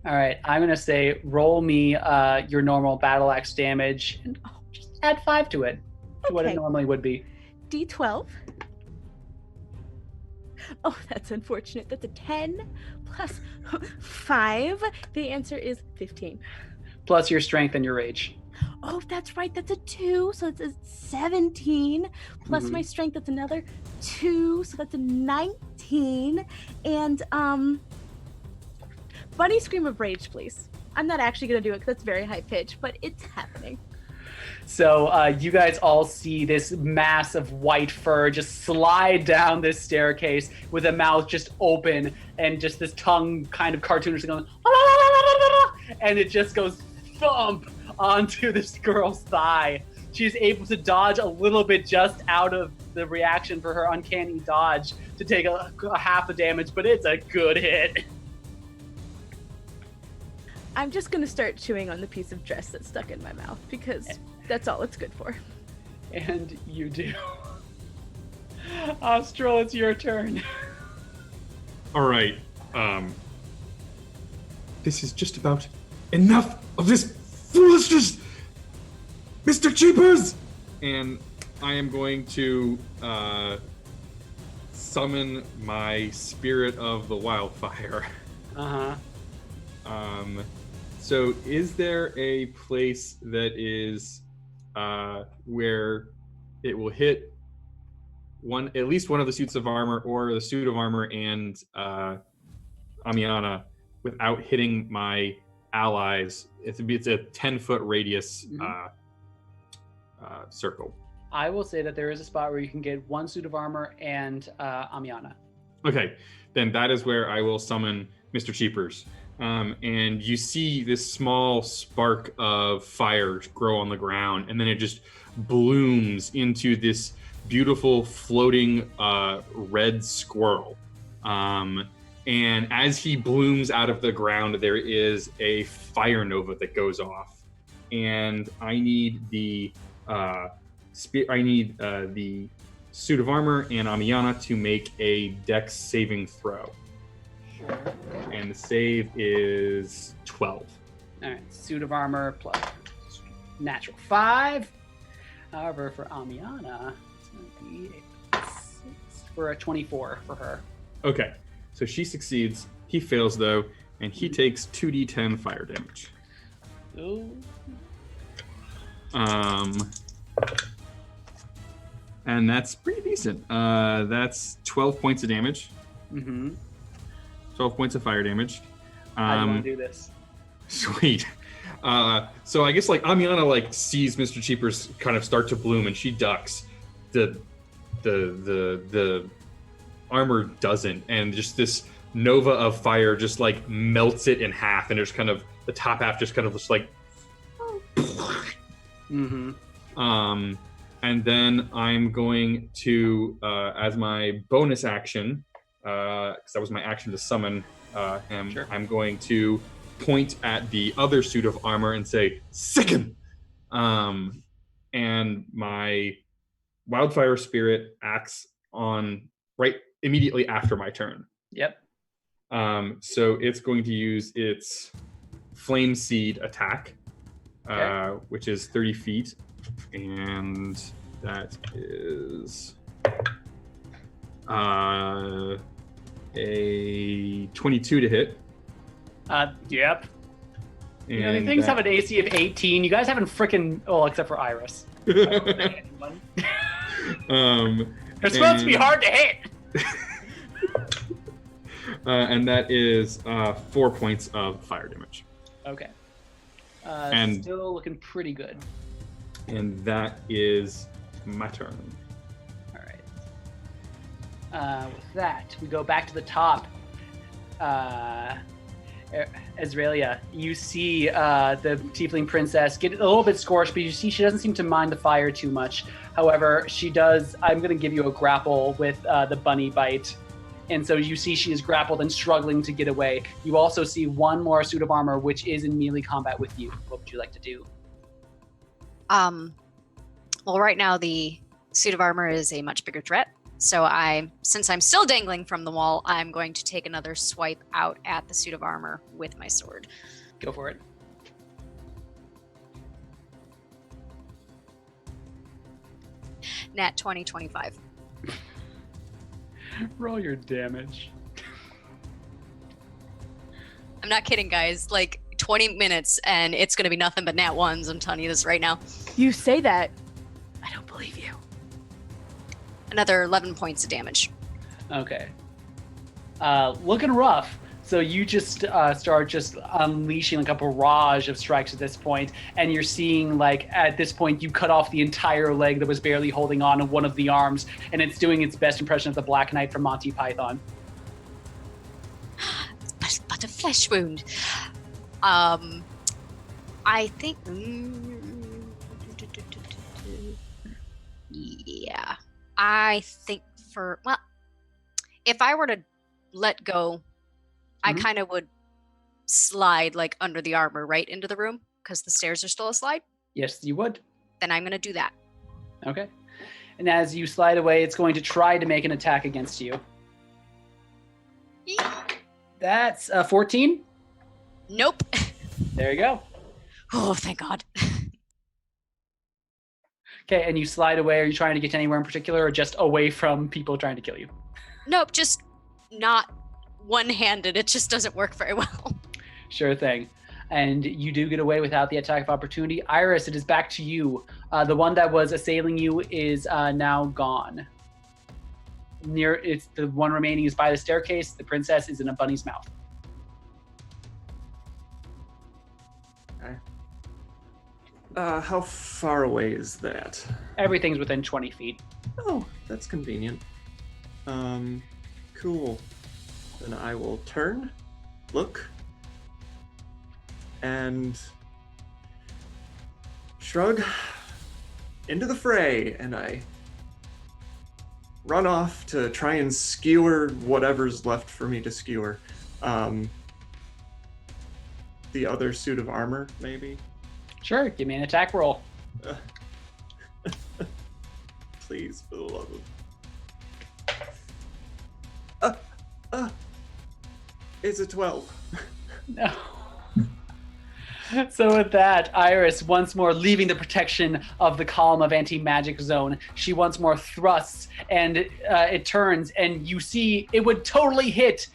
All right, I'm going to say roll me your normal battle axe damage and just add 5 to it, to what it Okay. normally would be. D12. Oh, that's unfortunate. That's a 10 plus 5. The answer is 15. Plus your strength and your rage. Oh, that's right. That's a 2. So it's a 17. Plus Mhm. my strength, that's another 2. So that's a 19. And, Bunny Scream of Rage, please. I'm not actually going to do it because that's very high pitch, but it's happening. So you guys all see this mass of white fur just slide down this staircase with a mouth just open, and just this tongue kind of cartoonish going, "Ah!" and it just goes thump onto this girl's thigh. She's able to dodge a little bit just out of the reaction for her uncanny dodge to take a half the damage, but it's a good hit. I'm just gonna start chewing on the piece of dress that's stuck in my mouth because that's all it's good for. And you do. Austral, it's your turn. All right. This is just about enough of this foolishness, Mr. Cheapers! And I am going to summon my Spirit of the Wildfire. Uh-huh. So is there a place that is where it will hit at least one of the suits of armor or the suit of armor and Amiana without hitting my allies? It's a 10-foot radius circle. I will say that there is a spot where you can get one suit of armor and Amiana. Okay, then that is where I will summon Mr. Cheapers. And you see this small spark of fire grow on the ground, and then it just blooms into this beautiful floating red squirrel. And as he blooms out of the ground, there is a fire nova that goes off. And I need the the suit of armor and Amiana to make a dex saving throw. Sure. And the save is 12. All right, suit of armor plus natural 5. However, for Amiana, it's going to be a 6 for a 24 for her. Okay, so she succeeds. He fails, though, and he takes 2d10 fire damage. Ooh. And that's pretty decent. That's 12 points of damage. Mm-hmm. 12 points of fire damage. How do you want to do this? Sweet. So I guess like Amiana sees Mr. Cheapers kind of start to bloom, and she ducks. The armor doesn't, and just this nova of fire just melts it in half, and there's kind of the top half just Mm-hmm. And then I'm going to, as my bonus action, because that was my action to summon him, Sure. I'm going to point at the other suit of armor and say, "Sicken!" And my wildfire spirit acts on right immediately after my turn. Yep. So it's going to use its flame seed attack, which is 30 feet, and that is a 22 to hit. Yep. You know, things have an AC of 18. You guys haven't freaking... Oh, except for Iris. I don't think anyone. They're supposed to be hard to hit. And that is 4 points of fire damage. Okay. And- Still looking pretty good. And that is my turn. All right. With that, we go back to the top. Azraelia, you see the tiefling princess get a little bit scorched, but you see she doesn't seem to mind the fire too much. However, she does. I'm going to give you a grapple with the bunny bite. And so you see she is grappled and struggling to get away. You also see one more suit of armor, which is in melee combat with you. What would you like to do? Well, right now the suit of armor is a much bigger threat. So since I'm still dangling from the wall, I'm going to take another swipe out at the suit of armor with my sword. Go for it. Nat 20, 25. Roll your damage. I'm not kidding, guys. 20 minutes and it's going to be nothing but nat ones. I'm telling you this right now. You say that. I don't believe you. Another 11 points of damage. Okay. Looking rough. So you just start just unleashing a barrage of strikes at this point, and you're seeing at this point you cut off the entire leg that was barely holding on to one of the arms, and it's doing its best impression of the Black Knight from Monty Python. flesh wound. I think. Yeah, I think if I were to let go, I kind of would slide like under the armor right into the room because the stairs are still a slide. Yes, you would. Then I'm going to do that. Okay. And as you slide away, it's going to try to make an attack against you. That's 14. Nope. There you go. Oh, thank God. Okay, and you slide away. Are you trying to get anywhere in particular or just away from people trying to kill you? Nope, just not one-handed. It just doesn't work very well. Sure thing. And you do get away without the attack of opportunity. Iris, it is back to you. The one that was assailing you is now gone. It's the one remaining is by the staircase. The princess is in a bunny's mouth. How far away is that? Everything's within 20 feet. Oh, that's convenient. Cool. Then I will turn, look, and shrug into the fray, and I run off to try and skewer whatever's left for me to skewer. The other suit of armor, maybe? Sure, give me an attack roll. Please, for the love of... It's a 12. No. So with that, Iris, once more leaving the protection of the column of anti-magic zone, she once more thrusts, and it turns, and you see it would totally hit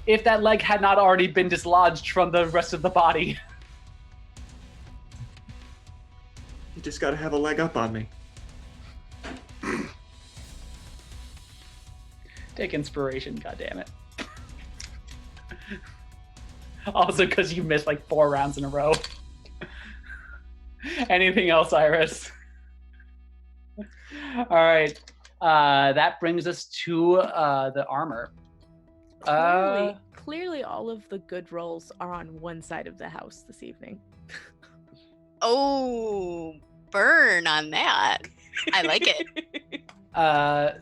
if that leg had not already been dislodged from the rest of the body. You just gotta have a leg up on me. Take inspiration, goddammit. Also, because you missed like 4 rounds in a row. Anything else, Iris? All right. That brings us to the armor. Clearly, all of the good rolls are on one side of the house this evening. Oh, burn on that. I like it.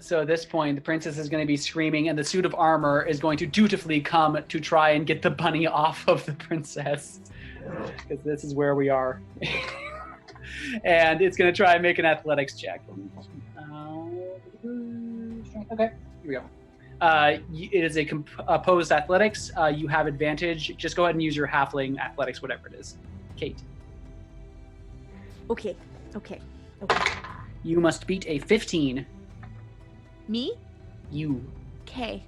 So at this point, the princess is going to be screaming, and the suit of armor is going to dutifully come to try and get the bunny off of the princess. Because this is where we are. And it's going to try and make an athletics check. Okay, here we go. It is a opposed athletics. You have advantage. Just go ahead and use your halfling athletics, whatever it is. Kate. Okay. You must beat a 15. Me? You. Okay.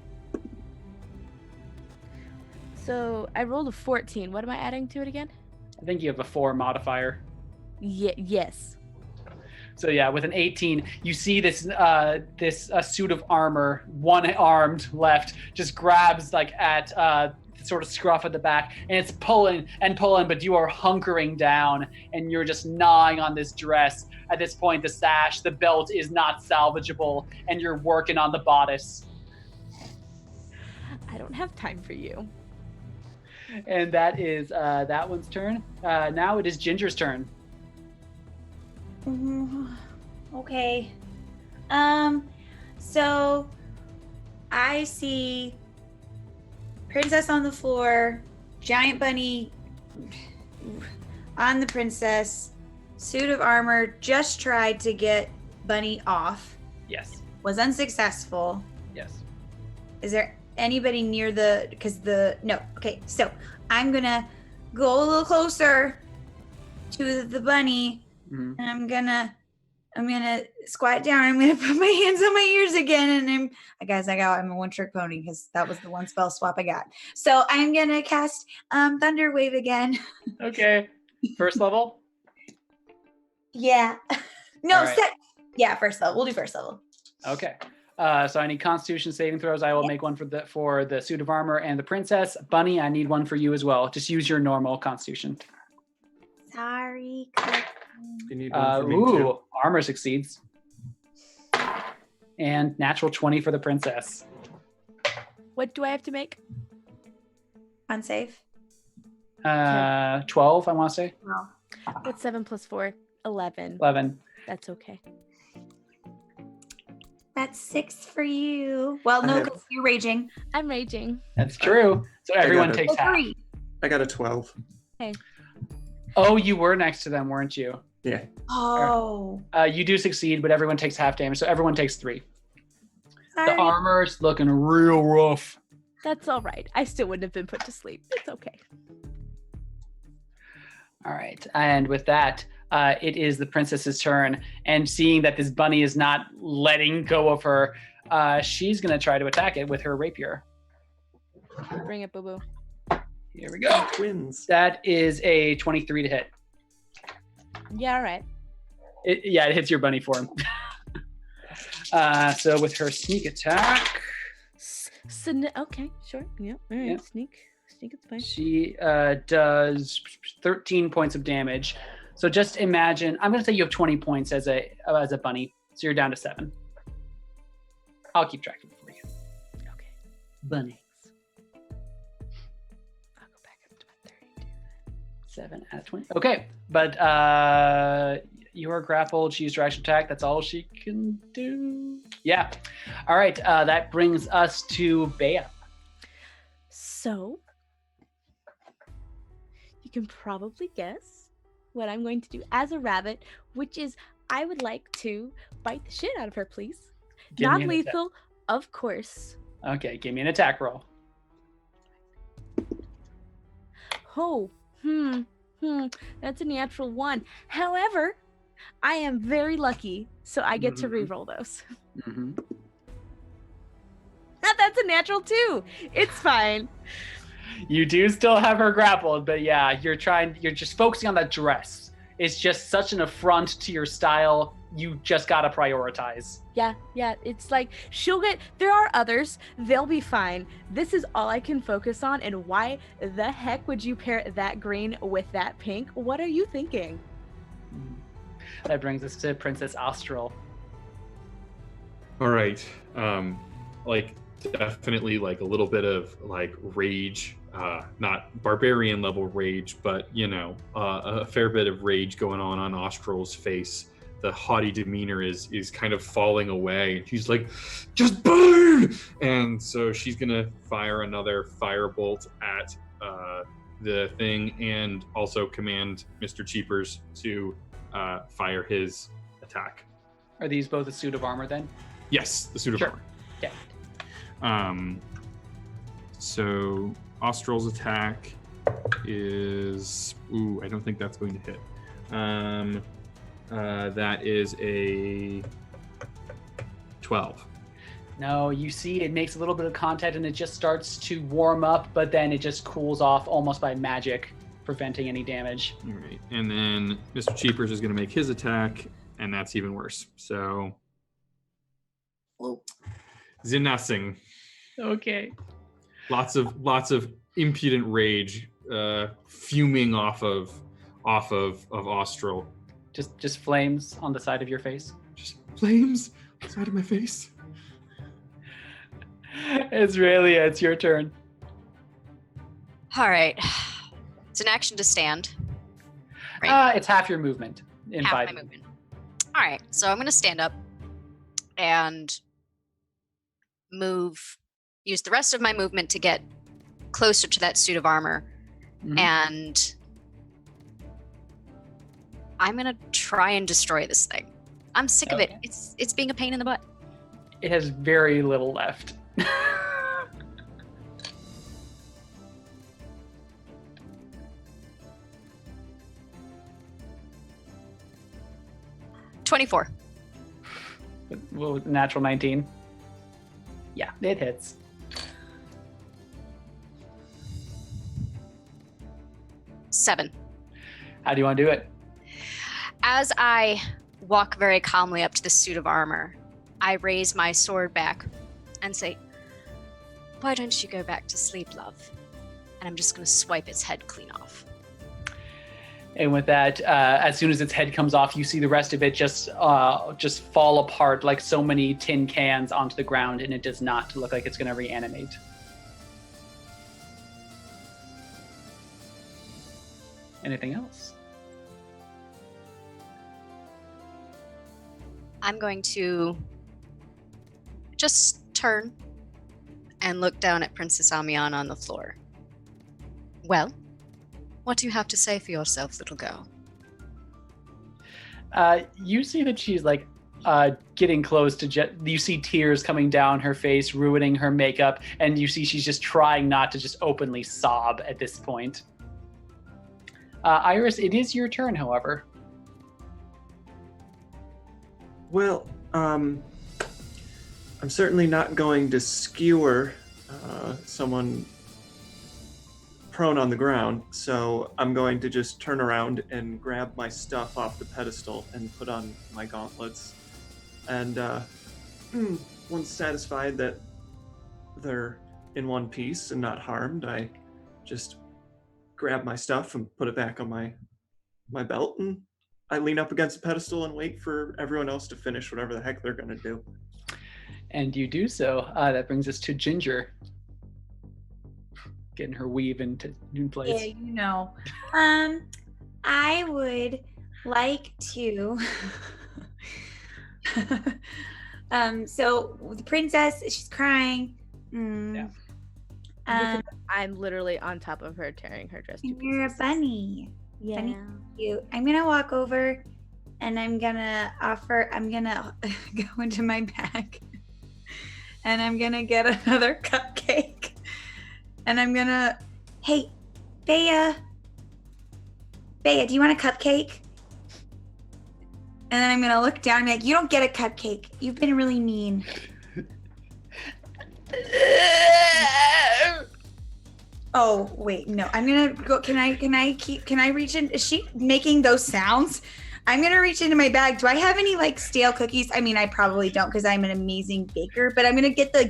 So I rolled a 14. What am I adding to it again? I think you have a 4 modifier. Yes. So yeah, with an 18, you see this suit of armor, one-armed left, just grabs like at sort of scruff at the back, and it's pulling, but you are hunkering down, and you're just gnawing on this dress. At this point, the sash, the belt is not salvageable, and you're working on the bodice. I don't have time for you. And that is that one's turn. Now it is Ginger's turn. Okay. So I see princess on the floor, giant bunny on the princess, suit of armor just tried to get bunny off. Yes. Was unsuccessful. Yes. Is there anybody near no. Okay, so I'm gonna go a little closer to the bunny. Mm-hmm. And I'm gonna squat down. I'm gonna put my hands on my ears again, and I'm a one-trick pony because that was the one spell swap I got. So I'm gonna cast Thunder Wave again. Okay. First level? Yeah. No, right. First level. We'll do first level. Okay. So I need Constitution saving throws. I will make one for the suit of armor and the princess. Bunny, I need one for you as well. Just use your normal Constitution. Sorry. You need one for me too. Armor succeeds. And natural 20 for the princess. What do I have to make? Unsafe. 12, I want to say. Well, What's 7 plus 4? 11. 11. That's okay. that's 6 for you. Well, I no, have- because you're raging. I'm raging. That's true. So everyone got it. takes half. 3. I got a 12. Oh, you were next to them, weren't you? Yeah. Oh, You do succeed, but everyone takes half damage, so everyone takes 3. sorry. The armor's looking real rough. That's all right. I still wouldn't have been put to sleep. It's okay. All right, and with that, it is the princess's turn. And seeing that this bunny is not letting go of her, she's going to try to attack it with her rapier. Bring it, boo boo. Here we go. Twins. That is a 23 to hit. Yeah, all right. It hits your bunny form. So with her sneak attack, Okay, sure. Yeah, all right. Yeah. Sneak. It's fine. she does 13 points of damage. So just imagine, I'm going to say you have 20 points as a bunny. So you're down to 7. I'll keep track of it for you. Okay. Bunnies. I'll go back up to my 32. 7 out of 20. Okay, but you are grappled. She used her action attack. That's all she can do. Yeah. All right. That brings us to Bea. So, you can probably guess what I'm going to do as a rabbit, which is I would like to bite the shit out of her, please. Give me an Non-lethal, of course. Okay, give me an attack roll. Oh, that's a natural 1. However, I am very lucky, so I get to Mhm. reroll those. Mm-hmm. That's a natural 2. It's fine. You do still have her grappled, but yeah, you're just focusing on that dress. It's just such an affront to your style. You just gotta prioritize. Yeah, it's like there are others, they'll be fine. This is all I can focus on, and why the heck would you pair that green with that pink? What are you thinking? That brings us to Princess Austral. All right. Like definitely like a little bit of like rage, not barbarian level rage, but a fair bit of rage going on Austral's face. The haughty demeanor is kind of falling away. She's like, just burn! And so she's gonna fire another firebolt at the thing, and also command Mr. Cheapers to fire his attack. Are these both a suit of armor then? Yes, the suit of Sure. armor. Yeah. So Austral's attack is I don't think that's going to hit. That is a 12. No, you see it makes a little bit of contact and it just starts to warm up, but then it just cools off almost by magic, preventing any damage. All right, and then Mr. Cheapers is going to make his attack, and that's even worse. So, nothing. Okay. Lots of impudent rage, fuming off of Austral. Just flames on the side of your face. Just flames on the side of my face. Azraelia, it's your turn. All right. It's an action to stand. Right. It's half your movement in Half 5. my movement. All right. So I'm going to stand up and use the rest of my movement to get closer to that suit of armor. Mhm. And I'm going to try and destroy this thing. I'm sick of it. Okay. It's being a pain in the butt. It has very little left. 24. Well, natural 19. Yeah, it hits. Seven. How do you want to do it? As I walk very calmly up to the suit of armor, I raise my sword back and say, "Why don't you go back to sleep, love?" And I'm just going to swipe its head clean off. And with that, as soon as its head comes off, you see the rest of it just fall apart like so many tin cans onto the ground, and it does not look like it's going to reanimate. Anything else? I'm going to just turn and look down at Princess Amiana on the floor. Well, what do you have to say for yourself, little girl? You see that she's like getting close to you see tears coming down her face, ruining her makeup, and you see she's just trying not to just openly sob at this point. Iris, it is your turn, however. Well, I'm certainly not going to skewer someone prone on the ground, so I'm going to just turn around and grab my stuff off the pedestal and put on my gauntlets. And once satisfied that they're in one piece and not harmed, I just grab my stuff and put it back on my belt, and I lean up against the pedestal and wait for everyone else to finish whatever the heck they're gonna do. And you do so. That brings us to Ginger. Getting her weave into new place. Yeah, you know. I would like to. So the princess, she's crying. Yeah. I'm literally on top of her, tearing her dress to And you're a pieces. bunny. Yeah. Bunny cute. I'm gonna walk over, and I'm gonna go into my bag, and I'm gonna get another cupcake, and I'm gonna, hey, Bea, do you want a cupcake? And then I'm gonna look down and be like, you don't get a cupcake. You've been really mean. Oh wait, no. I'm gonna go. Can I reach in? Is she making those sounds? I'm gonna reach into my bag. Do I have any like stale cookies? I mean, I probably don't because I'm an amazing baker. But I'm gonna get the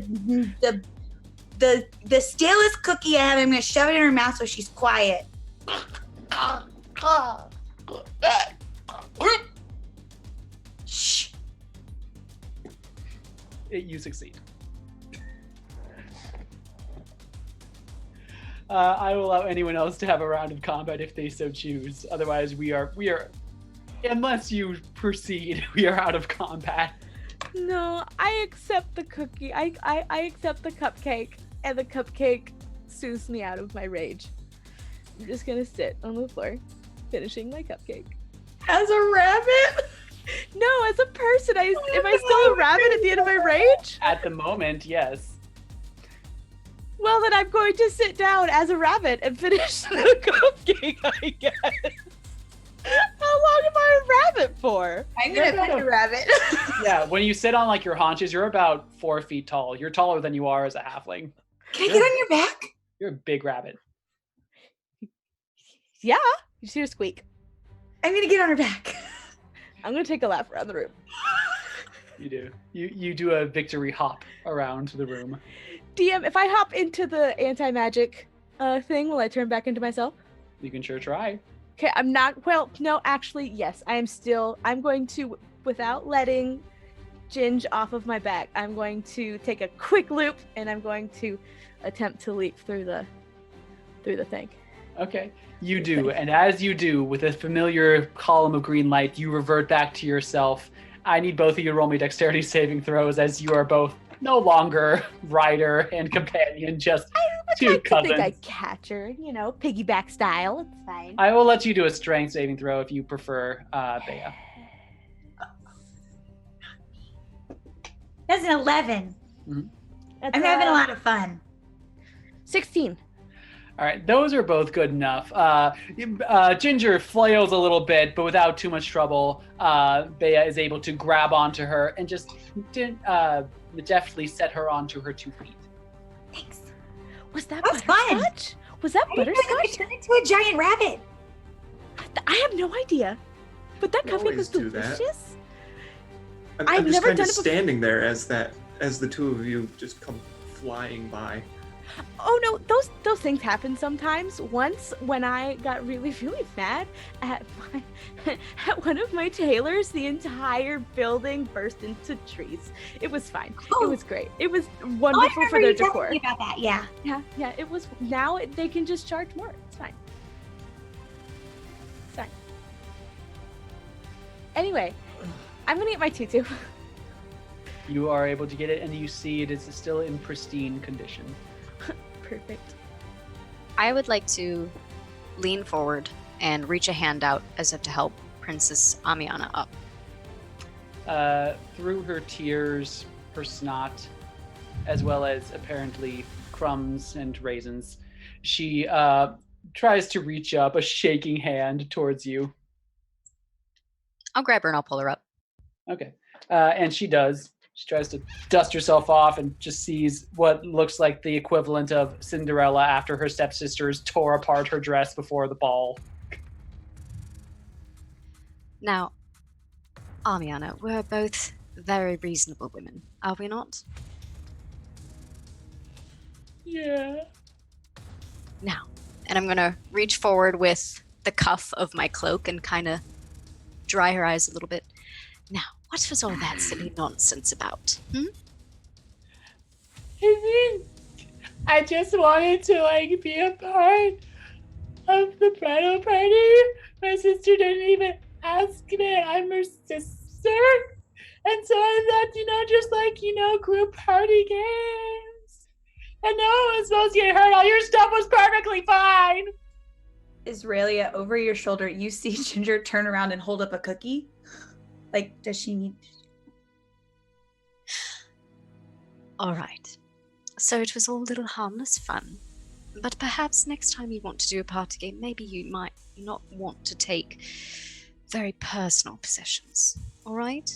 stalest cookie I have. I'm gonna shove it in her mouth so she's quiet. Shh. You succeed. I will allow anyone else to have a round of combat if they so choose. Otherwise, we are, unless you proceed, we are out of combat. No, I accept the cookie. I accept the cupcake, and the cupcake soothes me out of my rage. I'm just gonna sit on the floor, finishing my cupcake. As a rabbit? No, as a person. Am I still a rabbit at the end of my rage? At the moment, yes. Well, then I'm going to sit down as a rabbit and finish the cupcake, I guess. How long am I a rabbit for? I'm gonna pet a rabbit. Yeah, when you sit on like your haunches, you're about 4 feet tall. You're taller than you are as a halfling. Can I get on your back? You're a big rabbit. Yeah, you see her squeak. I'm gonna get on her back. I'm gonna take a lap around the room. You do. You do a victory hop around the room. DM, if I hop into the anti-magic thing, will I turn back into myself? You can sure try. Okay, I'm not, well, no, actually, yes, I'm going to, without letting Ginge off of my back, I'm going to take a quick loop, and I'm going to attempt to leap through the thing. Okay, you do. And as you do, with a familiar column of green light, you revert back to yourself. I need both of you to roll me dexterity saving throws, as you are both no longer rider and companion, just two cousins. I think I catch her, piggyback style. It's fine. I will let you do a strength saving throw if you prefer, Bea. That's an 11. Mhm. I'm having a lot of fun. 16. All right, those are both good enough. Ginger flails a little bit, but without too much trouble, Bea is able to grab onto her and just deftly set her onto her 2 feet. Thanks. Was that That's fun. butterscotch? Was that I didn't know you butterscotch? could turn into a giant rabbit. I have no idea. But that You cupcake was always do that. delicious. I'm I've just never kind done of it before. standing there as the two of you just come flying by. Oh no, those things happen sometimes. Once when I got really, really mad at one of my tailors, the entire building burst into trees. It was fine. Oh. It was great. It was Oh, I wonderful for remember their you telling decor. me about that. Yeah. Yeah, it was. Now they can just charge more. It's fine. Anyway, I'm gonna get my tutu. You are able to get it, and you see it is still in pristine condition. Perfect. I would like to lean forward and reach a hand out as if to help Princess Amiana up. Through her tears, her snot, as well as apparently crumbs and raisins, she tries to reach up a shaking hand towards you. I'll grab her and I'll pull her up. Okay. And she does. She tries to dust herself off and just sees what looks like the equivalent of Cinderella after her stepsisters tore apart her dress before the ball. Now, Amiana, we're both very reasonable women, are we not? Yeah. Now, and I'm going to reach forward with the cuff of my cloak and kind of dry her eyes a little bit. Now, what was all that silly nonsense about? I just wanted to be a part of the bridal party. My sister didn't even ask me. I'm her sister. And so I thought, just group party games. And no one was supposed to get hurt. All your stuff was perfectly fine. Israelia, over your shoulder, you see Ginger turn around and hold up a cookie. Like, does she need... All right. So it was all a little harmless fun. But perhaps next time you want to do a party game, maybe you might not want to take very personal possessions. All right?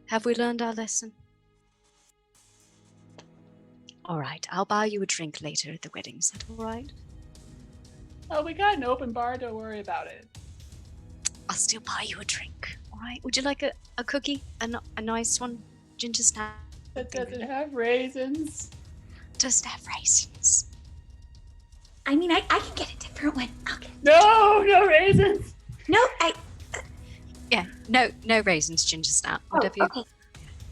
Have we learned our lesson? All right. I'll buy you a drink later at the wedding. Is that all right? Oh, we got an open bar. Don't worry about it. I'll still buy you a drink. All right? Would you like a cookie? A nice one? Ginger snap? That doesn't have raisins. Does it have raisins? I mean, I can get a different one. I'll get No raisins. No, Yeah, no raisins, ginger snap. Whatever you... okay.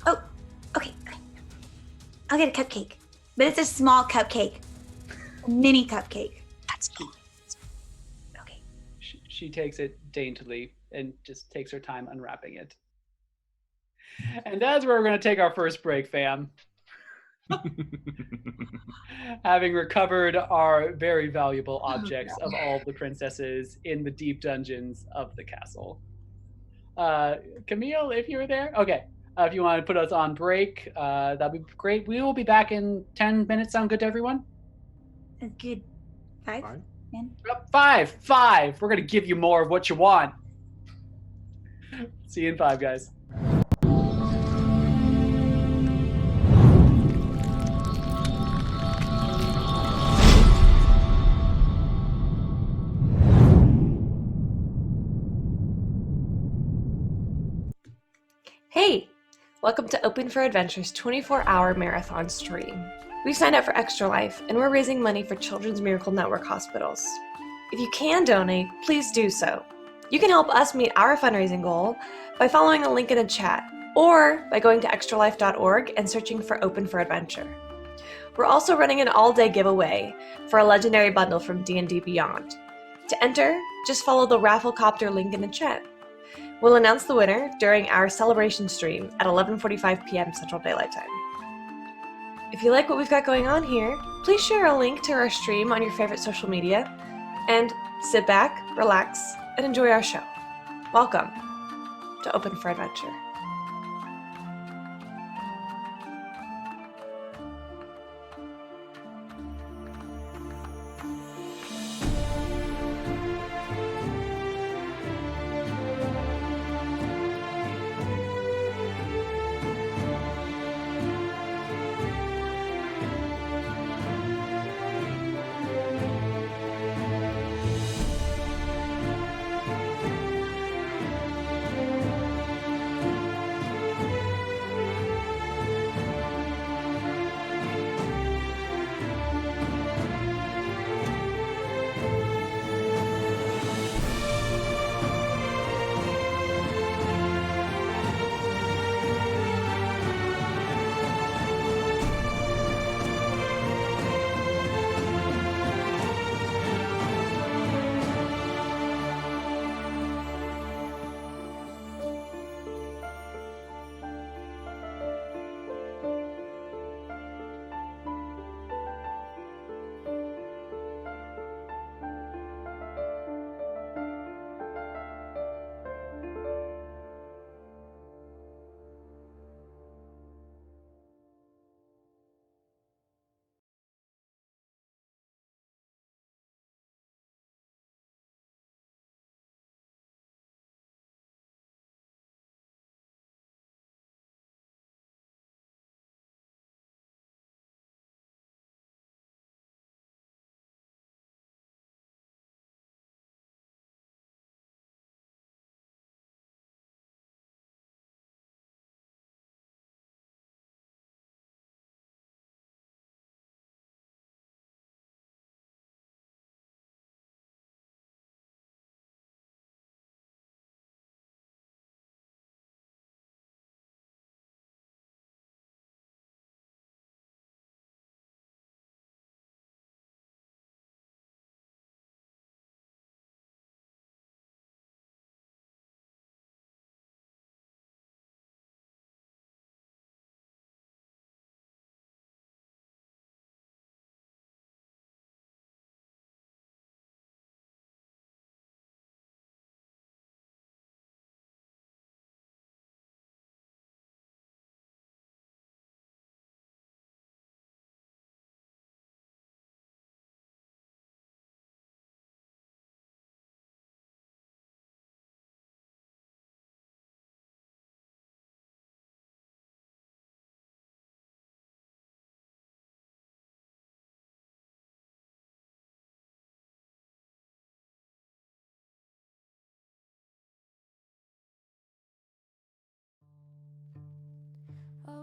Oh, okay. I'll get a cupcake. But it's a small cupcake. A mini cupcake. That's fine. Okay. She takes it daintily and just takes her time unwrapping it. And that's where we're going to take our first break, fam. Having recovered our very valuable objects of all the princesses in the deep dungeons of the castle. Camille, if you were there? Okay. If you want to put us on break, that'd be great. We will be back in 10 minutes. Sound good to everyone? That's good. 5? Fine. 10? Five. We're going to give you more of what you want. See you in 5, guys. Hey, welcome to Open for Adventure's 24-hour marathon stream. We've signed up for Extra Life, and we're raising money for Children's Miracle Network hospitals. If you can donate, please do so. You can help us meet our fundraising goal by following the link in the chat, or by going to extralife.org and searching for Open for Adventure. We're also running an all-day giveaway for a legendary bundle from D&D Beyond. To enter, just follow the Rafflecopter link in the chat. We'll announce the winner during our celebration stream at 11:45 p.m. Central Daylight Time. If you like what we've got going on here, please share a link to our stream on your favorite social media, and sit back, relax, and enjoy our show. Welcome to Open for Adventure.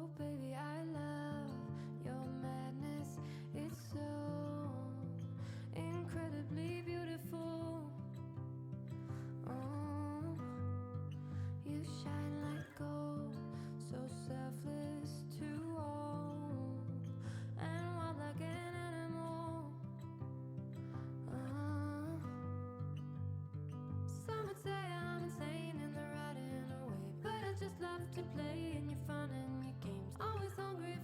Oh, baby, I love your madness. It's so incredibly beautiful. Oh, you shine like gold, so selfless to all, and wild like an animal. Some would say I'm insane in the right and away, but I just love to play in your fun and your games. Always hungry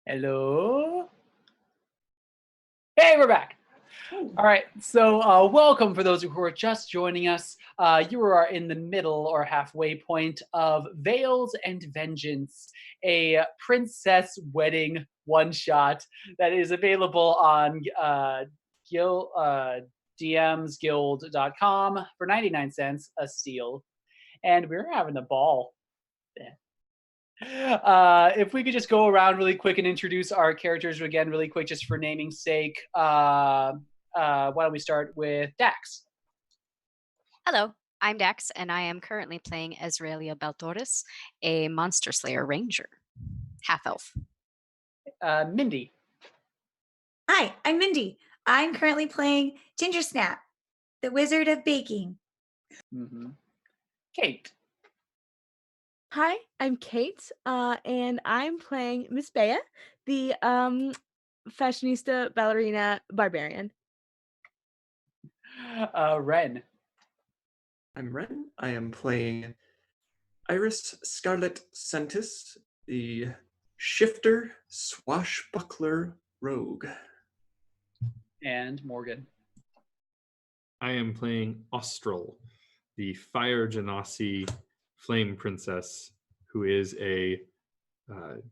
Hello. Hey, we're back. All right, so welcome for those who are just joining us. You are in the middle or halfway point of Veils and Vengeance, a princess wedding one-shot that is available on dmsguild.com for 99 cents a steal. And we're having a ball. If we could just go around really quick and introduce our characters again really quick, just for naming's sake. Why don't we start with Dax? Hello, I'm Dax, and I am currently playing Ezrealia Baltoris, a Monster Slayer Ranger, half elf. Mindy. Hi, I'm Mindy. I'm currently playing Ginger Snap, the Wizard of Baking. Mm-hmm. Kate. Hi, I'm Kate, and I'm playing Miss Bea, the fashionista ballerina barbarian. Ren. I'm Ren. I am playing Iris Scarlet Sentis, the shifter swashbuckler rogue. And Morgan. I am playing Austral, the Fire Genasi flame princess, who is a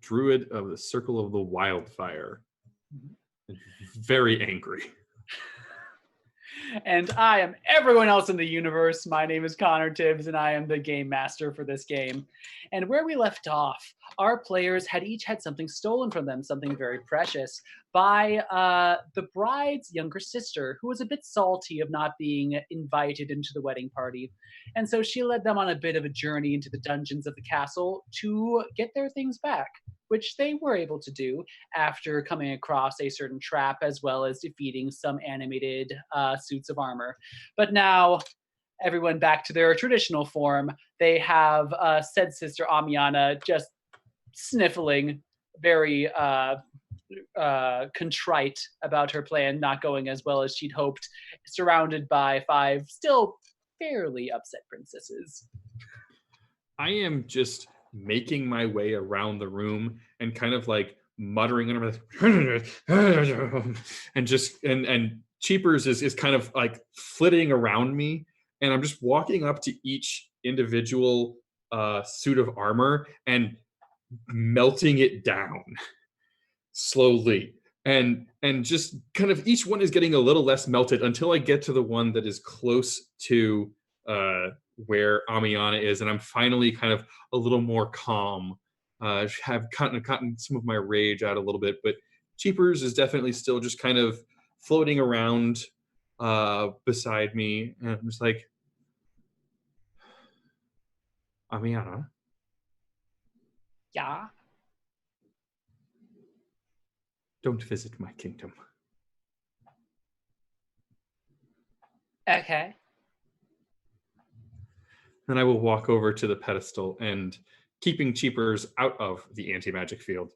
druid of the Circle of the Wildfire. And very angry. And I am everyone else in the universe. My name is Connor Tibbs, and I am the game master for this game. And where we left off, our players had each had something stolen from them, something very precious, by the bride's younger sister, who was a bit salty of not being invited into the wedding party. And so she led them on a bit of a journey into the dungeons of the castle to get their things back, which they were able to do after coming across a certain trap, as well as defeating some animated suits of armor. But now, everyone back to their traditional form. They have said sister Amiana just sniffling, very contrite about her plan not going as well as she'd hoped, surrounded by 5 still fairly upset princesses. I am just making my way around the room and kind of like muttering under and just and Cheapers is kind of like flitting around me, and I'm just walking up to each individual suit of armor and melting it down slowly, and just kind of each one is getting a little less melted until I get to the one that is close to where Amiana is, and I'm finally kind of a little more calm. Have gotten some of my rage out a little bit, but Cheapers is definitely still just kind of floating around beside me, and I'm just like, Amiana, Yeah. don't visit my kingdom. Okay. Then I will walk over to the pedestal and, keeping Cheapers out of the anti-magic field,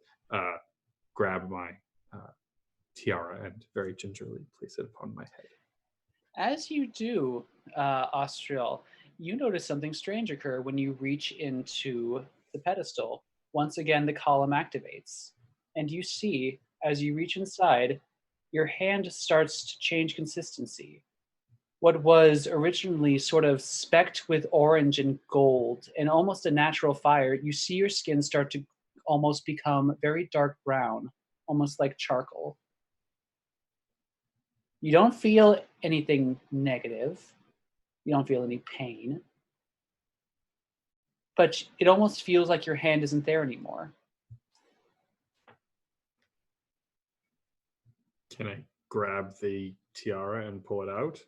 grab my tiara and very gingerly place it upon my head. As you do, Austral, you notice something strange occur when you reach into the pedestal. Once again, the column activates, and you see, as you reach inside, your hand starts to change consistency. What was originally sort of specked with orange and gold and almost a natural fire, you see your skin start to almost become very dark brown, almost like charcoal. You don't feel anything negative. You don't feel any pain. But it almost feels like your hand isn't there anymore. Can I grab the tiara and pull it out?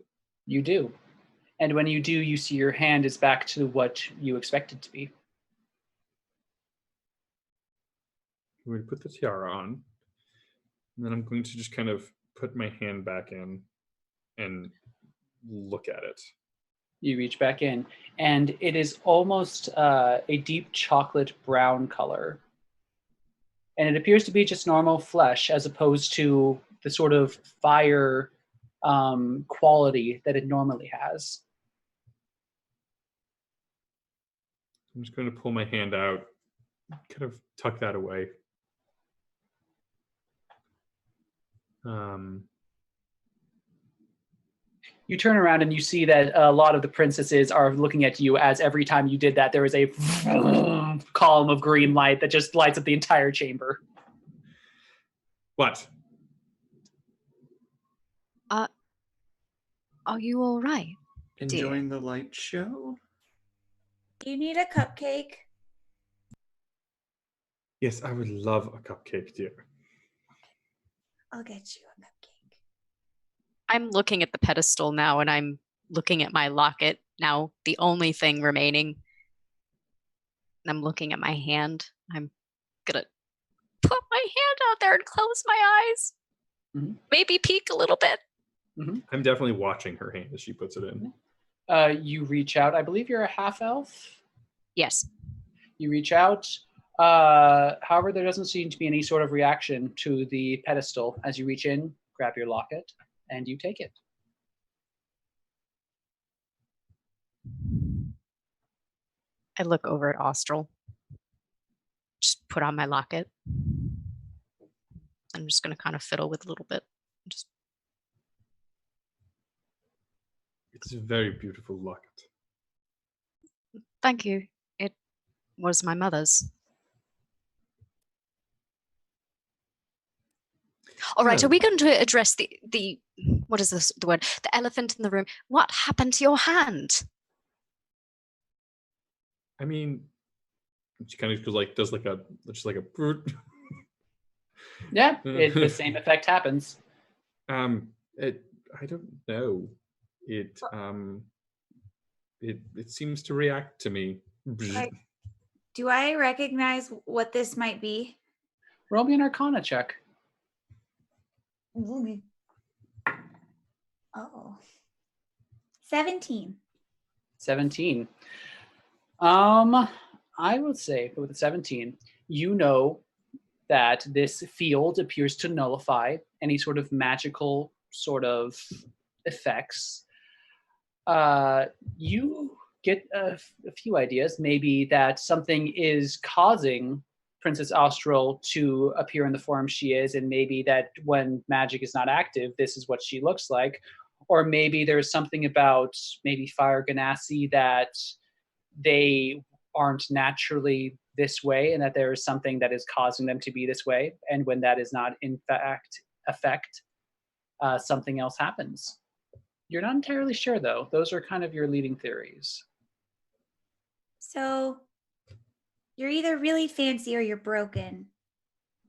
You do. And when you do, you see your hand is back to what you expected to be. I'm going to put the tiara on, and then I'm going to just kind of put my hand back in and look at it. You reach back in, and it is almost a deep chocolate brown color. And it appears to be just normal flesh as opposed to the sort of fire quality that it normally has. I'm just going to pull my hand out, kind of tuck that away. You turn around and you see that a lot of the princesses are looking at you as every time you did that, there is a column of green light that just lights up the entire chamber. What? Are you all right? Enjoying the light show? Do you need a cupcake? Yes, I would love a cupcake, dear. I'll get you a cupcake. I'm looking at the pedestal now, and I'm looking at my locket now, the only thing remaining. And I'm looking at my hand. I'm gonna put my hand out there and close my eyes. Mhm. Maybe peek a little bit. I'm definitely watching her hand as she puts it in. You reach out. I believe you're a half elf. Yes. You reach out. However, there doesn't seem to be any sort of reaction to the pedestal as you reach in, grab your locket, and you take it. I look over at Austral. Just put on my locket. I'm just going to kind of fiddle with a little bit. Just It's a very beautiful locket. thank you. It was my mother's. All right, are we going to address the what is this the word? The elephant in the room. What happened to your hand? I mean, she kind of goes like does like a just like a brute. Yeah, the same effect happens. I don't know. It seems to react to me. Do I recognize what this might be? Roll me an Arcana check. Oh. 17. 17. I would say with a 17, you know that this field appears to nullify any sort of magical sort of effects. You get a few ideas, maybe that something is causing Princess Austral to appear in the form she is, and maybe that when magic is not active, this is what she looks like. Or maybe there's something about maybe Fire Ganassi that they aren't naturally this way, and that there is something that is causing them to be this way. And when that is not in fact effect, something else happens. You're not entirely sure, though. Those are kind of your leading theories. So you're either really fancy or you're broken.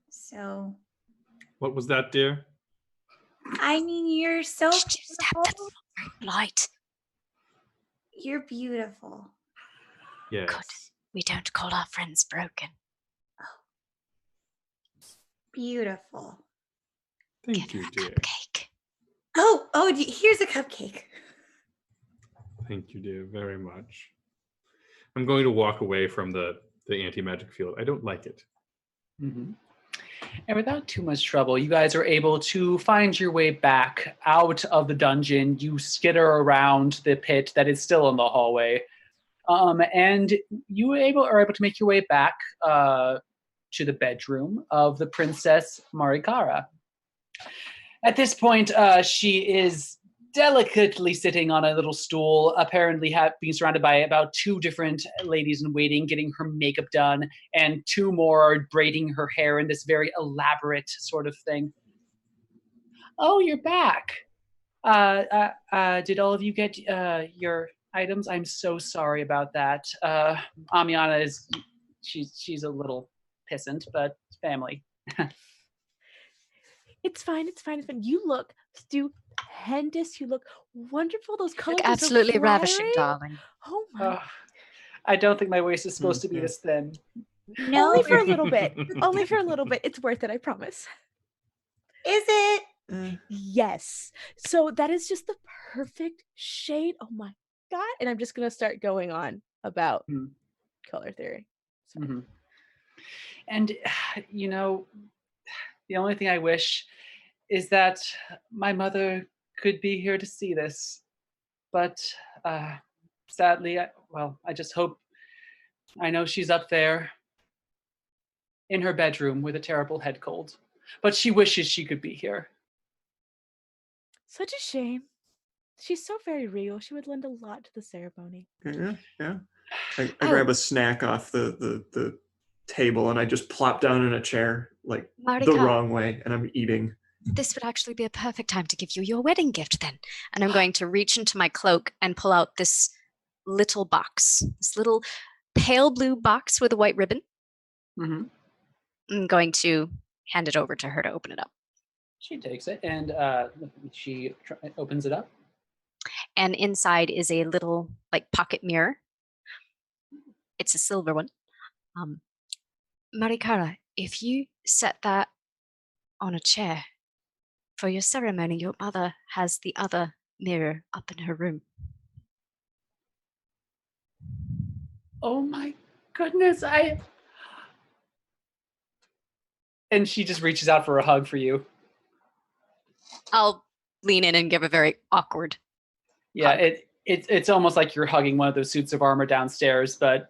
So What was that, dear? I mean, you're so Just tap the beautiful. light. You're beautiful. Yes. Good. We don't call our friends broken. Beautiful. Thank Give her you, a dear. cupcake. Oh, here's a cupcake. Thank you, dear, very much. I'm going to walk away from the anti-magic field. I don't like it. Mm-hmm. And without too much trouble, you guys are able to find your way back out of the dungeon. You skitter around the pit that is still in the hallway. And you are able to make your way back to the bedroom of the Princess Marikara. At this point, she is delicately sitting on a little stool, apparently being surrounded by about 2 different ladies in waiting, getting her makeup done, and 2 more are braiding her hair in this very elaborate sort of thing. Oh, you're back. Did all of you get your items? I'm so sorry about that. Amiana she's a little pissant, but family. It's fine. It's fine. It's fine. You look stupendous. You look wonderful. Those colors Look are so absolutely ravishing, flattering. darling. Oh my! I don't think my waist is supposed to be this thin. No, Only for a little bit. Only for a little bit. It's worth it. I promise. Is it? Yes. So that is just the perfect shade. Oh my god! And I'm just gonna start going on about color theory. So. Mm-hmm. And the only thing I wish is that my mother could be here to see this, but sadly, I just hope. I know she's up there in her bedroom with a terrible head cold, but she wishes she could be here. Such a shame. She's so very real. She would lend a lot to the ceremony. Yeah, yeah. I Oh. grab a snack off the table and I just plop down in a chair like the Marika, wrong way, and I'm eating. this would actually be a perfect time to give you your wedding gift then. And I'm going to reach into my cloak and pull out this little box, this little pale blue box with a white ribbon. Hmm. I'm going to hand it over to her to open it up. She takes it and she opens it up. And inside is a little like pocket mirror. It's a silver one. Marikara, if you set that on a chair for your ceremony, your mother has the other mirror up in her room. Oh my goodness, and she just reaches out for a hug for you. I'll lean in and give a very awkward. Yeah, hug. it's almost like you're hugging one of those suits of armor downstairs, but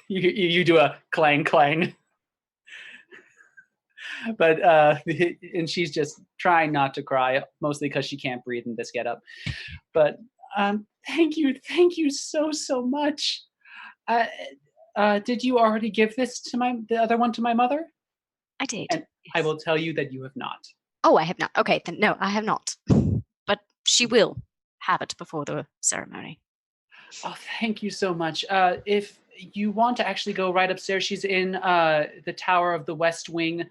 you do a clang clang. But and she's just trying not to cry, mostly because she can't breathe in this getup. But thank you so much. Did you already give this to the other one to my mother? I did. And I will tell you that you have not. Oh, I have not. Okay, then no, I have not. But she will have it before the ceremony. Oh, thank you so much. If you want to actually go right upstairs, she's in the tower of the West Wing.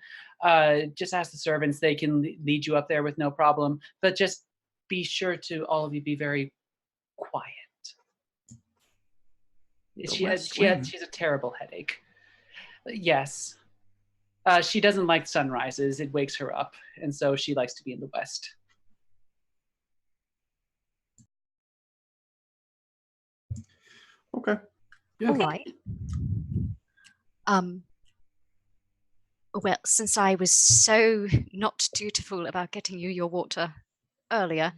Just ask the servants; they can lead you up there with no problem. But just be sure to all of you be very quiet. She's a terrible headache. Yes. She doesn't like sunrises. It wakes her up. And so she likes to be in the West. Okay. Yeah. All right. Well, since I was so not dutiful about getting you your water earlier,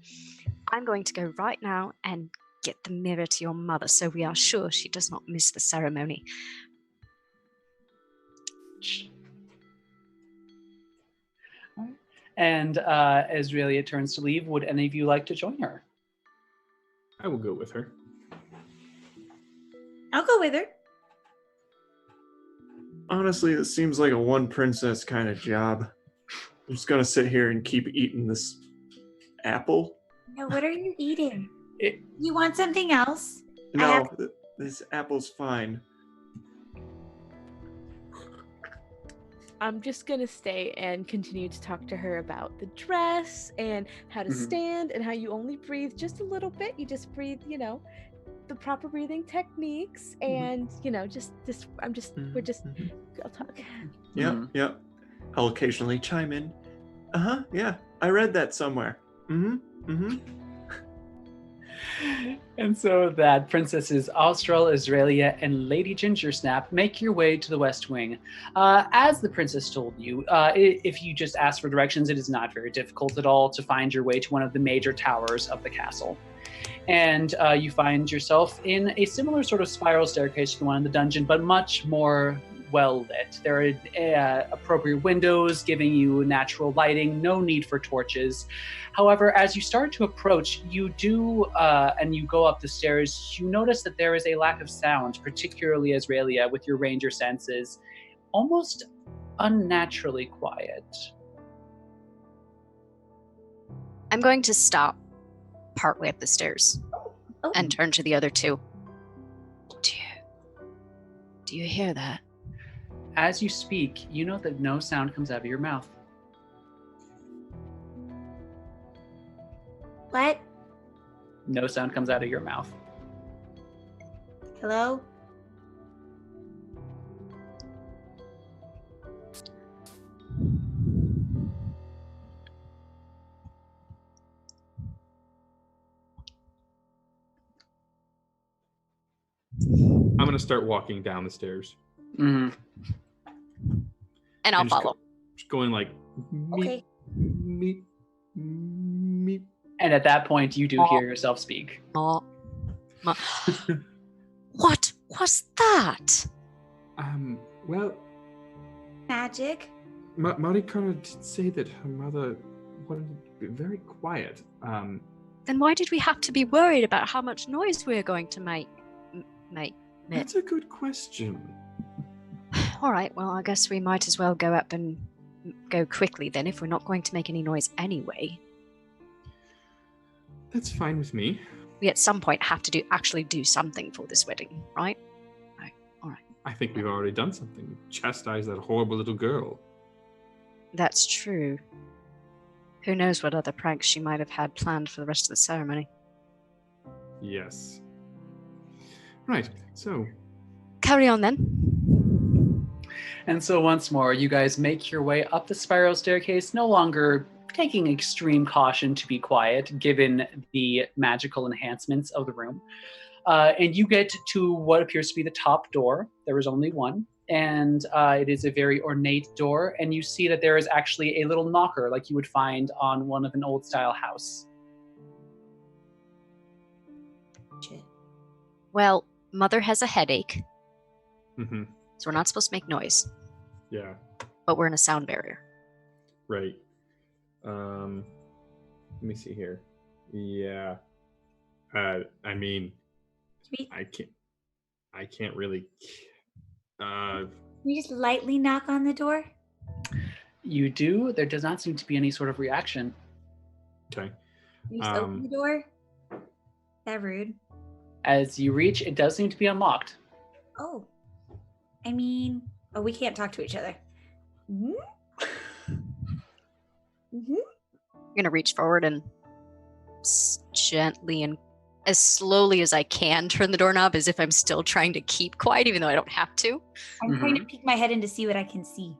I'm going to go right now and get the mirror to your mother so we are sure she does not miss the ceremony. And as Relia turns to leave, would any of you like to join her? I will go with her. I'll go with her. Honestly, this seems like a one princess kind of job. I'm just gonna sit here and keep eating this apple. No, what are you eating? It- You want something else? No, this apple's fine. I'm just gonna stay and continue to talk to her about the dress and how to Mhm. stand and how you only breathe just a little bit. You just breathe, the proper breathing techniques, and we're just I'll talk. Yep, Mhm. yep. I'll occasionally chime in. Yeah, I read that somewhere. And so that Princesses Austral, Israelia, and Lady Gingersnap make your way to the West Wing. As the princess told you, if you just ask for directions, it is not very difficult at all to find your way to one of the major towers of the castle. And you find yourself in a similar sort of spiral staircase to the one in the dungeon, but much more well lit. There are appropriate windows giving you natural lighting, no need for torches. However, as you start to approach, you do, and you go up the stairs, you notice that there is a lack of sound, particularly Azraelia, with your ranger senses, almost unnaturally quiet. I'm going to stop partway up the stairs Oh. and turn to the other two. Do you hear that? As you speak, you know that no sound comes out of your mouth. What? No sound comes out of your mouth. Hello? I'm gonna start walking down the stairs. Mm-hmm. And I'll And just follow. Just going like meep, Okay. meep, meep. And at that point, you do hear yourself speak. Ma. What was that? Well, Magic? Marikana did say that her mother wanted to be very quiet. Then why did we have to be worried about how much noise we're going to make? That's a good question. All right, well, I guess we might as well go up and go quickly then if we're not going to make any noise anyway. That's fine with me. We at some point have to actually do something for this wedding, right? Right. All right. I think we've already done something. Chastise that horrible little girl. That's true. Who knows what other pranks she might have had planned for the rest of the ceremony. Yes. Right, so... Carry on then. And so once more, you guys make your way up the spiral staircase, no longer taking extreme caution to be quiet, given the magical enhancements of the room. And you get to what appears to be the top door. There is only one, and it is a very ornate door. And you see that there is actually a little knocker like you would find on one of an old-style house. Well, Mother has a headache, Mm-hmm. so we're not supposed to make noise, Yeah, but we're in a sound barrier. right. Let me see here. Yeah. I mean, Sweet. I can't really... Can we just lightly knock on the door? You do. There does not seem to be any sort of reaction. Okay. Can we just open the door? That rude. As you reach, it does seem to be unlocked. Oh. I mean, we can't talk to each other. Mm-hmm. Mm-hmm. I'm going to reach forward and gently and as slowly as I can turn the doorknob as if I'm still trying to keep quiet, even though I don't have to. I'm trying to peek my head in to see what I can see.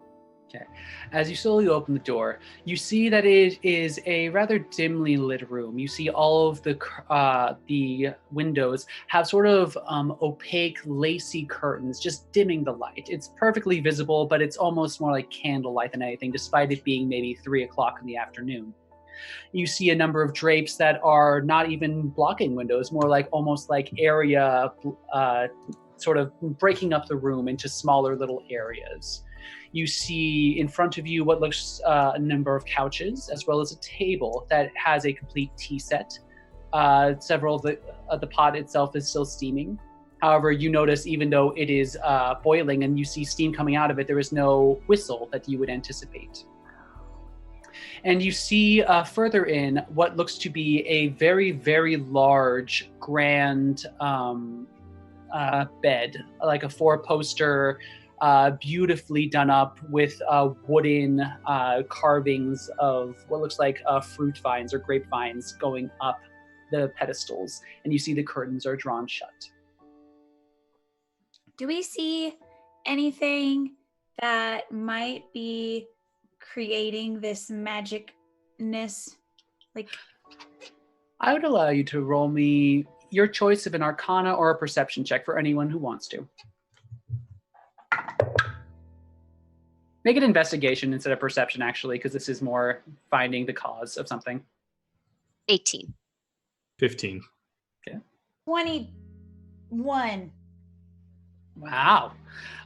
Okay. As you slowly open the door, you see that it is a rather dimly lit room. You see all of the windows have sort of opaque, lacy curtains, just dimming the light. It's perfectly visible, but it's almost more like candlelight than anything, despite it being maybe 3 o'clock in the afternoon. You see a number of drapes that are not even blocking windows, more like almost like area, sort of breaking up the room into smaller little areas. You see in front of you what looks a number of couches, as well as a table that has a complete tea set. Several of the pot itself is still steaming. However, you notice even though it is boiling and you see steam coming out of it, there is no whistle that you would anticipate. And you see further in what looks to be a very, very large, grand bed, like a 4-poster, beautifully done up with wooden carvings of what looks like fruit vines or grapevines going up the pedestals. And you see the curtains are drawn shut. Do we see anything that might be creating this magicness? Like, I would allow you to roll me your choice of an Arcana or a Perception check for anyone who wants to. Make it investigation instead of perception, actually, because this is more finding the cause of something. 18. 15. 21. Wow.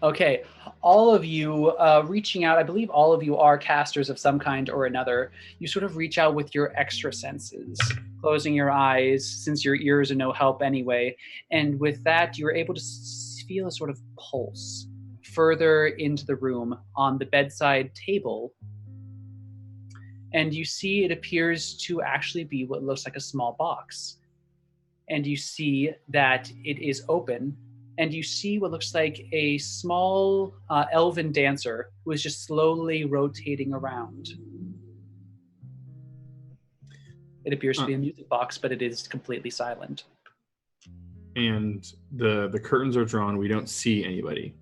Okay. All of you reaching out, I believe all of you are casters of some kind or another. You sort of reach out with your extra senses, closing your eyes since your ears are no help anyway. And with that, you're able to feel a sort of pulse further into the room on the bedside table. And you see it appears to actually be what looks like a small box. And you see that it is open. And you see what looks like a small elven dancer who is just slowly rotating around. It appears to be a music box, but it is completely silent. And the curtains are drawn. We don't see anybody.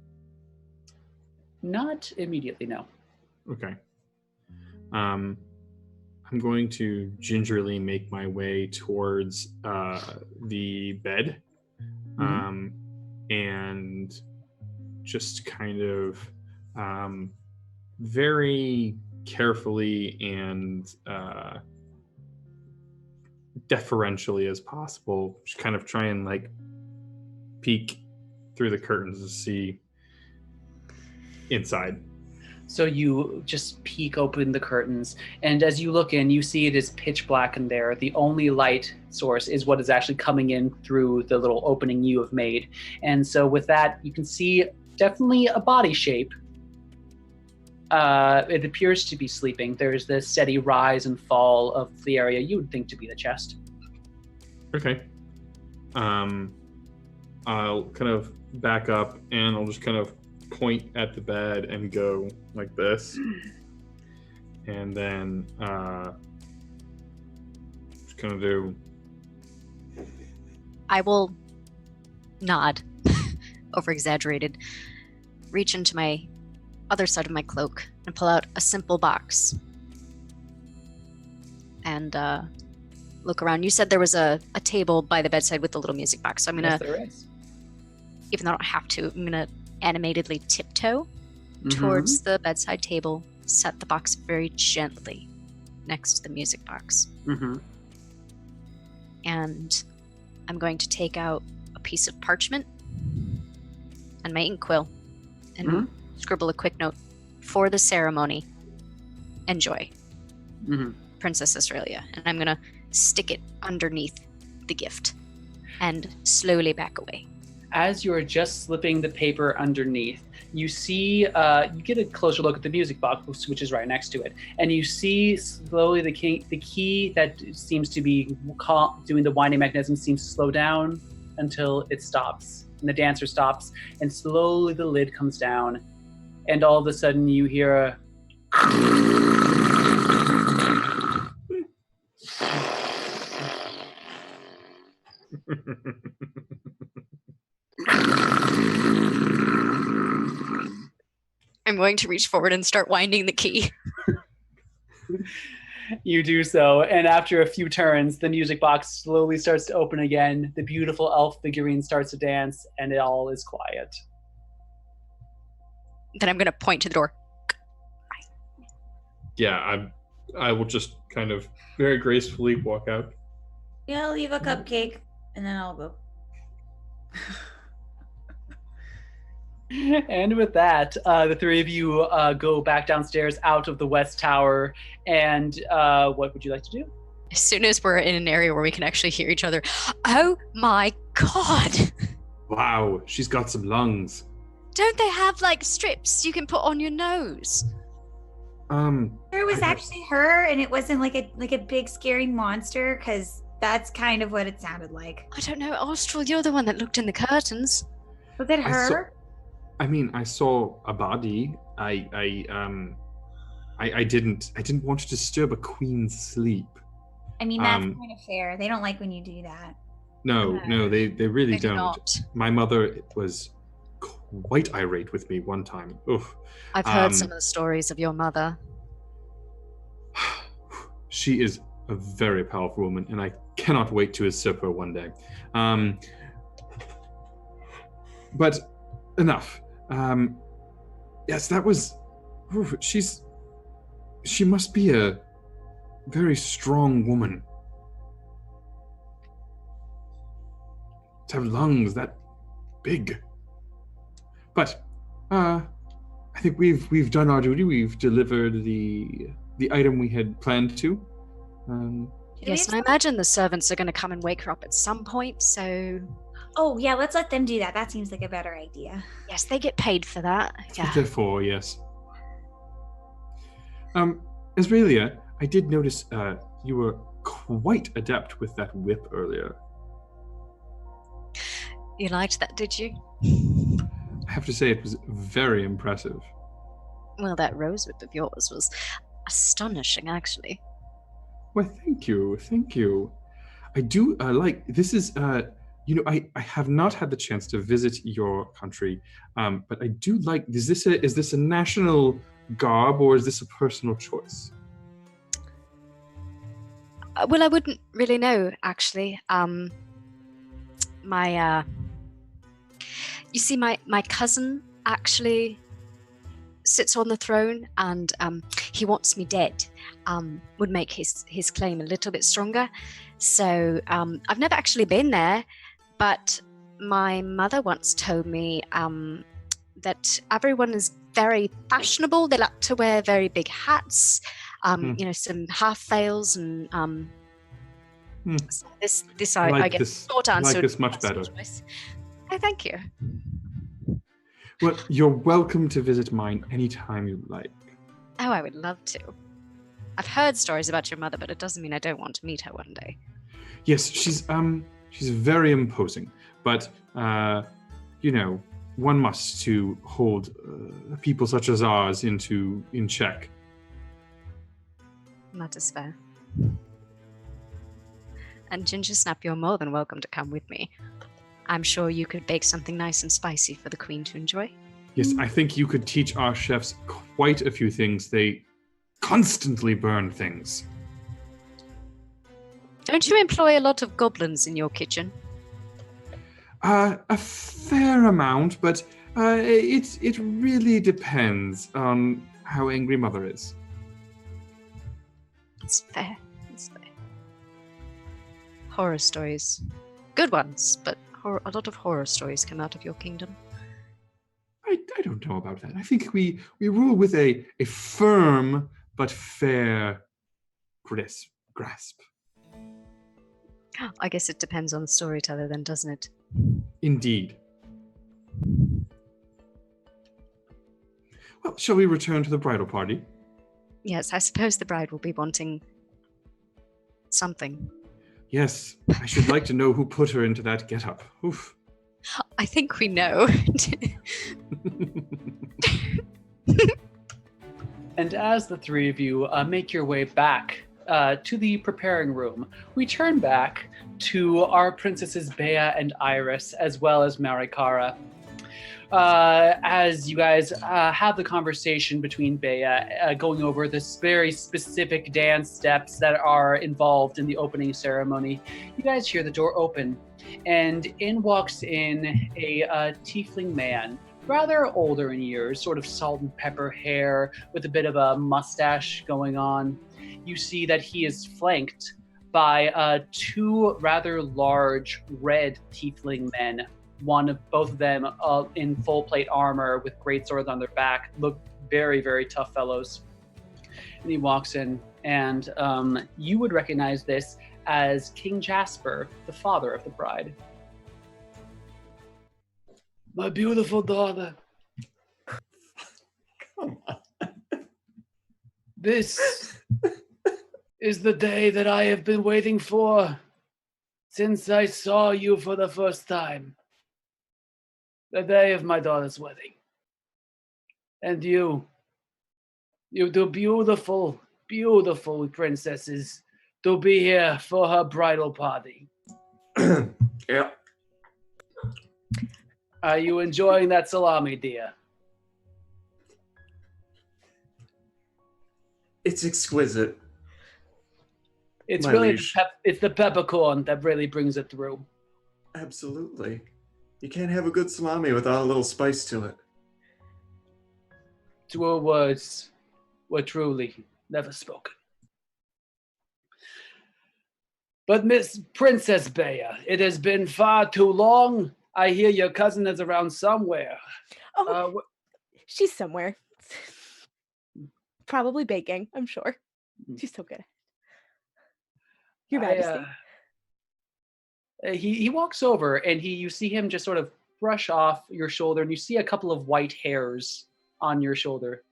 Not immediately, no. Okay. I'm going to gingerly make my way towards the bed. And just kind of very carefully and deferentially as possible, just kind of try and like peek through the curtains to see inside. So you just peek open the curtains, and as you look in, you see it is pitch black in there. The only light source is what is actually coming in through the little opening you have made. And so with that, you can see definitely a body shape. It appears to be sleeping. There's this steady rise and fall of the area you would think to be the chest. Okay. I'll kind of back up and I'll just kind of point at the bed and go like this. And then just kind of do. I will nod, over exaggerated, reach into my other side of my cloak and pull out a simple box. And look around. You said there was a table by the bedside with the little music box. So I'm Yes, gonna, there is. even though I don't have to, I'm gonna animatedly tiptoe towards the bedside table, set the box very gently next to the music box. Mm-hmm. And I'm going to take out a piece of parchment and my inkwell and scribble a quick note for the ceremony. Enjoy, Princess Australia. And I'm going to stick it underneath the gift and slowly back away. As you're just slipping the paper underneath, you see, you get a closer look at the music box, which is right next to it, and you see slowly the key that seems to be doing the winding mechanism seems to slow down until it stops, and the dancer stops, and slowly the lid comes down, and all of a sudden you hear a I'm going to reach forward and start winding the key. You do so, and after a few turns, the music box slowly starts to open again. The beautiful elf figurine starts to dance, and it all is quiet. Then I'm going to point to the door. Yeah, I will just kind of very gracefully walk out. Yeah, I'll leave a cupcake and then I'll go. And with that, the three of you go back downstairs out of the West Tower. And what would you like to do? As soon as we're in an area where we can actually hear each other, oh my god! Wow, she's got some lungs. Don't they have like strips you can put on your nose? It was actually her, and it wasn't like a big scary monster, because that's kind of what it sounded like. I don't know, Austral, you're the one that looked in the curtains. Was it her? I saw a body. I didn't want to disturb a queen's sleep. I mean, that's kind of fair. They don't like when you do that. No, they really They do don't. not. My mother was quite irate with me one time. Oof. I've heard some of the stories of your mother. She is a very powerful woman, and I cannot wait to usurp her one day. But enough. Yes, that was. Oof, she must be a very strong woman. To have lungs that big. But I think we've done our duty. We've delivered the item we had planned to. Yes, and I imagine the servants are going to come and wake her up at some point, so... Oh, yeah, let's let them do that. That seems like a better idea. Yes, they get paid for that. Yeah. Therefore, yes. Israelia, I did notice you were quite adept with that whip earlier. You liked that, did you? I have to say it was very impressive. Well, that rose whip of yours was astonishing, actually. Well, thank you. I do like, this is, I have not had the chance to visit your country, but I do like, is this a national garb or is this a personal choice? Well, I wouldn't really know, actually. You see, my cousin actually sits on the throne, and he wants me dead. Would make his claim a little bit stronger. So I've never actually been there, but my mother once told me that everyone is very fashionable. They like to wear very big hats, some half veils, and so this I guess this. short I answer. like this much to your better. choice. Oh, thank you. Well, you're welcome to visit mine anytime you like. Oh, I would love to. I've heard stories about your mother, but it doesn't mean I don't want to meet her one day. Yes, she's very imposing, but one must to hold people such as ours in check. That is fair. And Ginger Snap, you're more than welcome to come with me. I'm sure you could bake something nice and spicy for the Queen to enjoy. Yes, I think you could teach our chefs quite a few things. They constantly burn things. Don't you employ a lot of goblins in your kitchen? A fair amount, but it really depends on how angry Mother is. It's fair. It's fair. Horror stories. Good ones, but a lot of horror stories come out of your kingdom. I don't know about that. I think we rule with a firm but fair grasp. I guess it depends on the storyteller then, doesn't it? Indeed. Well, shall we return to the bridal party? Yes, I suppose the bride will be wanting something. Yes, I should like to know who put her into that getup. Oof. I think we know. And as the three of you make your way back to the preparing room, we turn back to our princesses Bea and Iris, as well as Marikara. As you guys have the conversation between Bea, going over the very specific dance steps that are involved in the opening ceremony, you guys hear the door open, and in walks in a tiefling man, rather older in years, sort of salt and pepper hair with a bit of a mustache going on. You see that he is flanked by two rather large red tiefling men. Both of them in full plate armor with great swords on their back, look very, very tough fellows. And he walks in, and you would recognize this as King Jasper, the father of the bride. My beautiful daughter. Come on. This is the day that I have been waiting for since I saw you for the first time. The day of my daughter's wedding. And you two beautiful, beautiful princesses to be here for her bridal party. Yeah. Are you enjoying that salami, dear? It's exquisite. It's My really liege. it's the peppercorn that really brings it through. Absolutely. You can't have a good salami without a little spice to it. Your words were truly never spoken. But Miss Princess Bea, it has been far too long. I hear your cousin is around somewhere. Oh, she's somewhere. Probably baking, I'm sure. She's so good. Your Majesty. He walks over, and you see him just sort of brush off your shoulder, and you see a couple of white hairs on your shoulder.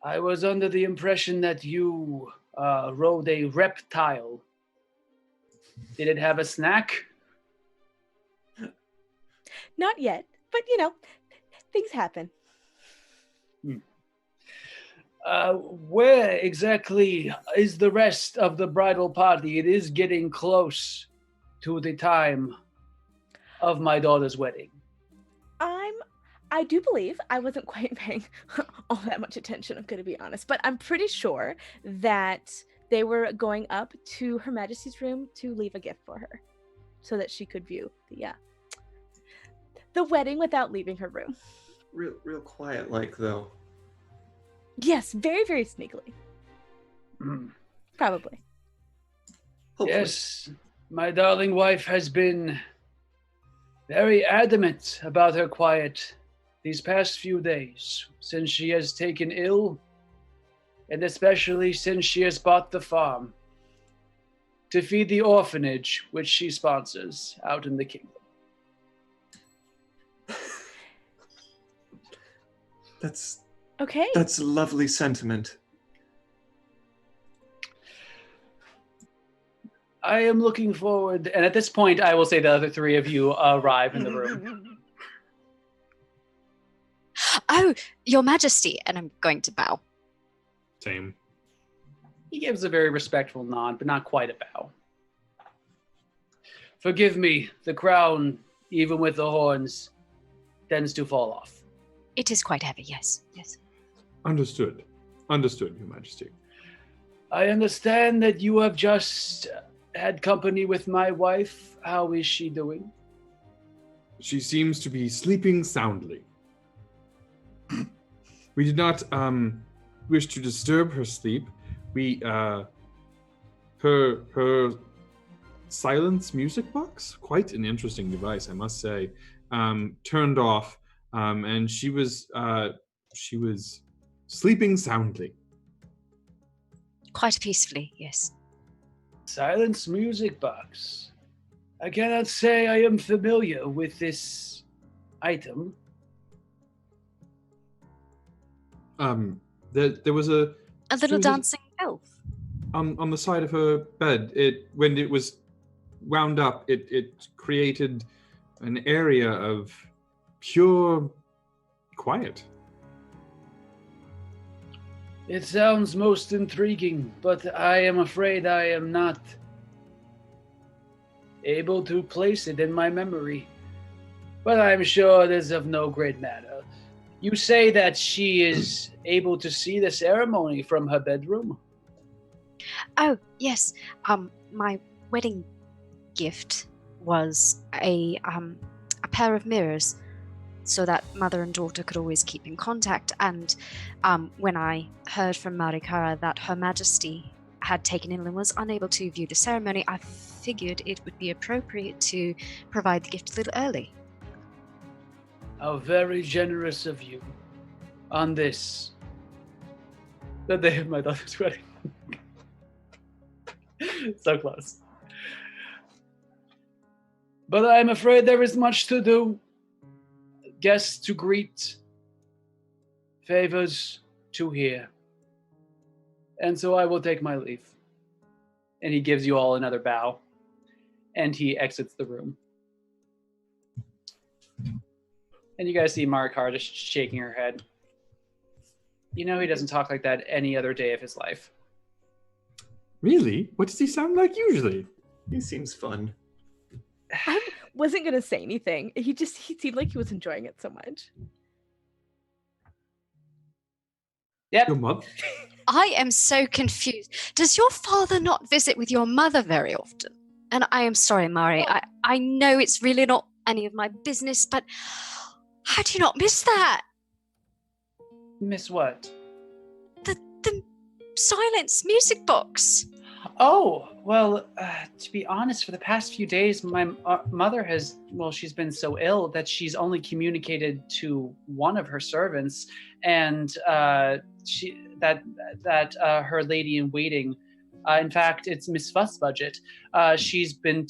I was under the impression that you rode a reptile. Did it have a snack? Not yet, but things happen. Where exactly is the rest of the bridal party? It is getting close to the time of my daughter's wedding. I do believe I wasn't quite paying all that much attention, I'm going to be honest, but I'm pretty sure that they were going up to Her Majesty's room to leave a gift for her so that she could view the wedding without leaving her room. Real quiet like though. Yes, very, very sneakily. Probably. Hopefully. Yes, my darling wife has been very adamant about her quiet these past few days since she has taken ill, and especially since she has bought the farm to feed the orphanage which she sponsors out in the kingdom. That's Okay. that's a lovely sentiment. I am looking forward, and at this point, I will say the other three of you arrive in the room. Oh, Your Majesty, and I'm going to bow. Same. He gives a very respectful nod, but not quite a bow. Forgive me, the crown, even with the horns, tends to fall off. It is quite heavy, yes. Yes. Understood. Understood, Your Majesty. I understand that you have just had company with my wife. How is she doing? She seems to be sleeping soundly. We did not wish to disturb her sleep. We her silence music box, quite an interesting device, I must say, turned off, and she was sleeping soundly. Quite peacefully, yes. Silence music box. I cannot say I am familiar with this item. There was a little dancing elf on the side of her bed. When it was wound up, it created an area of pure quiet. It sounds most intriguing, but I am afraid I am not able to place it in my memory. But I'm sure it is of no great matter. You say that she is able to see the ceremony from her bedroom? Oh, yes. My wedding gift was a pair of mirrors so that mother and daughter could always keep in contact. And when I heard from Marikara that Her Majesty had taken ill and was unable to view the ceremony, I figured it would be appropriate to provide the gift a little early. How very generous of you on this, the day of my daughter's wedding. So close. But I'm afraid there is much to do. Guests to greet, favors to hear. And so I will take my leave. And he gives you all another bow. And he exits the room. And you guys see Marikar just shaking her head. You know he doesn't talk like that any other day of his life. Really? What does he sound like usually? He seems fun. I wasn't gonna say anything. He seemed like he was enjoying it so much. Yep. Your mother? I am so confused. Does your father not visit with your mother very often? And I am sorry, Mari. I know it's really not any of my business, but how do you not miss that? Miss what? The silence music box. Oh, well, to be honest, for the past few days, my mother has, she's been so ill that she's only communicated to one of her servants, and her lady in waiting, in fact, it's Miss Fussbudget. She's been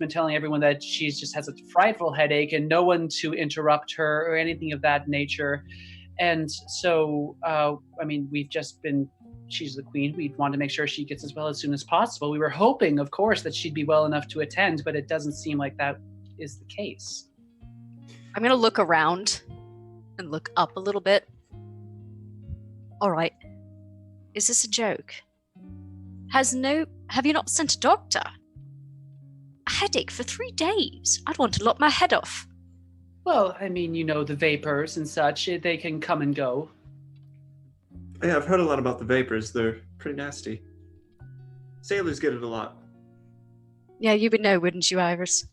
telling everyone that she just has a frightful headache and no one to interrupt her or anything of that nature. And so, we've just been, she's the queen. We want to make sure she gets as well as soon as possible. We were hoping, of course, that she'd be well enough to attend, but it doesn't seem like that is the case. I'm going to look around and look up a little bit. All right. Is this a joke? Have you not sent a doctor? A headache for 3 days? I'd want to lop my head off. Well, the vapors and such, they can come and go. Yeah, I've heard a lot about the vapors. They're pretty nasty. Sailors get it a lot. Yeah, you would know, wouldn't you, Iris?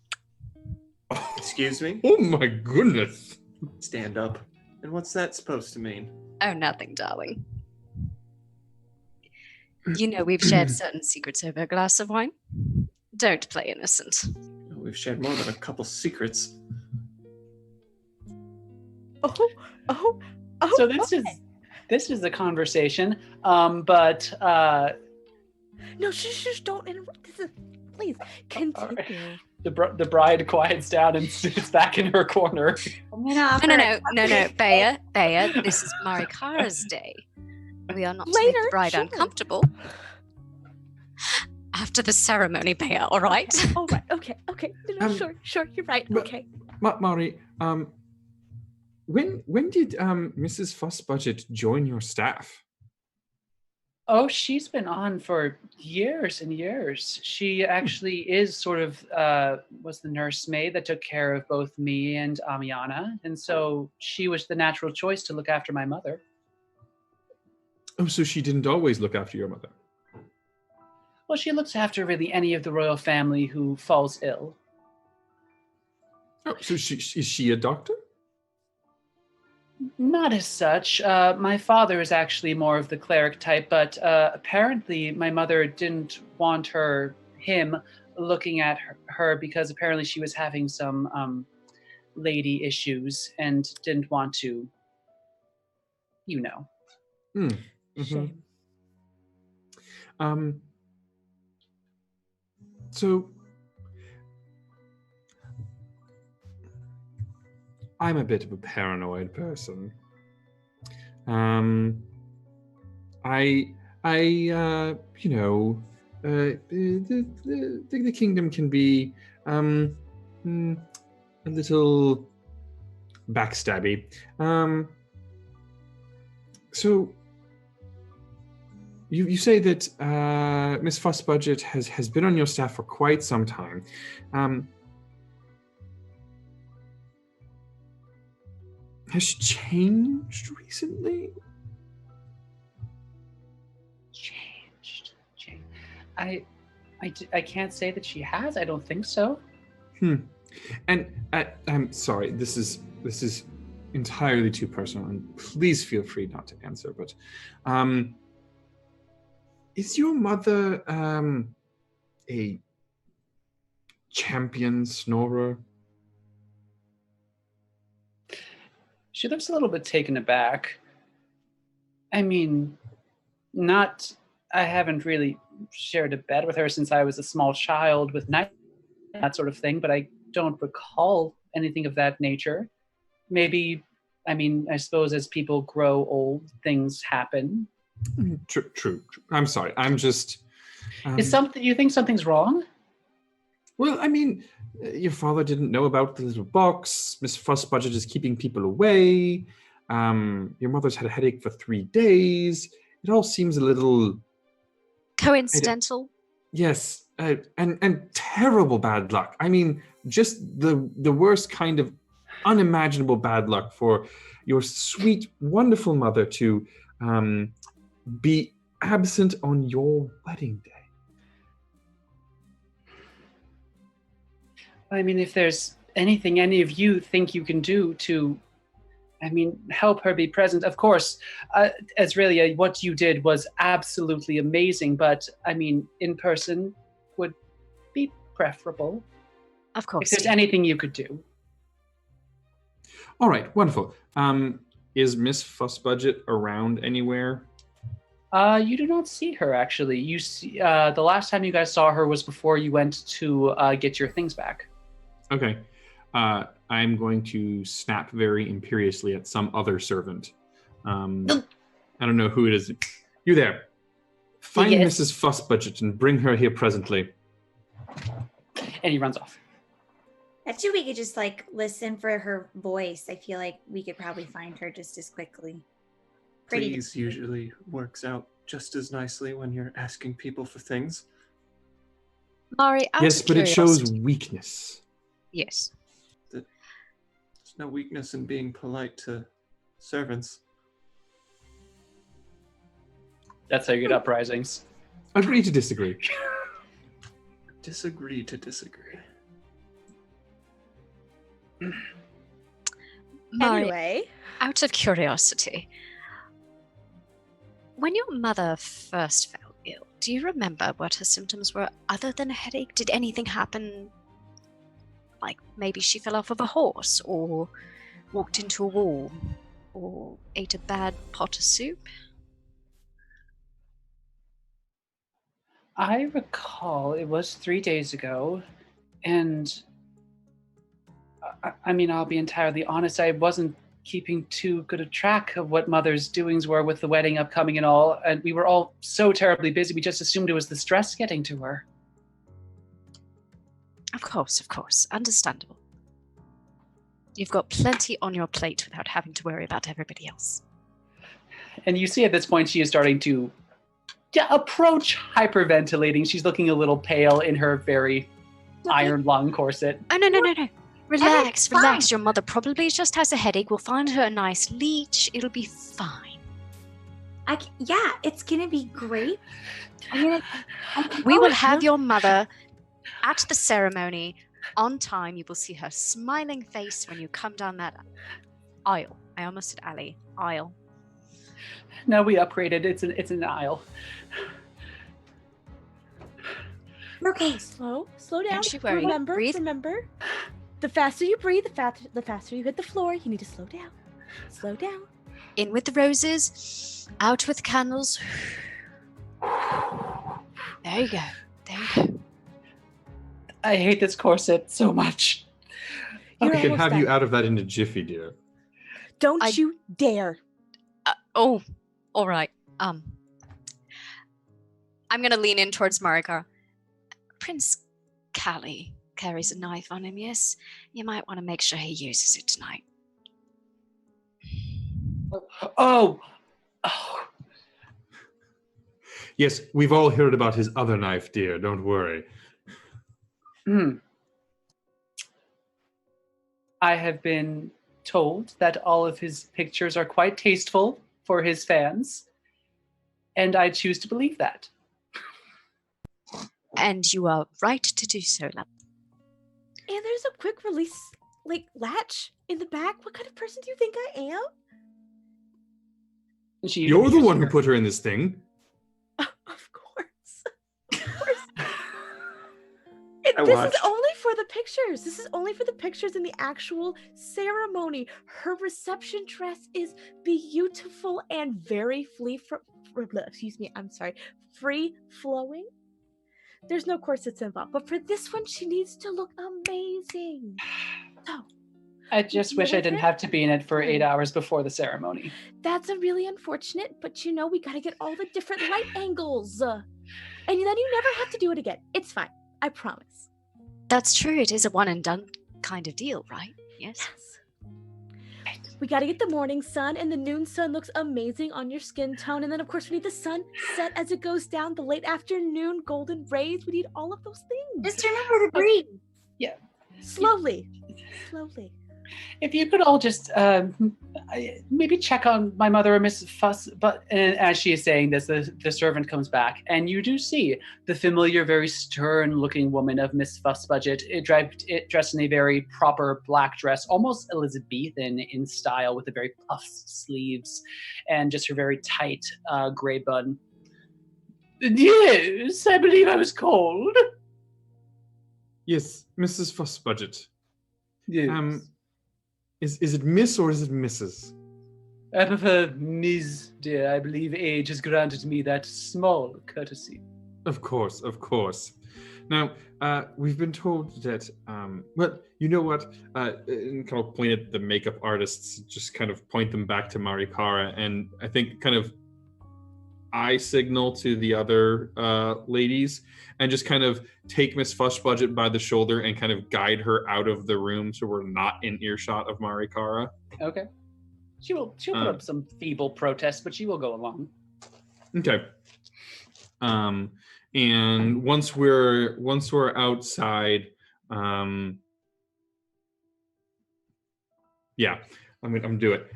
Excuse me? Oh my goodness. Stand up. And what's that supposed to mean? Oh, nothing, darling. You know we've shared certain secrets over a glass of wine. Don't play innocent. We've shared more than a couple secrets. Oh. So this is a conversation, but No, shush, don't interrupt. This is, please, continue. the bride quiets down and sits back in her corner. I'm gonna offer No, a Bea, this is Marikara's day. We are not to make Later, the bride sure. uncomfortable. After the ceremony, Bea, all right? All right, okay. No, sure, you're right. but- Okay. Mari, when did Mrs. Fussbudget join your staff? Oh, she's been on for years and years. She actually is sort of was the nursemaid that took care of both me and Amiana, and so she was the natural choice to look after my mother. Oh, so she didn't always look after your mother. Well, she looks after really any of the royal family who falls ill. Oh, so is she a doctor? Not as such. My father is actually more of the cleric type, but apparently my mother didn't want him looking at her because apparently she was having some lady issues and didn't want to, you know. Shame. So I'm a bit of a paranoid person. The kingdom can be a little backstabby. So you say that Miss Fussbudget has been on your staff for quite some time. Has she changed recently? Changed. I can't say that she has. I don't think so. And I'm sorry. This is entirely too personal, and please feel free not to answer. But is your mother a champion snorer? She looks a little bit taken aback. I mean, I haven't really shared a bed with her since I was a small child with night, that sort of thing, but I don't recall anything of that nature. Maybe, I suppose as people grow old, things happen. True. I'm sorry. I'm just... You think something's wrong? Well, your father didn't know about the little box. Miss Fussbudget is keeping people away. Your mother's had a headache for 3 days. It all seems a little... Coincidental? Yes, and terrible bad luck. Just the worst kind of unimaginable bad luck for your sweet, wonderful mother to be absent on your wedding day. If there's anything any of you think you can do to, help her be present, of course, Azraelia, what you did was absolutely amazing, but, in person would be preferable. Of course. If there's anything you could do. All right, wonderful. Is Miss Fussbudget around anywhere? You do not see her, actually. You see, the last time you guys saw her was before you went to get your things back. Okay. I'm going to snap very imperiously at some other servant. I don't know who it is. You there. Find Yes. Mrs. Fussbudget and bring her here presently. And he runs off. Actually, we could just listen for her voice. I feel like we could probably find her just as quickly. Please usually works out just as nicely when you're asking people for things. Mari, out Yes, of but it shows curiosity- weakness. Yes. There's no weakness in being polite to servants. That's how you get uprisings. Agree to disagree. Disagree to disagree. Mari, Anyway, out of curiosity, when your mother first fell ill, do you remember what her symptoms were other than a headache? Did anything happen? Like maybe she fell off of a horse, or walked into a wall or ate a bad pot of soup? I recall it was 3 days ago, and I mean, I'll be entirely honest, I wasn't keeping too good a track of what Mother's doings were with the wedding upcoming and all, and we were all so terribly busy, we just assumed it was the stress getting to her. Of course. Understandable. You've got plenty on your plate without having to worry about everybody else. And you see at this point she is starting to approach hyperventilating. She's looking a little pale in her very iron lung corset. Oh, no. Relax. fine. Your mother probably just has a headache. We'll find her a nice leech. It'll be fine. Yeah, it's gonna be great. I can We go will with have you. your mother at the ceremony on time. You will see her smiling face when you come down that aisle. I almost said alley. Aisle. No, we upgraded. It's an aisle. Okay. Slow down. Don't you worry. Remember, Breathe. remember. The faster you breathe, the faster you hit the floor. You need to slow down. Slow down. In with the roses, out with the candles. There you go. I hate this corset so much. You're I can almost have you done. out of that in a jiffy, dear. Don't you dare. Oh, all right. I'm gonna lean in towards Marika. Prince Callie carries a knife on him, yes? You might want to make sure he uses it tonight. Oh. Yes, we've all heard about his other knife, dear. Don't worry. I have been told that all of his pictures are quite tasteful for his fans, and I choose to believe that. And you are right to do so, love. And there's a quick release, latch in the back. What kind of person do you think I am? She You're the introduces one who her. put her in this thing. Of course. Of course. And I this watched. is only for the pictures. This is only for the pictures in the actual ceremony. Her reception dress is beautiful and very free flowing. There's no corsets involved, but for this one, she needs to look amazing. So I just You wish I with didn't it? have to be in it for 8 hours before the ceremony. that's a really unfortunate, but we gotta get all the different light angles. And then you never have to do it again. It's fine. I promise. That's true. It is a one and done kind of deal, right? Yes. We got to get the morning sun, and the noon sun looks amazing on your skin tone. And then, of course, we need the sunset as it goes down, the late afternoon golden rays. We need all of those things. Just remember to breathe. Yeah. Slowly. If you could all just maybe check on my mother or Miss Fuss, and as she is saying this, the servant comes back, and you do see the familiar, very stern-looking woman of Miss Fuss Budget, dressed in a very proper black dress, almost Elizabethan in style, with the very puffed sleeves, and just her very tight gray bun. Yes, I believe I was called. Yes, Mrs. Fussbudget. Yes. Is it Miss or is it Mrs.? I prefer Ms. dear. I believe age has granted me that small courtesy. Of course. Now, we've been told that, well, you know what? And kind of point at the makeup artists, just kind of point them back to Marikara, and I think kind of eye signal to the other ladies, and just kind of take Miss Fussbudget by the shoulder and kind of guide her out of the room so we're not in earshot of Marikara. Okay. She'll put up some feeble protest, but she will go along. Okay. And once we're outside, yeah, I'm gonna do it.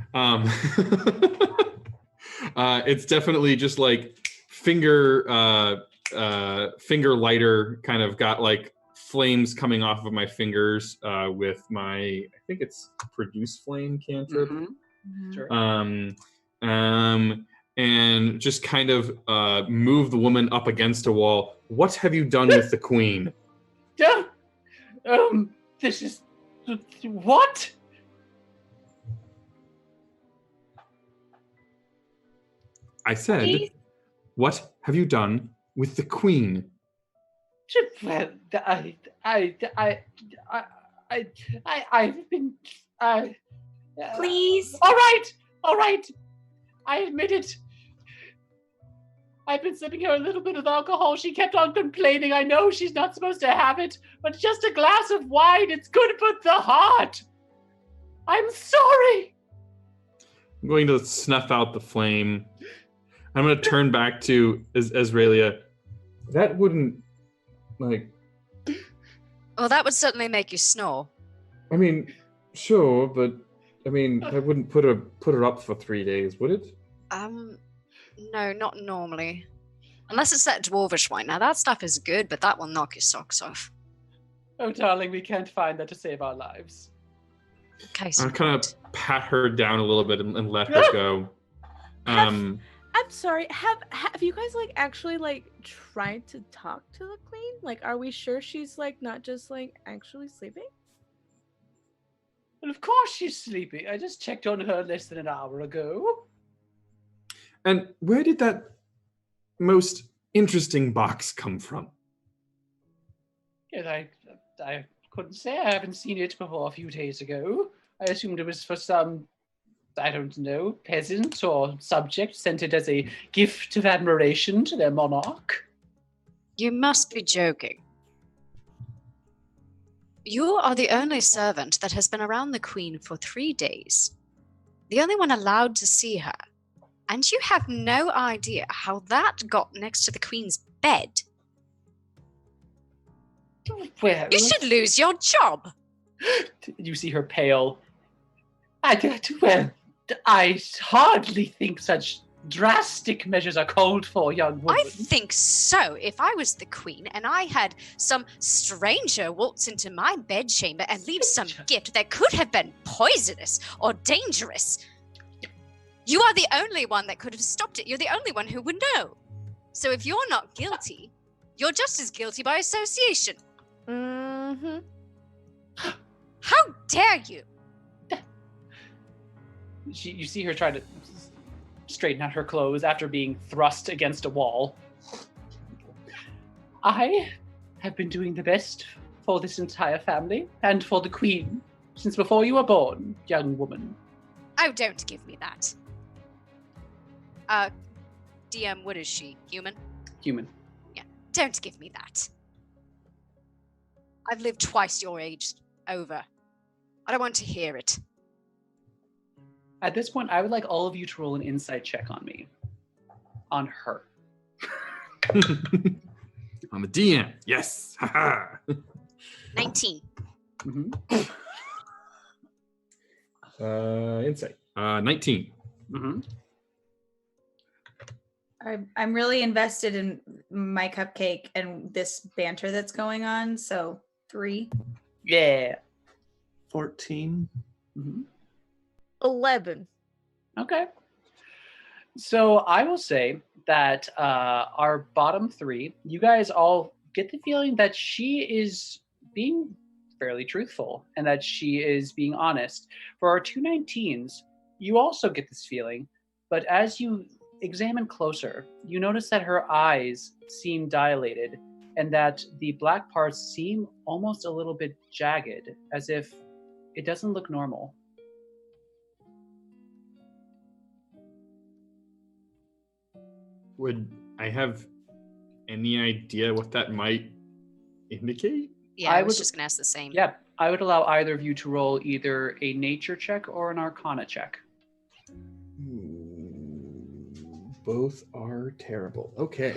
It's definitely just like finger lighter, kind of got like flames coming off of my fingers with my, I think it's produce flame cantrip. Sure. And just kind of move the woman up against a wall. What have you done with the queen? Yeah. This is what? I said, Please? what have you done with the queen? Well, I've been. Please? All right. I admit it. I've been sipping her a little bit of alcohol. She kept on complaining. I know she's not supposed to have it, but just a glass of wine, it's good for the heart. I'm sorry. I'm going to snuff out the flame. I'm going to turn back to Azraelia. That wouldn't, like... Well, that would certainly make you snore. I mean, sure, but I mean, I wouldn't put her up for 3 days, would it? No, not normally. Unless it's that dwarvish wine. Now, that stuff is good, but that will knock your socks off. Oh, darling, we can't find that to save our lives. Okay, I'll kind of pat her down a little bit and let her go. I'm sorry. Have you guys like actually like tried to talk to the queen? Like, are we sure she's like not just like actually sleeping? Well, of course she's sleeping. I just checked on her less than an hour ago. And where did that most interesting box come from? Yes, I couldn't say. I haven't seen it before a few days ago. I assumed it was for some, I don't know, peasant or subject sent it as a gift of admiration to their monarch. You must be joking. You are the only servant that has been around the queen for 3 days. The only one allowed to see her. And you have no idea how that got next to the queen's bed. Well, You should lose your job. you see her pale. I hardly think such drastic measures are called for, young woman. I think so. If I was the queen and I had some stranger waltz into my bedchamber and leave some gift that could have been poisonous or dangerous, you are the only one that could have stopped it. You're the only one who would know. So if you're not guilty, you're just as guilty by association. Mm-hmm. How dare you? You see her try to straighten out her clothes after being thrust against a wall. I have been doing the best for this entire family and for the queen since before you were born, young woman. Oh, don't give me that. DM, what is she? Human? Human. Don't give me that. I've lived twice your age over. I don't want to hear it. At this point, I would like all of you to roll an insight check on me. On her. I'm a DM. Yes. Haha. 19. Mm-hmm. Insight. 19. Mm-hmm. I'm really invested in my cupcake and this banter that's going on. So 3. Yeah. 14. Mm-hmm. 11. Okay. So I will say that our bottom 3, you guys all get the feeling that she is being fairly truthful and that she is being honest. For our 2 19s, you also get this feeling, but as you examine closer, you notice that her eyes seem dilated and that the black parts seem almost a little bit jagged, as if it doesn't look normal. Would I have any idea what that might indicate? Yeah, I I was would- just going to ask the same. Yeah, I would allow either of you to roll either a nature check or an arcana check. Both are terrible. Okay.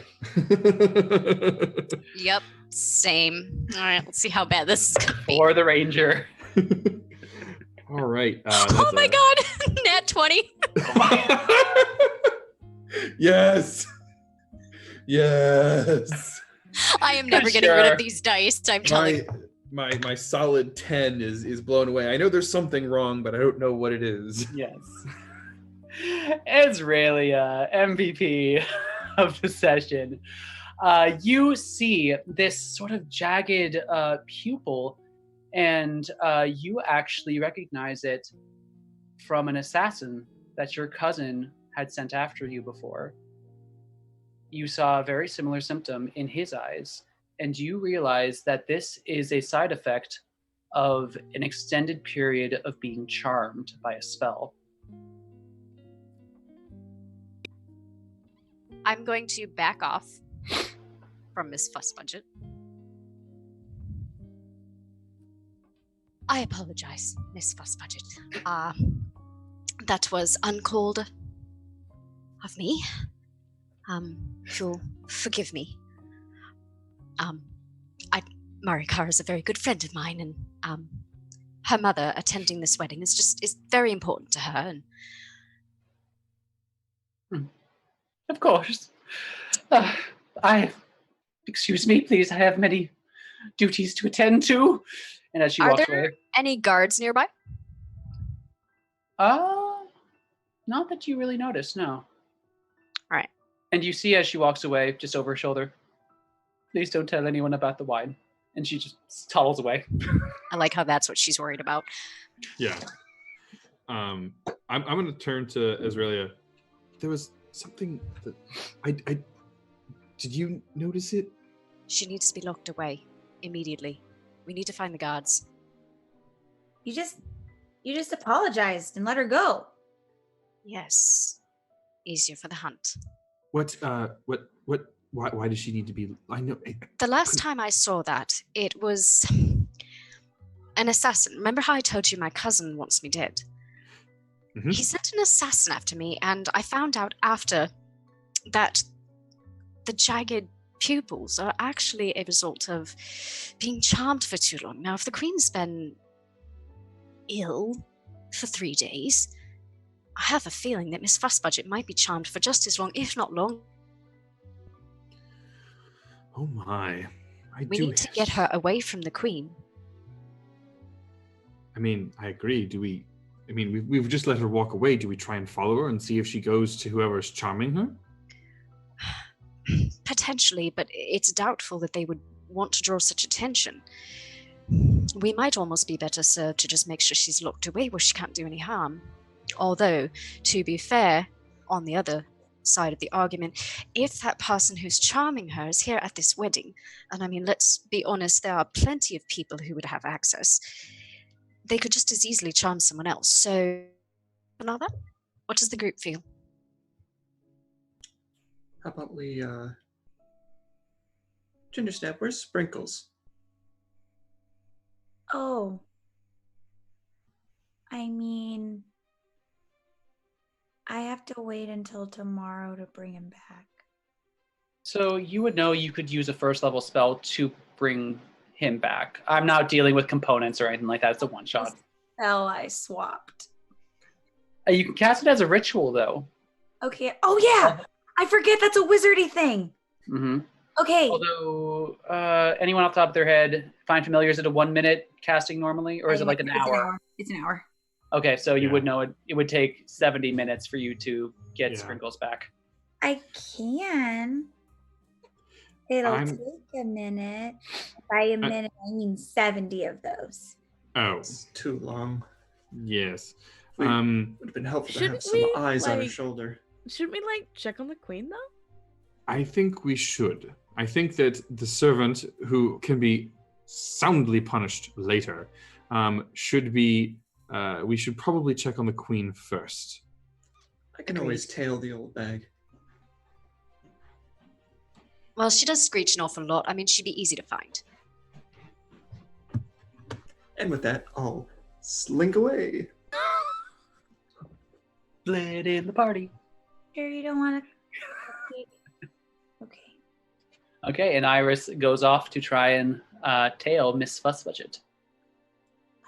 Yep, same. All right, let's see how bad this is going to be. Or the ranger. All right. Oh my god! Nat 20. Yes. Yes. I am never getting rid Sure. of these dice, I'm telling you. My solid 10 is blown away. I know there's something wrong, but I don't know what it is. Yes. Azraelia, MVP of the session. You see this sort of jagged pupil, and you actually recognize it from an assassin that your cousin had sent after you before, you saw a very similar symptom in his eyes, and you realize that this is a side effect of an extended period of being charmed by a spell. I'm going to back off from Miss Fussbudget. I apologize, Miss Fussbudget. That was uncalled of me. You'll forgive me. Marikar is a very good friend of mine, and her mother attending this wedding is very important to her. And Of course. Excuse me, please. I have many duties to attend to. And as she are walks there away, any guards nearby? not that you really notice, no. All right. And you see as she walks away, just over her shoulder, please don't tell anyone about the wine. And she just toddles away. I like how that's what she's worried about. Yeah. I'm going to turn to Azraelia. There was something that I did you notice it? She needs to be locked away immediately. We need to find the guards. You just apologized and let her go. Yes. Easier for the hunt. Why does she need to be? I know. The last time I saw that, it was an assassin. Remember how I told you my cousin wants me dead? Mm-hmm. He sent an assassin after me, and I found out after that the jagged pupils are actually a result of being charmed for too long. Now, if the queen's been ill for 3 days, I have a feeling that Miss Fussbudget might be charmed for just as long, if not longer. Oh my! We need to get her away from the queen. I mean, I agree. Do we? I mean, we've just let her walk away. Do we try and follow her and see if she goes to whoever's charming her? Potentially, but it's doubtful that they would want to draw such attention. We might almost be better served to just make sure she's locked away where she can't do any harm. Although, to be fair, on the other side of the argument, if that person who's charming her is here at this wedding, and I mean, let's be honest, there are plenty of people who would have access, they could just as easily charm someone else. So, another? What does the group feel? How about we, Gingersnap, where's Sprinkles? Oh. I mean, I have to wait until tomorrow to bring him back. So you would know you could use a first level spell to bring him back. I'm not dealing with components or anything like that. It's a one shot. Spell I swapped. You can cast it as a ritual though. Okay. Oh yeah, I forget that's a wizardy thing. Mm-hmm. Okay. Although, anyone off the top of their head find familiar? Is it a 1 minute casting normally, or is it like an hour? It's an hour. Okay, so you Yeah. would know it would take 70 minutes for you to get Yeah. Sprinkles back. I can. It'll I'm- take a minute. By a minute, I mean 70 of those. Oh, It's too long. yes. Would have been helpful to have Shouldn't some we, eyes on her like- shoulder. Shouldn't we check on the queen though? I think we should. I think that the servant, who can be soundly punished later, should be. We should probably check on the queen first. I can always tail the old bag. Well, she does screech an awful lot. I mean, she'd be easy to find. And with that, I'll slink away. Split in the party. Sure, you don't want to. Okay. Okay, and Iris goes off to try and tail Miss Fussbudget.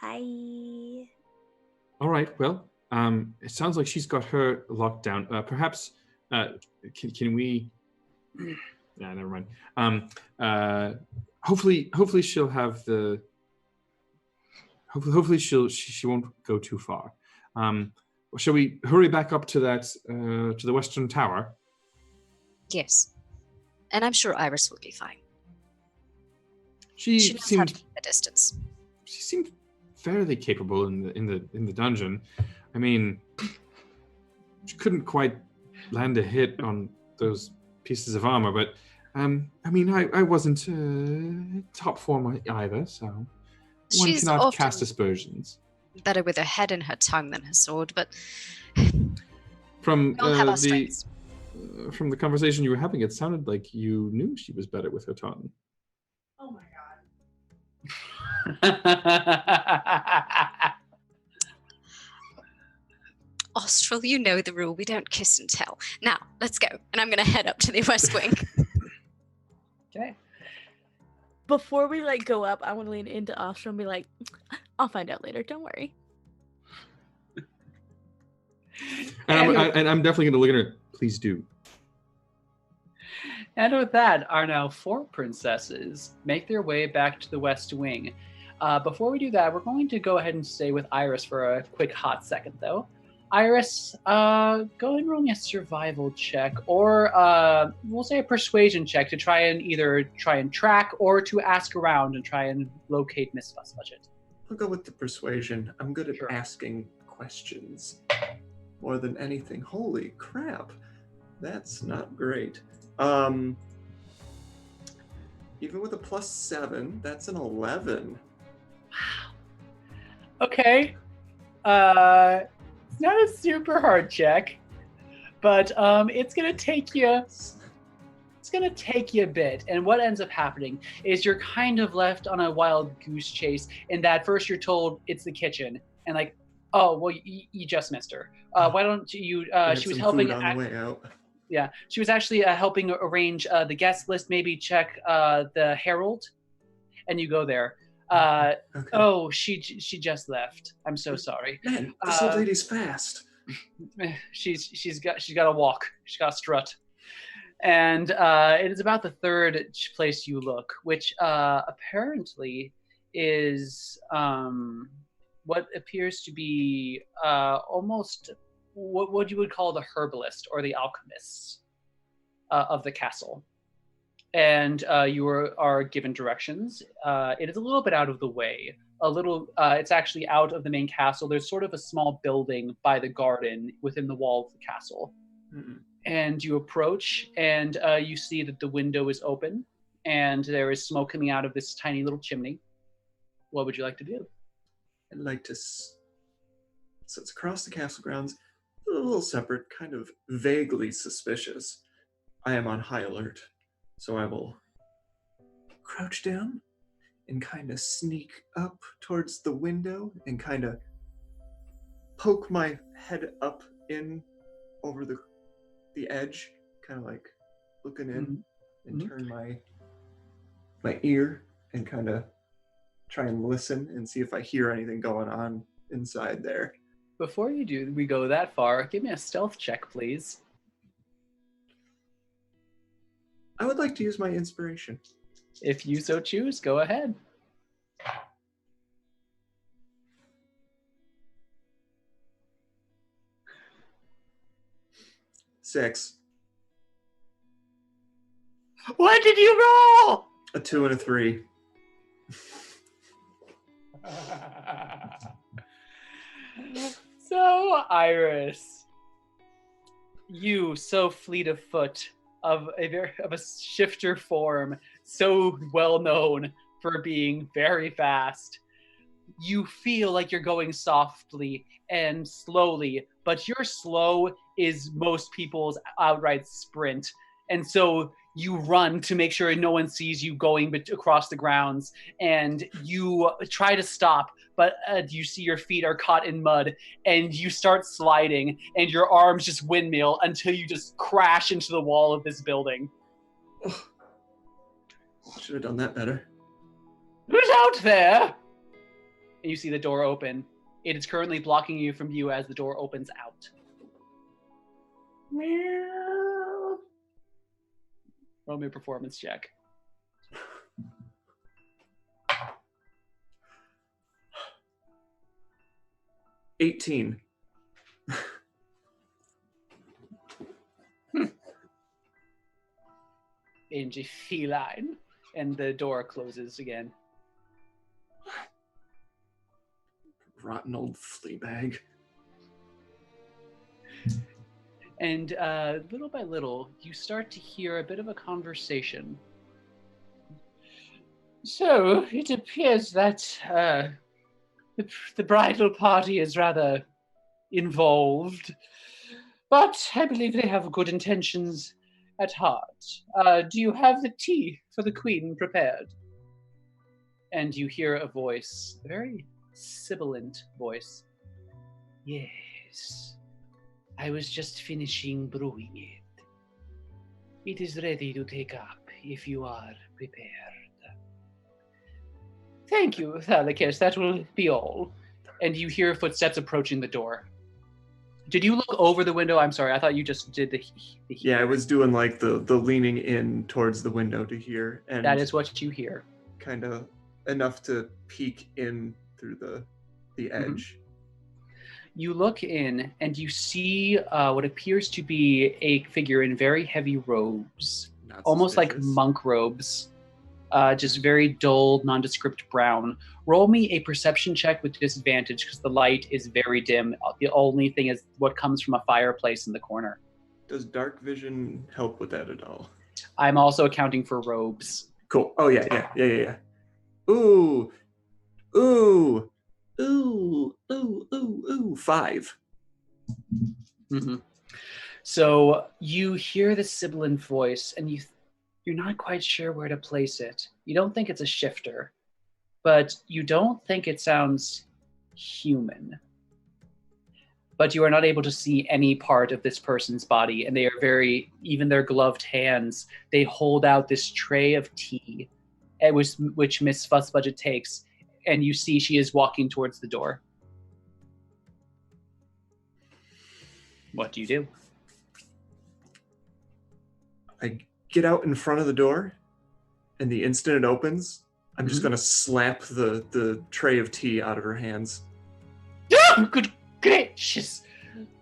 Bye. All right. Well, it sounds like she's got her locked down. Perhaps can we? Yeah, never mind. Hopefully she'll have the. Hopefully she won't go too far. Shall we hurry back up to that to the Western Tower? Yes. And I'm sure Iris will be fine. She She knows how seemed to keep a distance. she seemed fairly capable in the dungeon. I mean, she couldn't quite land a hit on those pieces of armor, but I mean, I wasn't top form either, so one She's cannot cast often aspersions. better with her head in her tongue than her sword, but From we all have our the strengths. from the conversation you were having, it sounded like you knew she was better with her tongue. Oh my god. Austral, you know the rule. We don't kiss and tell. Now, let's go. And I'm going to head up to the West Wing. Okay. Before we like go up, I want to lean into Austral and be like, "I'll find out later. Don't worry." And I'm definitely going to look at her. Please do. And with that, our now 4 princesses make their way back to the West Wing. Before we do that, we're going to go ahead and stay with Iris for a quick hot second, though. Iris, go ahead and roll me a survival check, or we'll say a persuasion check to try and either track or to ask around and try and locate Miss Fussbudget. I'll go with the persuasion. I'm good at Sure. asking questions more than anything. Holy crap. That's not great. Even with a +7, that's an 11. Okay. It's not a super hard check, but it's gonna take you a bit. And what ends up happening is you're kind of left on a wild goose chase in that first you're told it's the kitchen, and like, oh well, you just missed her. Why don't you? Had She was some helping. food on the way out. Yeah, she was actually helping arrange the guest list. Maybe check the Herald, and you go there. Okay. Oh, she just left. I'm so sorry. Man, this old lady's fast. She's got a walk. She's got a strut. And it is about the third place you look, which apparently is what appears to be almost what you would call the herbalist or the alchemist of the castle. And you are given directions. It is a little bit out of the way. It's actually out of the main castle. There's sort of a small building by the garden within the wall of the castle. Mm-mm. And you approach, and you see that the window is open, and there is smoke coming out of this tiny little chimney. What would you like to do? I'd like to... So it's across the castle grounds, a little separate, kind of vaguely suspicious. I am on high alert, so I will crouch down and kind of sneak up towards the window and kind of poke my head up in over the edge, kind of like looking in, and turn my ear and kind of try and listen and see if I hear anything going on inside there. Before we go that far, give me a stealth check, please. I would like to use my inspiration. If you so choose, go ahead. Six. What did you roll? A 2 and a 3. So, Iris, you so fleet of foot, of a shifter form, so well known for being very fast. You feel like you're going softly and slowly, but your slow is most people's outright sprint. And so you run to make sure no one sees you going across the grounds, and you try to stop, but you see your feet are caught in mud, and you start sliding, and your arms just windmill until you just crash into the wall of this building. Oh, should have done that better. Who's out there? And you see the door open. It is currently blocking you from view as the door opens out. Roll me a performance check. $18. Angie feline. And the door closes again. Rotten old flea bag. And little by little, you start to hear a bit of a conversation. So, it appears that the bridal party is rather involved, but I believe they have good intentions at heart. Do you have the tea for the queen prepared? And you hear a voice, a very sibilant voice. Yes, I was just finishing brewing it. It is ready to take up if you are prepared. Thank you, Thalicus. That will be all. And you hear footsteps approaching the door. Did you look over the window? I'm sorry, I thought you just did the Yeah, I was doing like the leaning in towards the window to hear, and That is what you hear. kind of enough to peek in through the edge. You look in and you see what appears to be a figure in very heavy robes, Not almost like suspicious. monk robes, just very dull, nondescript brown. Roll me a perception check with disadvantage because the light is very dim. The only thing is what comes from a fireplace in the corner. Does dark vision help with that at all? I'm also accounting for robes. Cool. Oh yeah. Ooh. 5. Mm-hmm. So you hear the sibilant voice, and you're not quite sure where to place it. You don't think it's a shifter, but you don't think it sounds human. But you are not able to see any part of this person's body, and they are even their gloved hands, they hold out this tray of tea, which Miss Fussbudget takes, and you see she is walking towards the door. What do you do? I get out in front of the door, and the instant it opens, I'm just gonna slap the tray of tea out of her hands. Good gracious!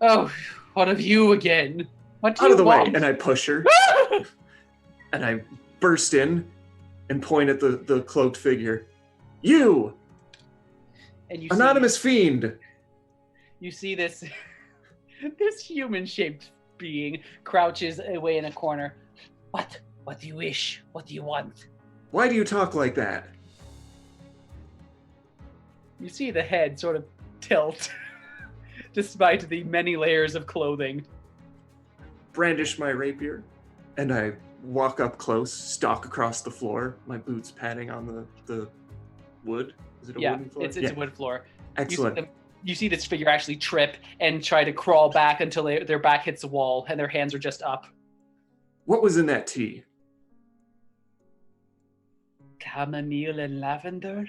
Oh, what of you again? What do Out you of the way, want? and I push her, and I burst in and point at the cloaked figure. You, And you anonymous fiend! You see this this human-shaped being crouches away in a corner. What? What do you wish? What do you want? Why do you talk like that? You see the head sort of tilt, despite the many layers of clothing. Brandish my rapier, and I walk up close, stalk across the floor, my boots patting on the wood. Is it a wooden floor? It's a wood floor. Excellent. You see this figure actually trip and try to crawl back until their back hits the wall and their hands are just up. What was in that tea? Chamomile and lavender?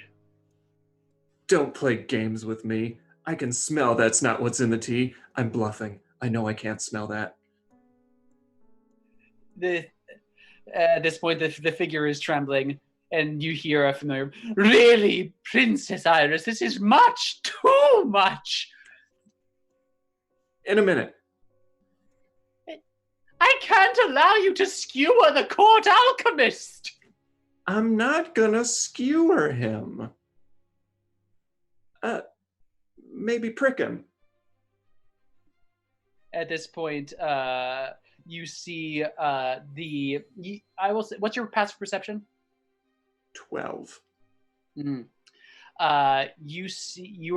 Don't play games with me. I can smell that's not what's in the tea. I'm bluffing. I know I can't smell that. At this point, the figure is trembling, and you hear a familiar, "Really, Princess Iris, this is much, too much." In a minute. I can't allow you to skewer the court alchemist. I'm not gonna skewer him. Maybe prick him. At this point, you see I will say, what's your passive perception? 12. You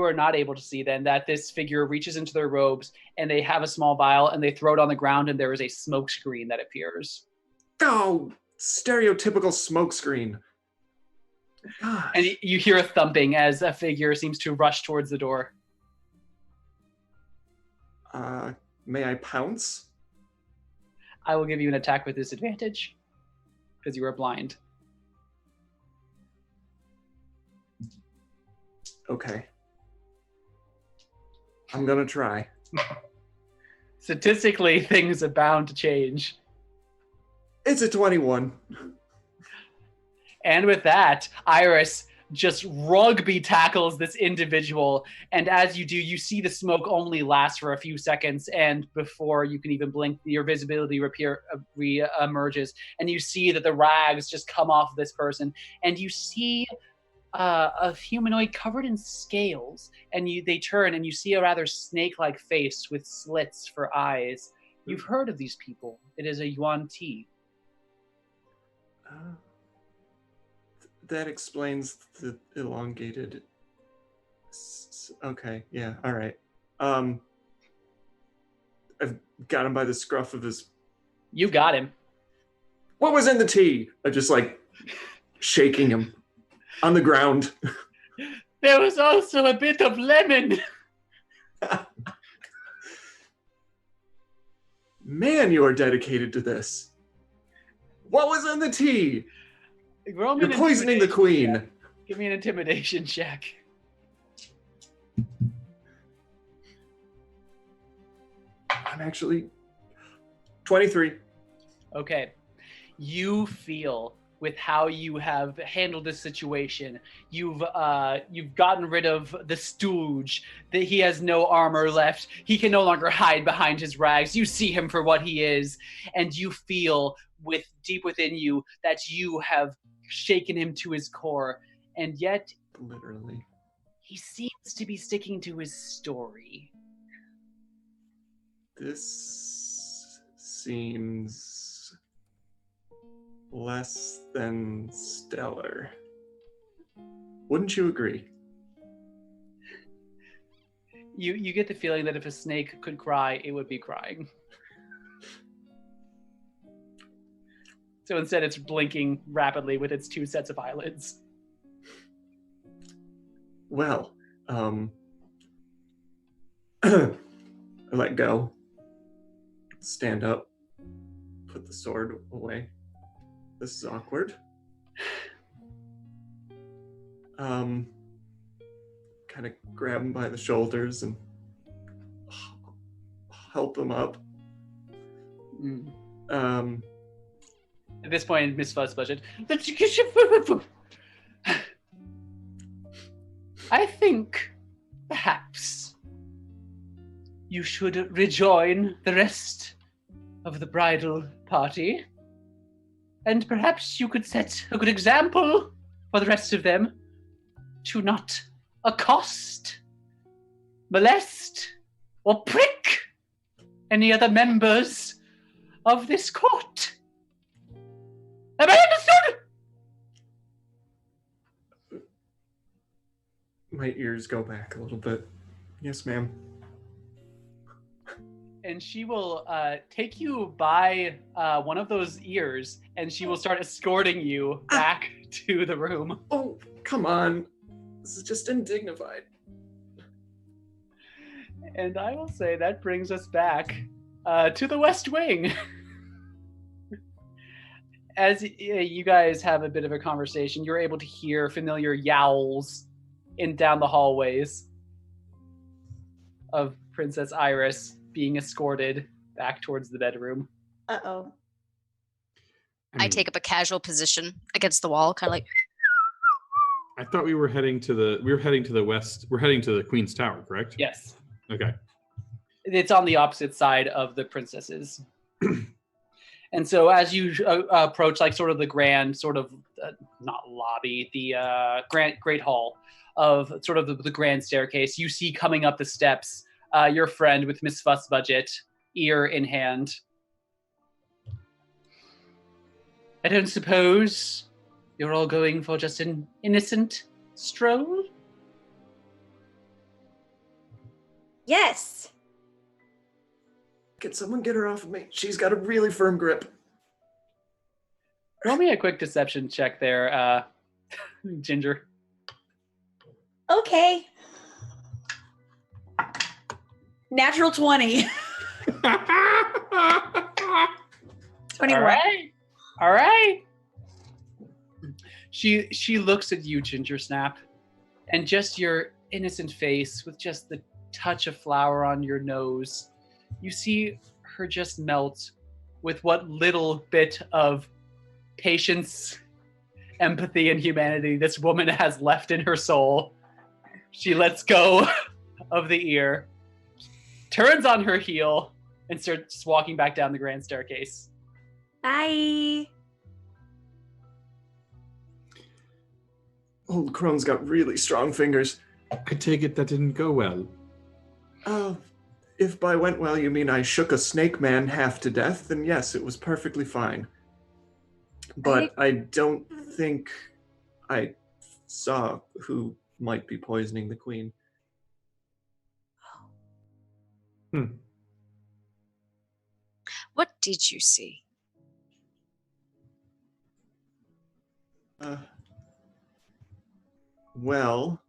are not able to see then that this figure reaches into their robes and they have a small vial and they throw it on the ground and there is a smoke screen that appears. Oh, stereotypical smoke screen. Gosh. And you hear a thumping as a figure seems to rush towards the door. May I pounce? I will give you an attack with disadvantage because you are blind. Okay. I'm gonna try. Statistically, things are bound to change. It's a 21. And with that, Iris just rugby tackles this individual. And as you do, you see the smoke only last for a few seconds. And before you can even blink, your visibility re-emerges. And you see that the rags just come off of this person. And you see a humanoid covered in scales. And they turn and you see a rather snake-like face with slits for eyes. You've heard of these people. It is a Yuan Ti. That explains the elongated. Okay, yeah, all right. I've got him by the scruff of his. You got him. What was in the tea? I'm just like shaking him on the ground. There was also a bit of lemon. Man, you are dedicated to this. What was in the tea? Roll me You're an poisoning the intimidation queen. check. Give me an intimidation check. I'm actually 23. Okay. You feel with how you have handled this situation, you've gotten rid of the stooge, that he has no armor left. He can no longer hide behind his rags. You see him for what he is, and you feel with deep within you that you have shaken him to his core, and yet Literally. he seems to be sticking to his story. This seems less than stellar. Wouldn't you agree? You get the feeling that if a snake could cry, it would be crying. So instead it's blinking rapidly with its two sets of eyelids. Well, I let go, stand up, put the sword away. This is awkward. Kind of grab him by the shoulders and help him up. At this point, Miss Fuzzbudget. I think perhaps you should rejoin the rest of the bridal party. And perhaps you could set a good example for the rest of them to not accost, molest, or prick any other members of this court. Have I understood? My ears go back a little bit. Yes, ma'am. And she will take you by one of those ears, and she will start escorting you back to the room. Oh, come on. This is just undignified. And I will say that brings us back to the West Wing. As you guys have a bit of a conversation, you're able to hear familiar yowls down the hallways of Princess Iris being escorted back towards the bedroom. Uh-oh. I take up a casual position against the wall, kind of like. I thought we were heading to the west. We're heading to the Queen's Tower, correct? Yes. Okay. It's on the opposite side of the princesses. And so as you approach like sort of the grand sort of, not lobby, the great hall of sort of the grand staircase, you see coming up the steps your friend with Miss Fussbudget, ear in hand. I don't suppose you're all going for just an innocent stroll? Yes. Can someone get her off of me? She's got a really firm grip. Roll me a quick deception check there, Ginger. Okay. Natural 20. 21. All right. She looks at you, Ginger Snap, and just your innocent face with just the touch of flour on your nose. You see her just melt with what little bit of patience, empathy, and humanity this woman has left in her soul. She lets go of the ear, turns on her heel, and starts walking back down the grand staircase. Bye. Old Crone's got really strong fingers. I take it that didn't go well. Oh, If by went well you mean I shook a snake man half to death, then yes, it was perfectly fine. But I don't think I saw who might be poisoning the queen. What did you see? Well,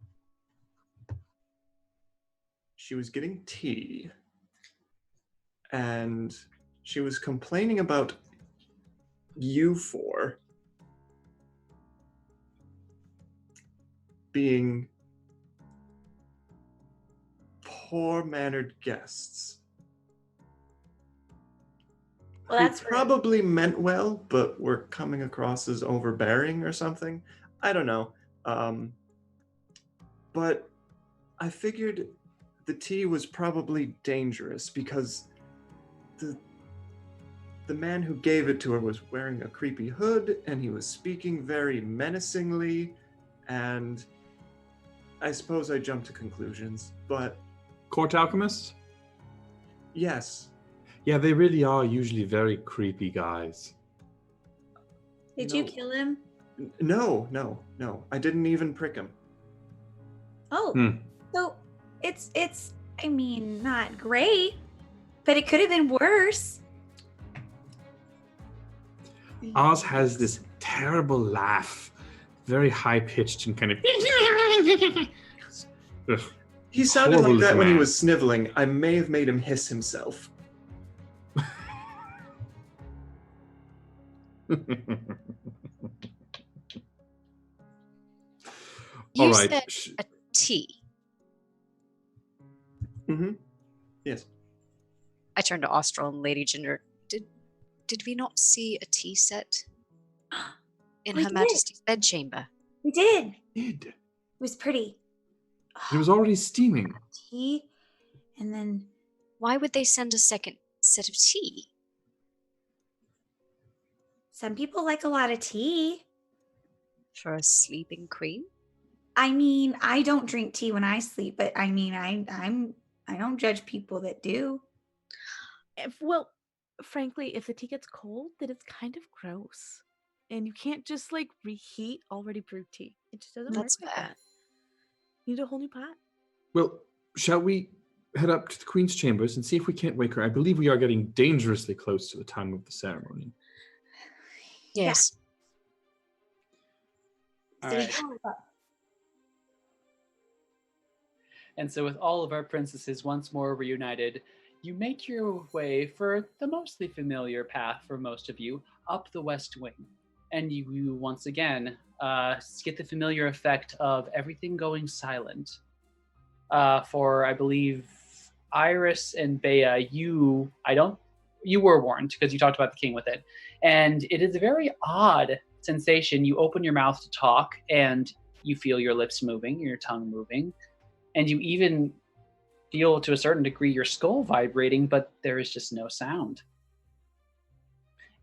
she was getting tea, and she was complaining about you four being poor-mannered guests. Well, who that's rude. probably meant well, but were coming across as overbearing or something. I don't know. But I figured the tea was probably dangerous because the man who gave it to her was wearing a creepy hood and he was speaking very menacingly, and I suppose I jumped to conclusions, but Court alchemists? yes. Yeah, they really are usually very creepy guys. Did No. you kill him? No. I didn't even prick him. Oh, so it's. I mean, not great, but it could have been worse. Oz has this terrible laugh, very high pitched and kind of. Ugh. He sounded Horrible like that little when he man. was sniveling. I may have made him hiss himself. You All right. said a tea. Mm-hmm. Yes. I turned to Austral and Lady Ginger. Did we not see a tea set in We Her did. Majesty's bedchamber? We did. Did. It was pretty. It was already steaming. Tea, and then Why would they send a second set of tea? some people like a lot of tea. For a sleeping queen? I mean, I don't drink tea when I sleep, but I mean, I don't judge people that do. Well, frankly, if the tea gets cold, then it's kind of gross. And you can't just like reheat already brewed tea. It just doesn't That's work like fair. that. You need a whole new pot. Well, shall we head up to the Queen's chambers and see if we can't wake her? I believe we are getting dangerously close to the time of the ceremony. Yes. All right. And so, with all of our princesses once more reunited, you make your way for the mostly familiar path for most of you up the West Wing. And you once again get the familiar effect of everything going silent. For, I believe, Iris and Bea, you were warned because you talked about the king with it. And it is a very odd sensation. You open your mouth to talk and you feel your lips moving, your tongue moving. And you even feel, to a certain degree, your skull vibrating, but there is just no sound.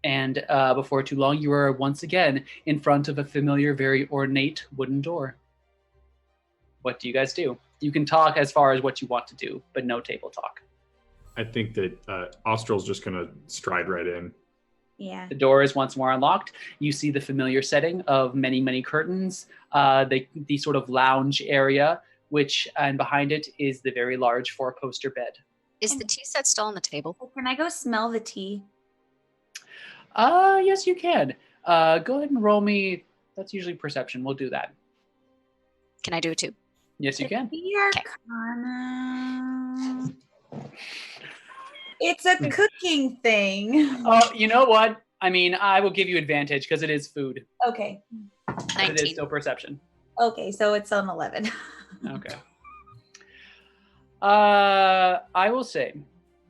And before too long, you are once again in front of a familiar, very ornate wooden door. What do you guys do? You can talk as far as what you want to do, but no table talk. I think that Austral's just going to stride right in. Yeah. The door is once more unlocked. You see the familiar setting of many, many curtains, the sort of lounge area, and behind it is the very large 4-poster bed. Is the tea set still on the table? Can I go smell the tea? Yes, you can. Go ahead and roll me. That's usually perception. We'll do that. Can I do it too? Yes, you can. The Arcana. It's a cooking thing. Oh, you know what? I mean, I will give you advantage because it is food. Okay. But it 19. is still perception. Okay, so it's on 11. Okay. I will say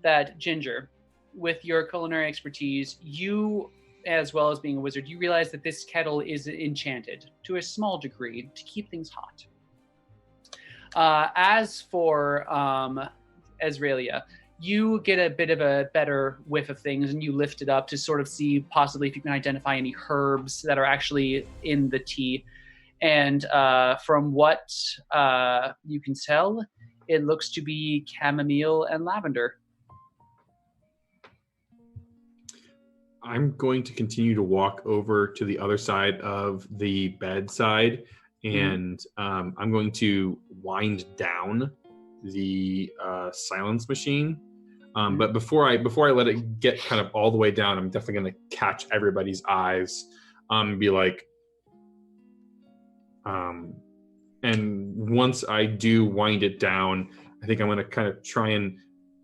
that Ginger, with your culinary expertise, you, as well as being a wizard, you realize that this kettle is enchanted to a small degree to keep things hot. As for Ezrealia, you get a bit of a better whiff of things and you lift it up to sort of see possibly if you can identify any herbs that are actually in the tea. And from what you can tell, it looks to be chamomile and lavender. I'm going to continue to walk over to the other side of the bedside, and I'm going to wind down the silence machine. But before I let it get kind of all the way down, I'm definitely going to catch everybody's eyes, and be like, and once I do wind it down, I think I'm going to kind of try and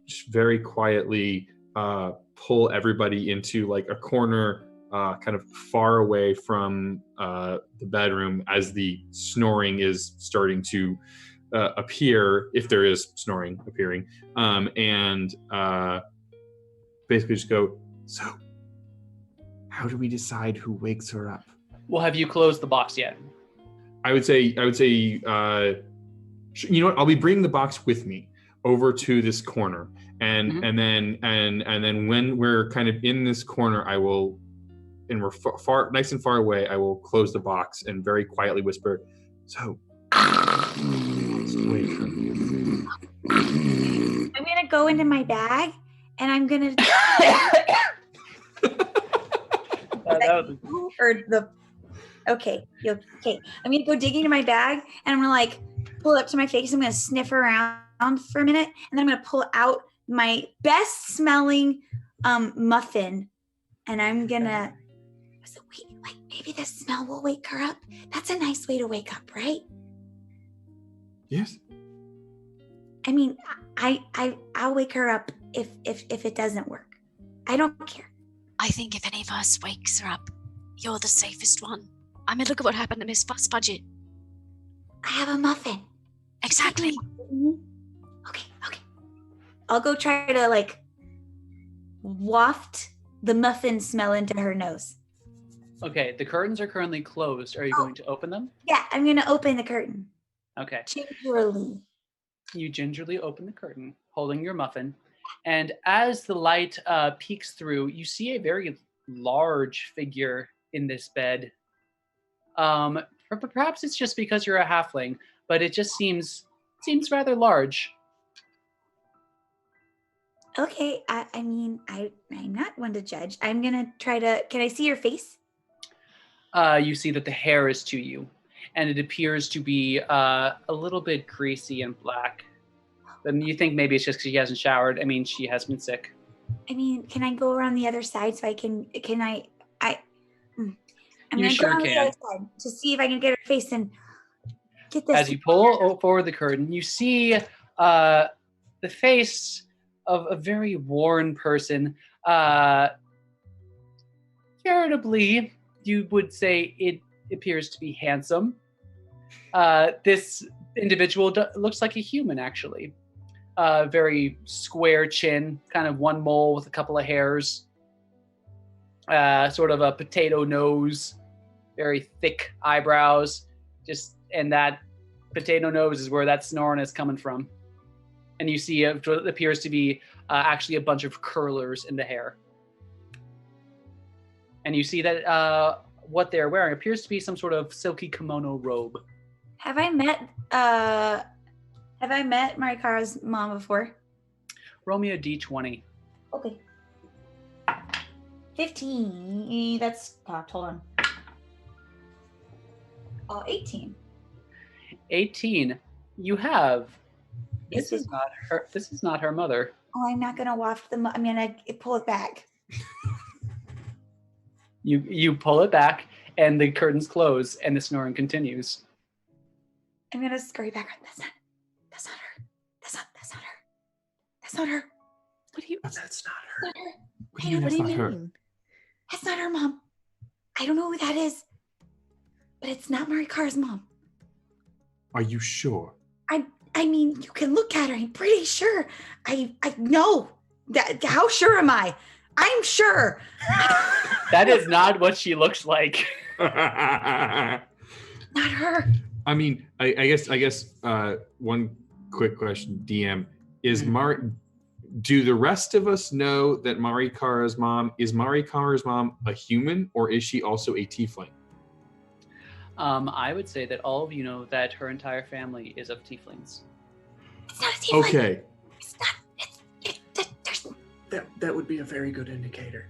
just very quietly pull everybody into like a corner, kind of far away from the bedroom as the snoring is starting to appear, if there is snoring appearing, and basically just go, so how do we decide who wakes her up? Well, have you closed the box yet? I would say, you know what? I'll be bringing the box with me over to this corner, and then when we're kind of in this corner, I will, and we're far, nice and far away, I will close the box and very quietly whisper, so. Wait. I'm gonna go into my bag, and I'm gonna. Okay. I'm gonna go digging into my bag, and I'm gonna like pull it up to my face. I'm gonna sniff around for a minute, and then I'm gonna pull out my best smelling muffin, and I'm gonna. So wait, maybe the smell will wake her up. That's a nice way to wake up, right? Yes. I mean, I'll wake her up if it doesn't work. I don't care. I think if any of us wakes her up, you're the safest one. I mean, look at what happened to Miss Budget. I have a muffin. Exactly. Okay. I'll go try to like waft the muffin smell into her nose. Okay, the curtains are currently closed. Are you going to open them? Yeah, I'm gonna open the curtain. Okay. Gingerly. You gingerly open the curtain, holding your muffin, and as the light peeks through, you see a very large figure in this bed. Perhaps it's just because you're a halfling, but it just seems rather large. Okay, I mean, I'm not one to judge. I'm gonna try to. Can I see your face? You see that the hair is to you, and it appears to be a little bit greasy and black. And you think maybe it's just because she hasn't showered. I mean, she has been sick. I mean, can I go around the other side so I can? I'm You gonna sure go around the can. other side to see if I can get her face and get this. As you pull forward the curtain, you see the face of a very worn person. Charitably, you would say it appears to be handsome. This individual looks like a human, actually. Very square chin, kind of one mole with a couple of hairs. Sort of a potato nose, very thick eyebrows. And that potato nose is where that snoring is coming from. And you see what appears to be actually a bunch of curlers in the hair. And you see that what they're wearing appears to be some sort of silky kimono robe. Have I met Marikara's mom before? Roll me a d20. Okay. 15. That's hold on. 18. 18. You have. This This is not her. This is not her mother. Oh, I'm not gonna waft the. I'm gonna pull it back. You pull it back, and the curtains close, and the snoring continues. I'm gonna scurry back. That's not her. That's not her. What do you? That's not her. That's not her. What do you mean that's not her? That's not her mom. I don't know who that is, but it's not Marikara's mom. Are you sure? I mean, you can look at her. I'm pretty sure. I know. How sure am I? I'm sure. That is not what she looks like. Not her. I mean, I guess one quick question, DM, is do the rest of us know that Marikara's mom is a human, or is she also a tiefling? I would say that all of you know that her entire family is of tieflings. It's not a tiefling. Okay. It's not. There's. That would be a very good indicator.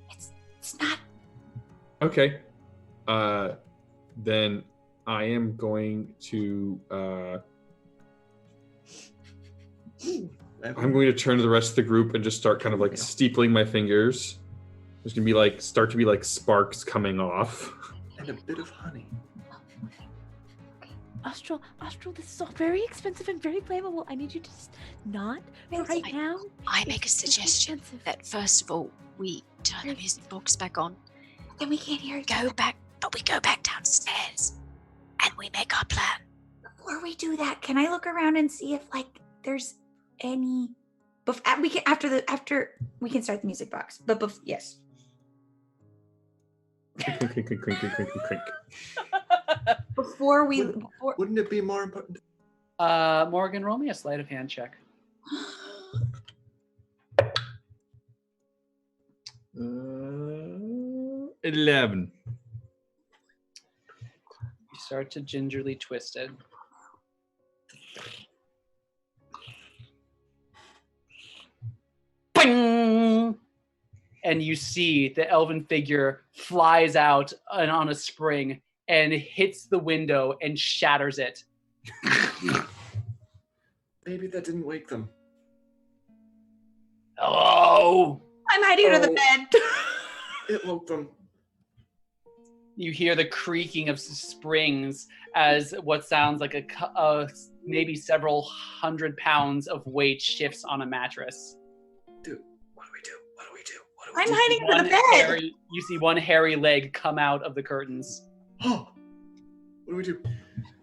It's not. Okay. Then I am going to I'm going to turn to the rest of the group and just start kind of like steepling my fingers. There's gonna be like start to be like sparks coming off. And a bit of honey. Astral, this is all very expensive and very flammable. I need you to just not right now. I make a It's suggestion expensive. that first of all, we turn the music box back on, Then we can't hear it. we go back downstairs, and we make our plan. Before we do that, can I look around and see if like there's any? We can after we can start the music box. But yes. Clink, clink, clink, clink, clink, clink, clink. Before we. Wouldn't it be more important? Morgan, roll me a sleight of hand check. 11. You start to gingerly twist it. Bing! And you see the elven figure flies out and on a spring and hits the window and shatters it. Maybe that didn't wake them. Hello! I'm hiding under the Oh. bed. It woke them. You hear the creaking of springs as what sounds like maybe several 100 pounds of weight shifts on a mattress. Dude, what do we do? What do we do? What do I'm we do? hiding under the bed. You see one hairy leg come out of the curtains. Oh, what do we do?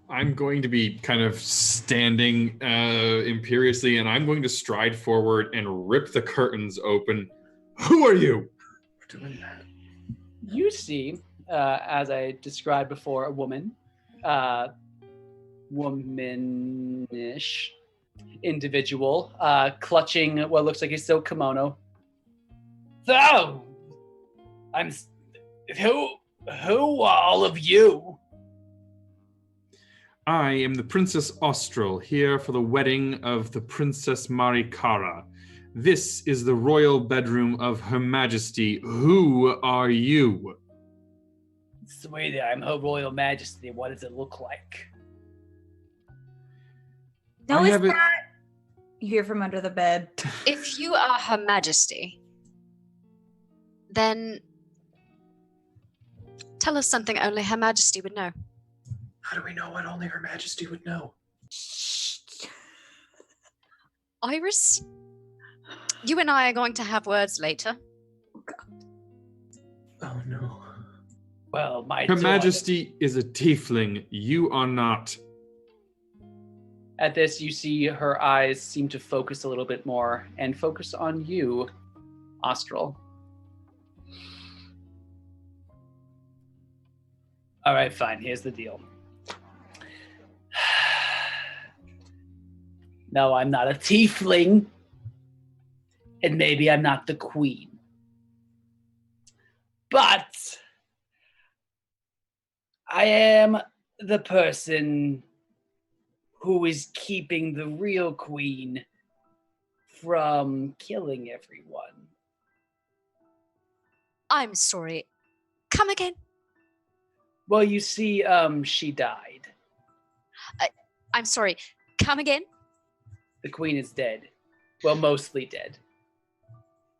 I'm going to be kind of standing imperiously, and I'm going to stride forward and rip the curtains open. Who are you? We're doing that. You see, as I described before, a woman, womanish individual, clutching what looks like a silk kimono. So, who are all of you? I am the Princess Austral, here for the wedding of the Princess Marikara. This is the royal bedroom of Her Majesty. Who are you? Sweetie, I'm Her Royal Majesty. What does it look like? No, I it's haven't- not. You hear from under the bed. If you are Her Majesty, then tell us something only Her Majesty would know. How do we know what only Her Majesty would know? Iris, you and I are going to have words later. Oh no. Well, my Her daughter- Majesty is a tiefling. You are not. At this, you see her eyes seem to focus a little bit more and focus on you, Austral. All right, fine. Here's the deal. No, I'm not a tiefling. And maybe I'm not the queen. But I am the person who is keeping the real queen from killing everyone. I'm sorry. Come again? Well, you see, she died. I'm sorry. Come again? The queen is dead. Well, mostly dead.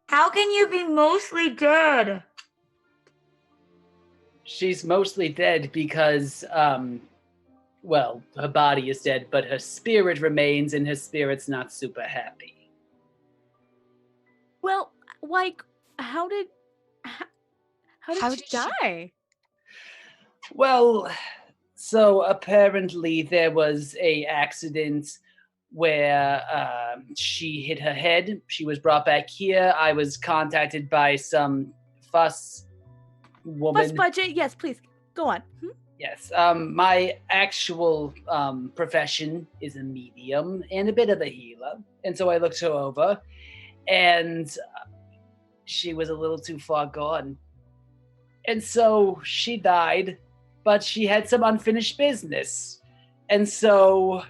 How can you be mostly dead? She's mostly dead because, well, her body is dead, but her spirit remains, and her spirit's not super happy. Well, like, how did How she did she- die? Well, so apparently there was a accident where she hit her head. She was brought back here. I was contacted by some fuss woman. Bus budget? Yes, please. Go on. Yes. My actual profession is a medium and a bit of a healer. And so I looked her over, and she was a little too far gone. And so she died, but she had some unfinished business. And so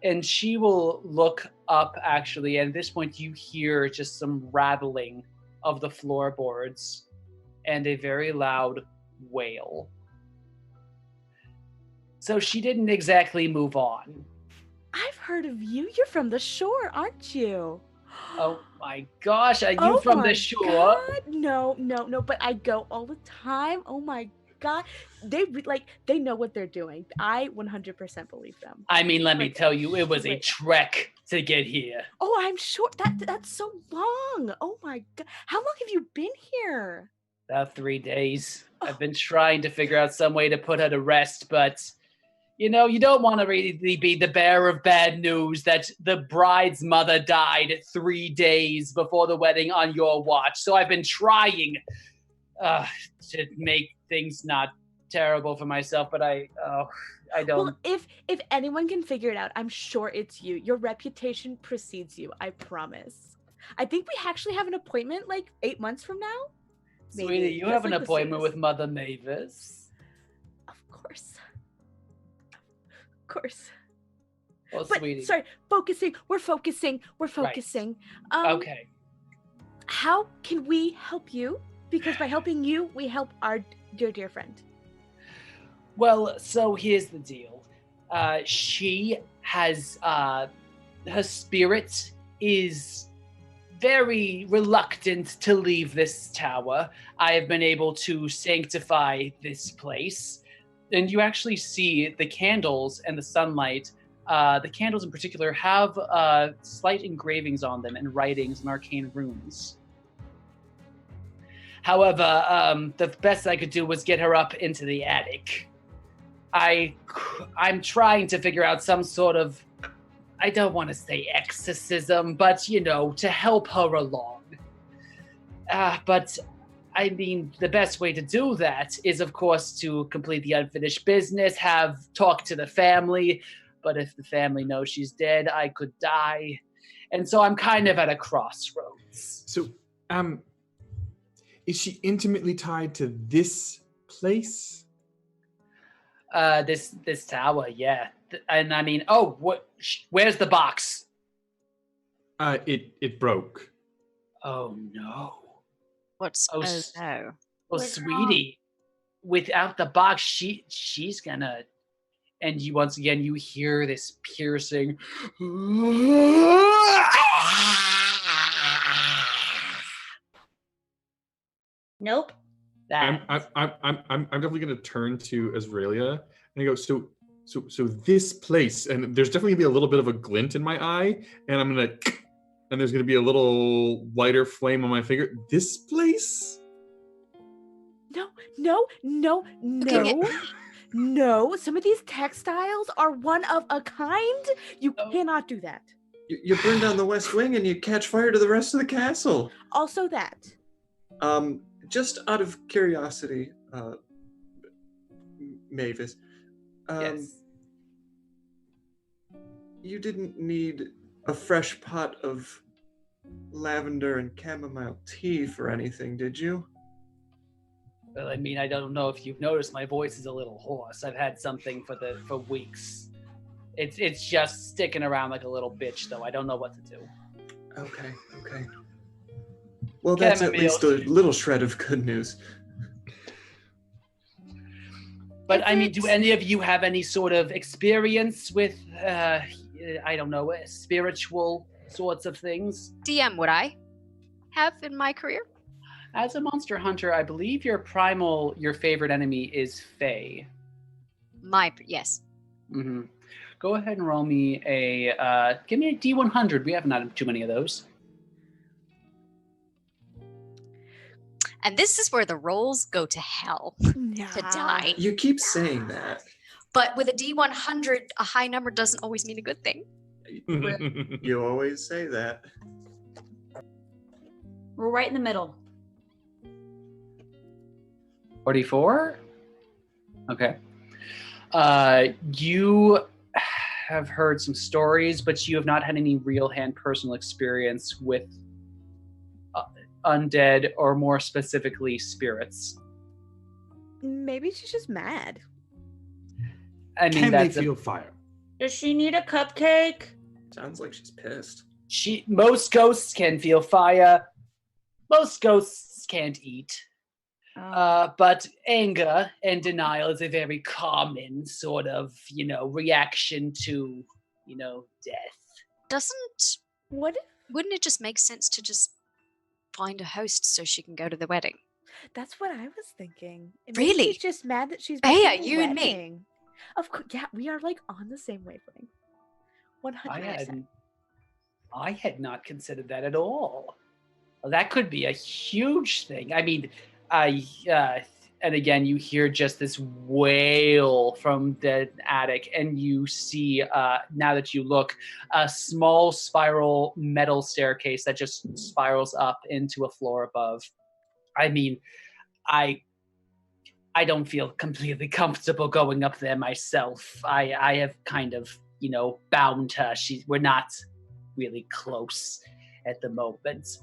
And she will look up, actually, and at this point you hear just some rattling of the floorboards and a very loud wail. So she didn't exactly move on. I've heard of you. You're from the shore, aren't you? Oh my gosh, are you Oh from my the shore? God. No, but I go all the time. Oh my God. They know what they're doing. I 100% believe them. I mean, let me Like, tell you, it was a wait. trek to get here. Oh, I'm sure that's so long. Oh my God. How long have you been here? About 3 days. I've been trying to figure out some way to put her to rest, but you know, you don't want to really be the bearer of bad news that the bride's mother died 3 days before the wedding on your watch. So I've been trying to make things not terrible for myself, but I don't. Well, if anyone can figure it out, I'm sure it's you. Your reputation precedes you, I promise. I think we actually have an appointment like 8 months from now. Maybe. Sweetie, you That's have an like the appointment soonest. with Mother Mavis. Of course. Of course. Well, But sweetie. sorry, focusing. We're focusing. Okay. How can we help you? Because by helping you, we help our dear friend. Well, so here's the deal. She has her spirit is very reluctant to leave this tower. I have been able to sanctify this place. And you actually see the candles and the sunlight. The candles in particular have slight engravings on them and writings and arcane runes. However, the best I could do was get her up into the attic. I'm trying to figure out some sort of, I don't want to say exorcism, but, you know, to help her along. But, I mean, the best way to do that is, of course, to complete the unfinished business, talk to the family. But if the family knows she's dead, I could die. And so I'm kind of at a crossroads. So, is she intimately tied to this place? This tower, yeah. And I mean, where's the box? It broke. Oh no. What's Oh, no? Well, sweetie, without the box, she's gonna. And once again, you hear this piercing. Nope. I'm definitely going to turn to Azraelia and I go, so this place, and there's definitely gonna be a little bit of a glint in my eye, and I'm gonna, and there's gonna be a little lighter flame on my finger. This place? No. Okay, No, some of these textiles are one of a kind. You cannot do that. You burn down the West Wing and you catch fire to the rest of the castle. Also that. Just out of curiosity, Mavis, Yes. you didn't need a fresh pot of lavender and chamomile tea for anything, did you? Well, I mean, I don't know if you've noticed, my voice is a little hoarse. I've had something for weeks. It's just sticking around like a little bitch, though. I don't know what to do. Okay. Well, that's at least a little shred of good news. But I mean, do any of you have any sort of experience with, I don't know, spiritual sorts of things? DM, would I have in my career? As a monster hunter, I believe your favorite enemy is Fae. Yes. Mm-hmm. Go ahead and roll me give me a D100. We haven't had too many of those. And this is where the rolls go to hell to die. You keep saying that. But with a D100, a high number doesn't always mean a good thing. You always say that. We're right in the middle. 44? Okay. You have heard some stories, but you have not had any real hand personal experience with undead, or more specifically, spirits. Maybe she's just mad. I mean, Can they feel fire? Does she need a cupcake? Sounds like she's pissed. Most ghosts can feel fire. Most ghosts can't eat. But anger and denial is a very common sort of, reaction to, death. Wouldn't it just make sense to just find a host so she can go to the wedding? That's what I was thinking. And Really? She's just mad that she's Bea, missing the you and me. wedding. Of course, yeah, we are like on the same wavelength. 100%. I had not considered that at all. Well, that could be a huge thing. I mean, and again, you hear just this wail from the attic, and you see, now that you look, a small spiral metal staircase that just spirals up into a floor above. I mean, I don't feel completely comfortable going up there myself. I have kind of, bound her. We're not really close at the moment.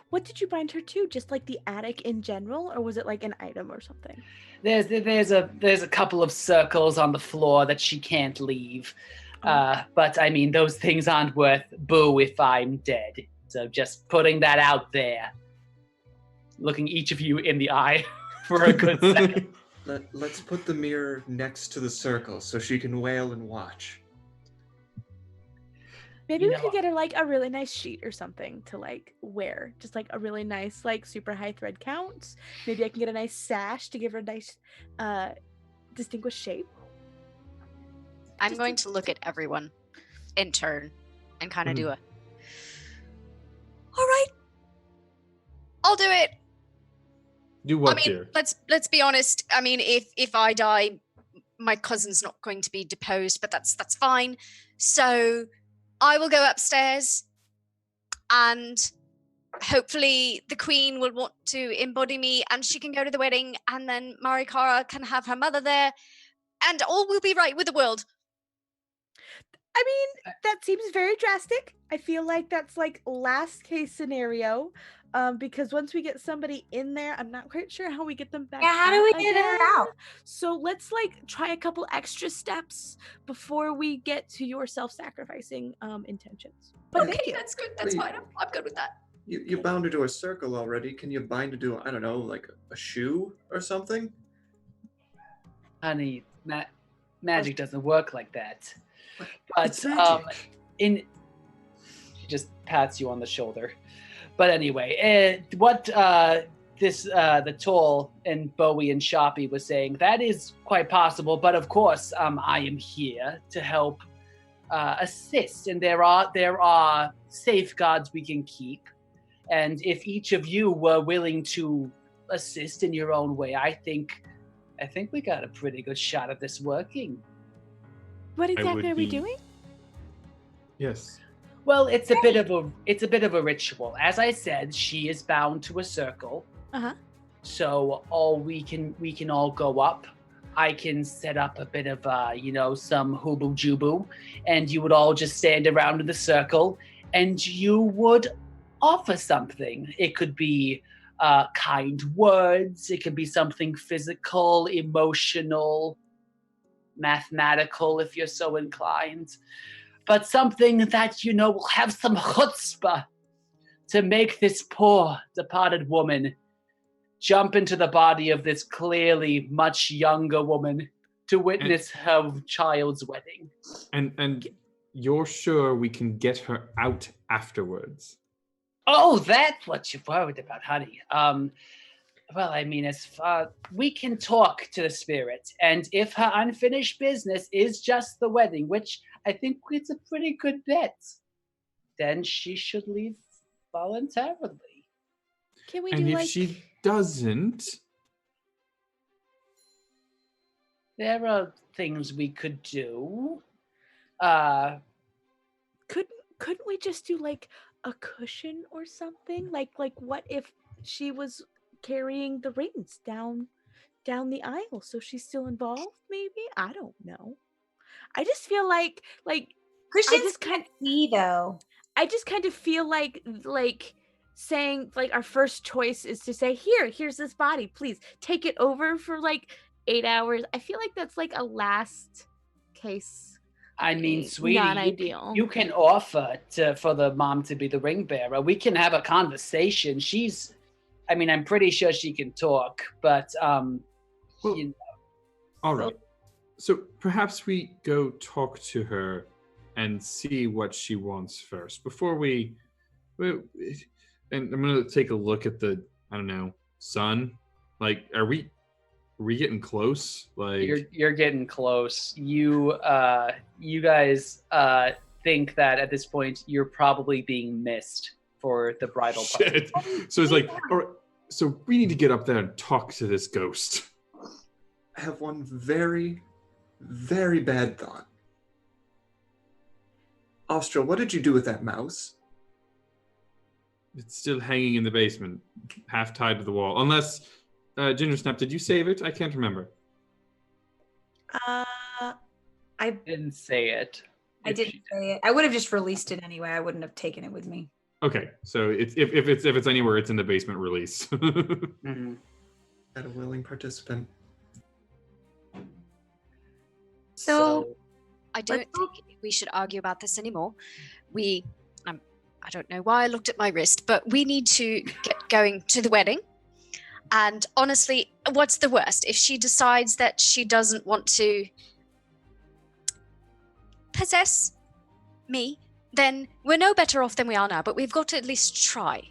What did you bind her to? Just like the attic in general, or was it like an item or something? There's a couple of circles on the floor that she can't leave. But I mean, those things aren't worth boo if I'm dead. So just putting that out there. Looking each of you in the eye for a good second. Let's put the mirror next to the circle so she can wail and watch. Maybe we could get her like a really nice sheet or something to like wear. Just like a really nice, like super high thread count. Maybe I can get a nice sash to give her a nice distinguished shape. I'm going to look at everyone in turn and kind of do a, all right, I'll do it. Do what, I mean, dear? let's be honest. I mean, if I die, my cousin's not going to be deposed, but that's fine. So I will go upstairs, and hopefully the queen will want to embody me, and she can go to the wedding, and then Marikara can have her mother there, and all will be right with the world. I mean, that seems very drastic. I feel like that's like last case scenario. Because once we get somebody in there, I'm not quite sure how we get them back. Yeah, how do we get her again. out? So let's like try a couple extra steps before we get to your self-sacrificing intentions. But Okay, thank you. that's good. That's fine. I'm good with that. You bound her to a circle already. Can you bind her to, I don't know, like a shoe or something? Honey, magic doesn't work like that. It's But magic. she just pats you on the shoulder. But anyway, what the Toll and Bowie and Shoppy was saying, that is quite possible. But of course, I am here to help assist, and there are safeguards we can keep. And if each of you were willing to assist in your own way, I think we got a pretty good shot at this working. What exactly would are we be- doing? Yes. Well, it's a bit of a ritual. As I said, she is bound to a circle. Uh-huh. So we can all go up. I can set up a bit of some hoobu jubu, and you would all just stand around in the circle, and you would offer something. It could be kind words. It could be something physical, emotional, mathematical, if you're so inclined. But something that, will have some chutzpah to make this poor departed woman jump into the body of this clearly much younger woman to witness her child's wedding. And you're sure we can get her out afterwards? Oh, that's what you're worried about, honey. Well, I mean, as far we can talk to the spirit, and if her unfinished business is just the wedding, which I think it's a pretty good bet, then she should leave voluntarily. Can we And do if like she doesn't, There are things we could do. couldn't we just do like a cushion or something? Like what if she was carrying the rings down the aisle, so she's still involved? Maybe, I don't know. I just feel like Christians just can't see though. I just kind of feel like saying like our first choice is to say, here's this body, please take it over for like 8 hours. I feel like that's like a last case I mean, sweetie, not you, ideal. you can offer for the mom to be the ring bearer. We can have a conversation. I'm pretty sure she can talk, but Well, you know, all right. So perhaps we go talk to her and see what she wants first before we and I'm gonna take a look at the sun. Like, are we getting close? Like, you're getting close. You guys think that at this point you're probably being missed for the bridal party. shit. So it's like, all right, so we need to get up there and talk to this ghost. I have one very, very bad thought. Austral, what did you do with that mouse? It's still hanging in the basement, half tied to the wall. Unless, Ginger Snap, did you save it? I can't remember. I Didn't say it. I didn't say it. I would have just released it anyway. I wouldn't have taken it with me. Okay, so it's if it's anywhere, it's in the basement release. Mhm. Got a willing participant. So I don't think we should argue about this anymore. I don't know why I looked at my wrist, but we need to get going to the wedding. And honestly, what's the worst? If she decides that she doesn't want to possess me, then we're no better off than we are now, but we've got to at least try.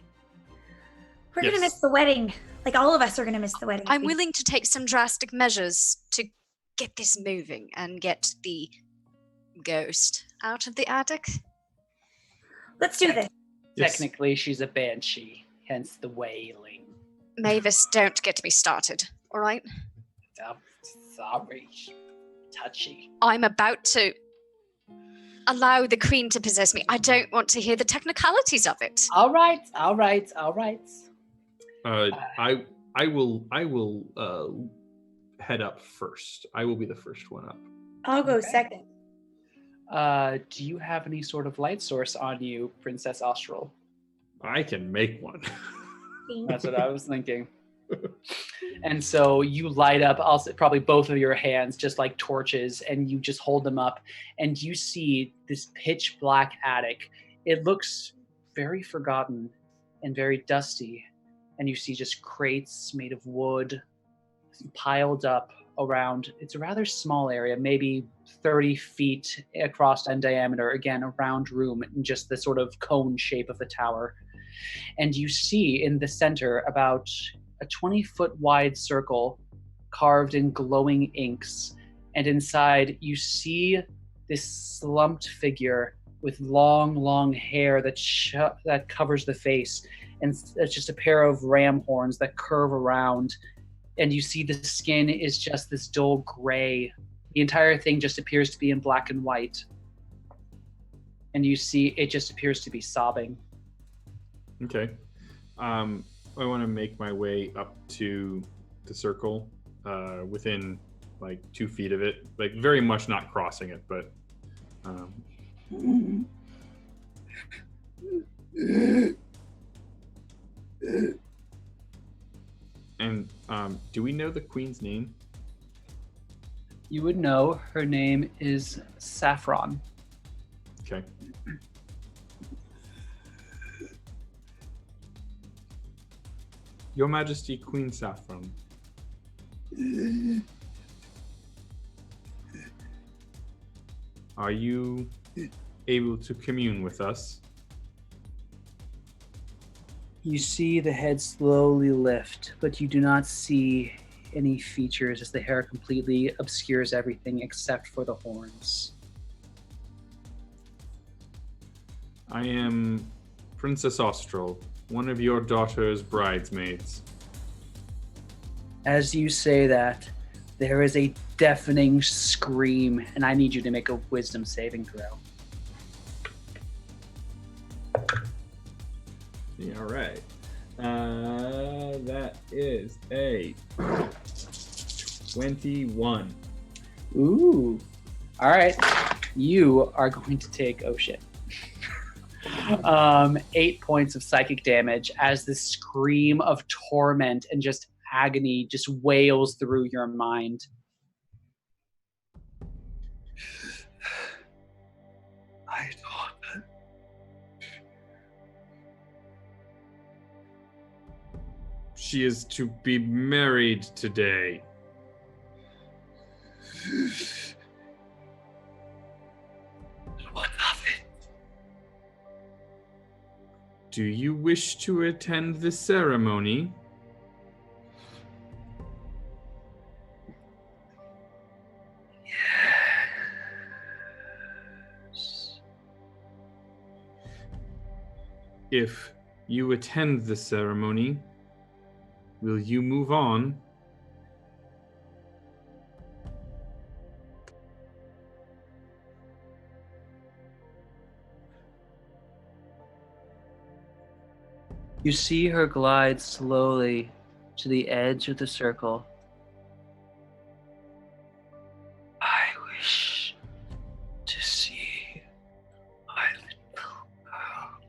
we're Yes. gonna miss the wedding. Like all of us are gonna miss the wedding. I'm willing to take some drastic measures to get this moving and get the ghost out of the attic. Let's do this. Yes. Technically, she's a banshee, hence the wailing. Mavis, don't get me started, all right? Oh, sorry, touchy. I'm about to allow the queen to possess me. I don't want to hear the technicalities of it. All right. I will head up first. I will be the first one up. I'll go Okay. second. Do you have any sort of light source on you, Princess Austral? I can make one. That's what I was thinking. And so you light up also probably both of your hands just like torches, and you just hold them up, and you see this pitch black attic. It looks very forgotten and very dusty, and you see just crates made of wood piled up around. It's a rather small area, maybe 30 feet across in diameter, again, a round room in just the sort of cone shape of the tower. And you see in the center about a 20-foot wide circle carved in glowing inks. And inside you see this slumped figure with long hair that covers the face. And it's just a pair of ram horns that curve around. And you see the skin is just this dull gray. The entire thing just appears to be in black and white. And you see it just appears to be sobbing. Okay. I want to make my way up to the circle, within like 2 feet of it, like very much not crossing it, but. And do we know the queen's name? You would know her name is Saffron. Okay. Your Majesty, Queen Saffron. Are you able to commune with us? You see the head slowly lift, but you do not see any features as the hair completely obscures everything except for the horns. I am Princess Austral, one of your daughter's bridesmaids. As you say that, there is a deafening scream, and I need you to make a wisdom saving throw. Yeah, all right. That is a 21. Ooh. All right. You are going to take, oh shit. 8 points of psychic damage as the scream of torment and just agony just wails through your mind. She is to be married today. What of it? Do you wish to attend the ceremony? Yes. If you attend the ceremony, will you move on? You see her glide slowly to the edge of the circle. I wish to see my little girl.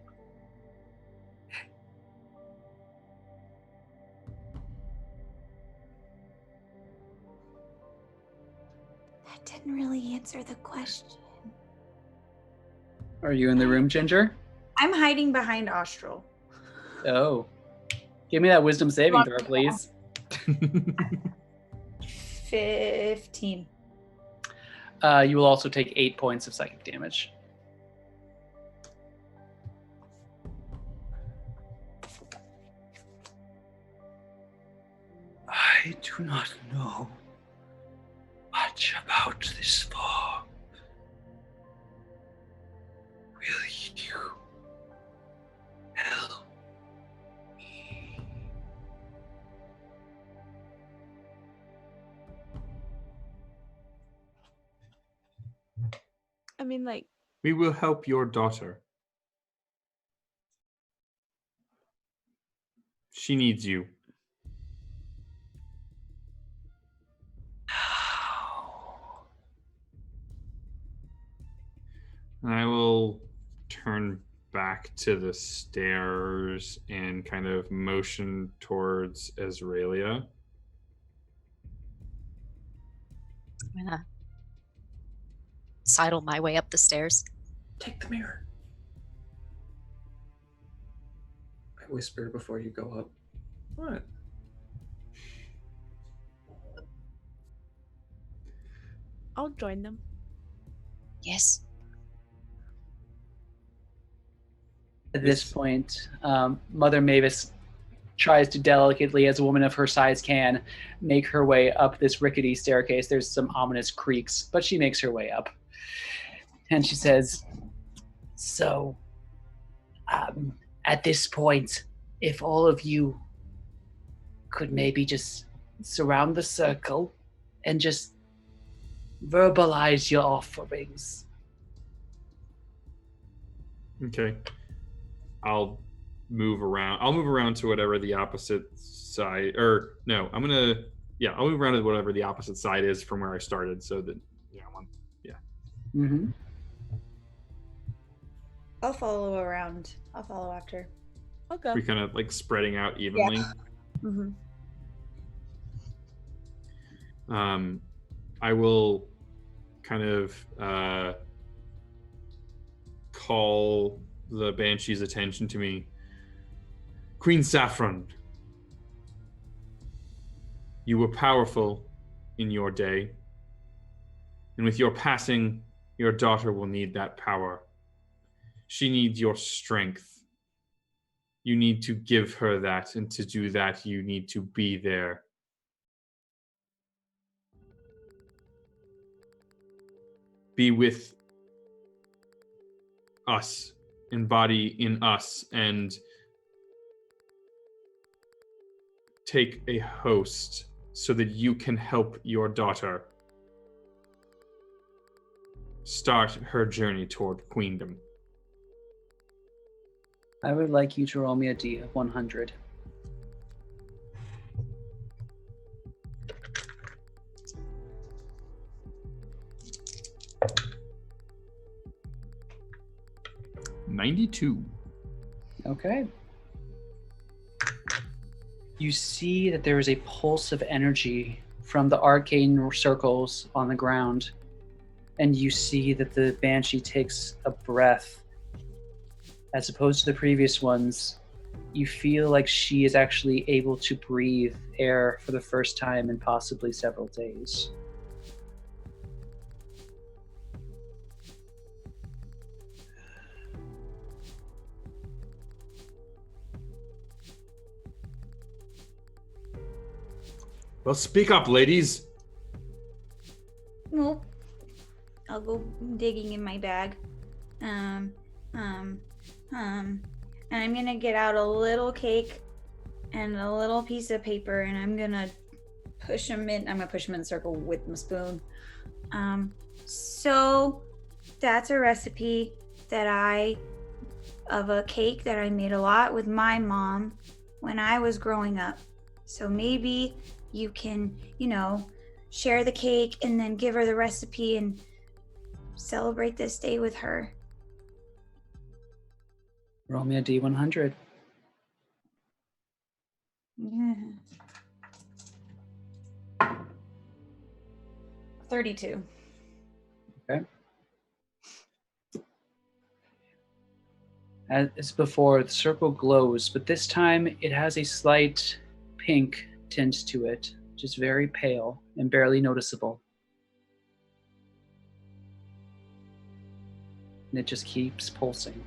That didn't really answer the question. Are you in the room, Ginger? I'm hiding behind Austral. Oh. Give me that wisdom saving throw, please. 15. You will also take 8 points of psychic damage. I do not know much about this form. Will you help me? I mean, like, We will help your daughter. She needs you. I will turn back to the stairs and kind of motion towards Azraelia. I'm gonna sidle my way up the stairs. Take the mirror. I whisper before you go up. What? I'll join them. Yes. At this point, Mother Mavis tries to delicately, as a woman of her size can, make her way up this rickety staircase. There's some ominous creaks, but she makes her way up. And she says, So, at this point, if all of you could maybe just surround the circle and just verbalize your offerings. Okay. I'll move around. I'll move around to whatever the opposite side, or no, I'll move around to whatever the opposite side is from where I started, so that mm-hmm. I'll follow around. I'll follow after. I'll go. we kind of like spreading out evenly. Mm-hmm. I will kind of call the Banshee's attention to me. Queen Saffron, you were powerful in your day, and with your passing, your daughter will need that power. She needs your strength. You need to give her that, and to do that, you need to be there. Be with us, embody in us, and take a host so that you can help your daughter start her journey toward queendom. I would like you to roll me a D100. $92. Okay. You see that there is a pulse of energy from the arcane circles on the ground, and you see that the Banshee takes a breath. As opposed to the previous ones, you feel like she is actually able to breathe air for the first time in possibly several days. Well, speak up, ladies. Nope. I'll go digging in my bag. And I'm gonna get out a little cake and a little piece of paper, and I'm gonna push them in. I'm gonna push them in a circle with my spoon. So that's a recipe of a cake that I made a lot with my mom when I was growing up. So maybe you can, share the cake and then give her the recipe and celebrate this day with her. Roll me a D100. Yeah. 32. Okay. As before, the circle glows, but this time it has a slight pink tint to it, just very pale and barely noticeable. And it just keeps pulsing.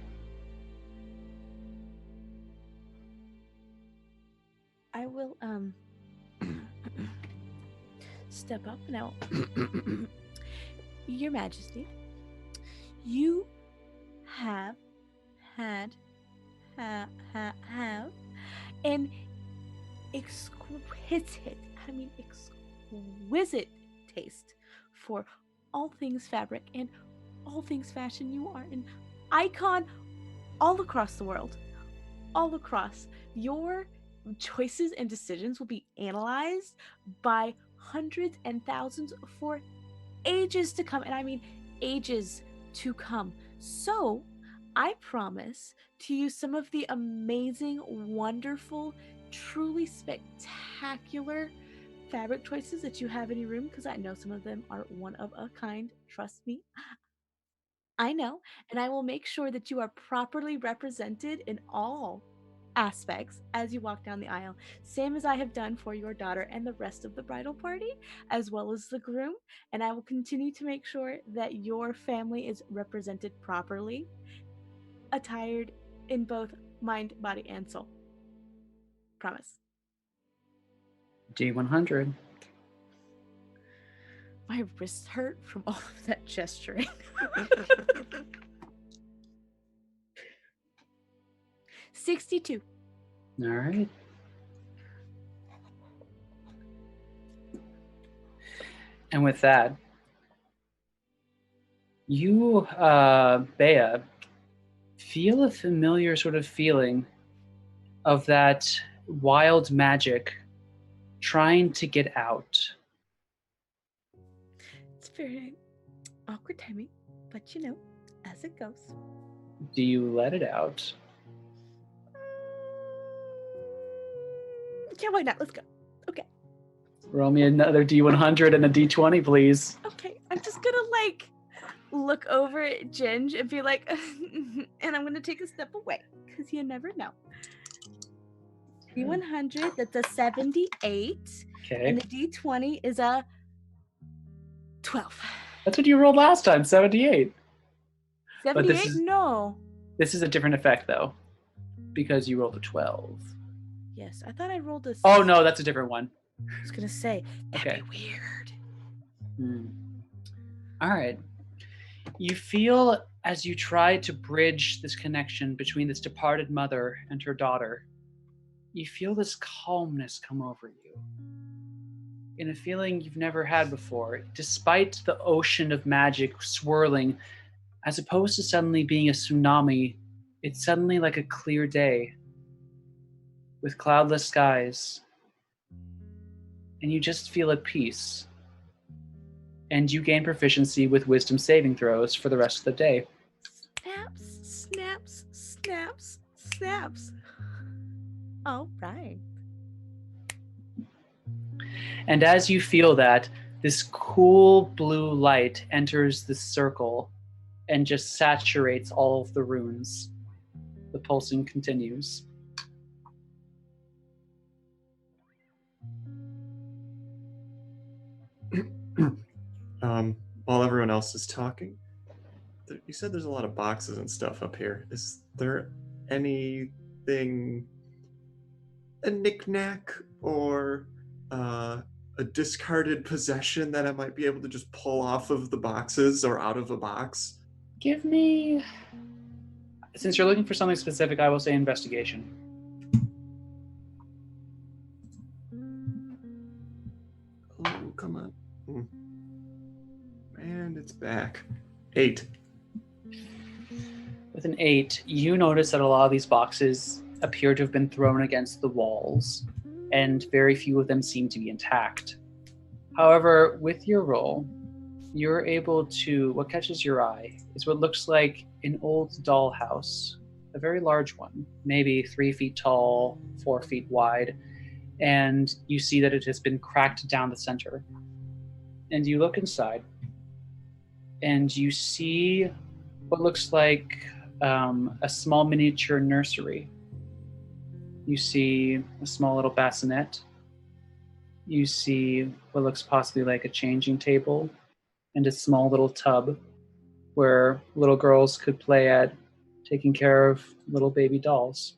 I will step up now. Your Majesty, you have an exquisite taste for all things fabric and all things fashion. You are an icon all across the world, all across. Your choices and decisions will be analyzed by hundreds and thousands for ages to come, and I mean ages to come. So I promise to use some of the amazing, wonderful, truly spectacular fabric choices that you have in your room, because I know some of them are one of a kind. Trust me, I know. And I will make sure that you are properly represented in all aspects as you walk down the aisle, same as I have done for your daughter and the rest of the bridal party, as well as the groom. And I will continue to make sure that your family is represented properly, attired in both mind, body, and soul. Promise. D100. My wrists hurt from all of that gesturing. 62. All right. And with that, you, Bea, feel a familiar sort of feeling of that wild magic trying to get out. It's very awkward timing, but as it goes. Do you let it out? Yeah, why not? Let's go. Okay. Roll me another D100 and a D20, please. Okay, I'm just gonna look over at Ginge and be like, and I'm gonna take a step away because you never know. D100, that's a 78. Okay. And the D20 is a 12. That's what you rolled last time, 78. 78? No. This is a different effect, though, because you rolled a 12. Yes, I thought I rolled a... Oh, no, that's a different one. I was gonna say, that'd Okay. be weird. All right. You feel, as you try to bridge this connection between this departed mother and her daughter, you feel this calmness come over you in a feeling you've never had before. Despite the ocean of magic swirling, as opposed to suddenly being a tsunami, it's suddenly like a clear day with cloudless skies, and you just feel at peace. And you gain proficiency with wisdom saving throws for the rest of the day. Snaps, snaps, snaps, snaps. All right. And as you feel that, this cool blue light enters the circle and just saturates all of the runes. The pulsing continues. else is talking, you said there's a lot of boxes and stuff up here. Is there anything, a knickknack or a discarded possession that I might be able to just pull off of the boxes or out of a box? Give me, since you're looking for something specific, I will say investigation. Oh, come on. And it's back. 8. With an 8, you notice that a lot of these boxes appear to have been thrown against the walls, and very few of them seem to be intact. However, with your roll, you're able to, what catches your eye is what looks like an old dollhouse, a very large one, maybe 3 feet tall, 4 feet wide, and you see that it has been cracked down the center. And you look inside, and you see what looks like a small miniature nursery. You see a small little bassinet. You see what looks possibly like a changing table and a small little tub where little girls could play at taking care of little baby dolls.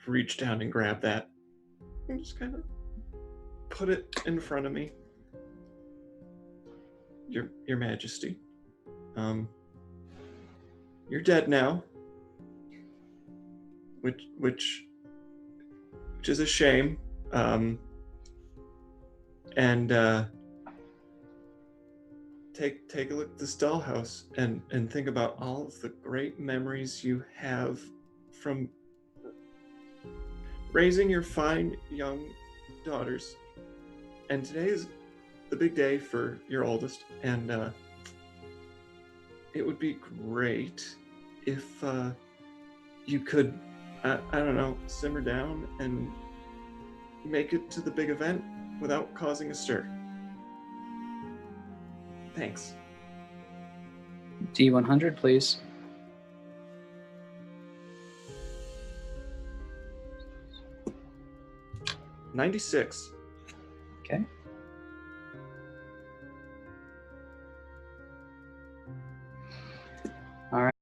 Reach down and grab that and just kind of put it in front of me. Your Majesty, you're dead now, which is a shame. And take a look at this dollhouse and think about all of the great memories you have from raising your fine young daughters. And today is the big day for your oldest, and it would be great if you could, I don't know, simmer down and make it to the big event without causing a stir. Thanks. D100, please. $96. Okay. All right.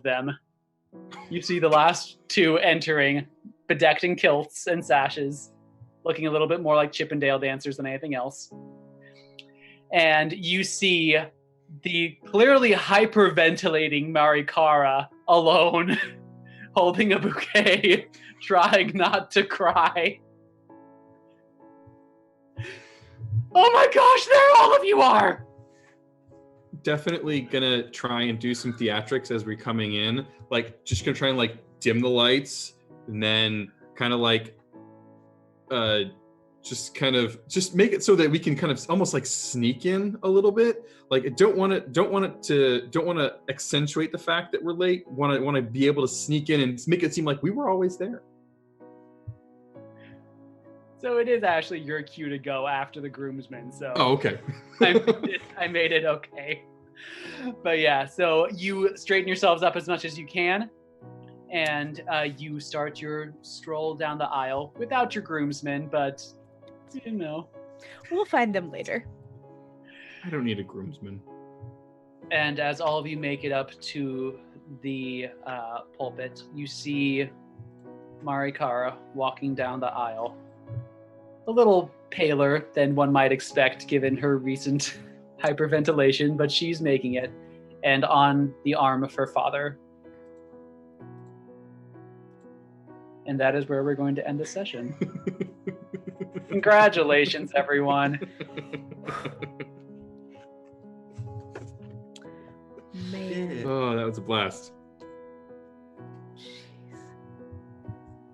them. You see the last two entering, bedecked in kilts and sashes, looking a little bit more like Chippendale dancers than anything else. And you see the clearly hyperventilating Marikara alone, holding a bouquet, trying not to cry. Oh my gosh, there all of you are! Definitely gonna try and do some theatrics as we're coming in. Like, just gonna try and like dim the lights, and then kind of like, just make it so that we can kind of almost like sneak in a little bit. Like, I don't want to accentuate the fact that we're late. Want to be able to sneak in and make it seem like we were always there. So it is actually your cue to go after the groomsmen. So Oh, okay. I made it okay. But yeah, so you straighten yourselves up as much as you can, and you start your stroll down the aisle without your groomsmen, but you know. We'll find them later. I don't need a groomsman. And as all of you make it up to the pulpit, you see Marikara walking down the aisle. A little paler than one might expect given her recent hyperventilation, but she's making it, and on the arm of her father. And that is where we're going to end the session. Congratulations, everyone. Man. Oh, that was a blast.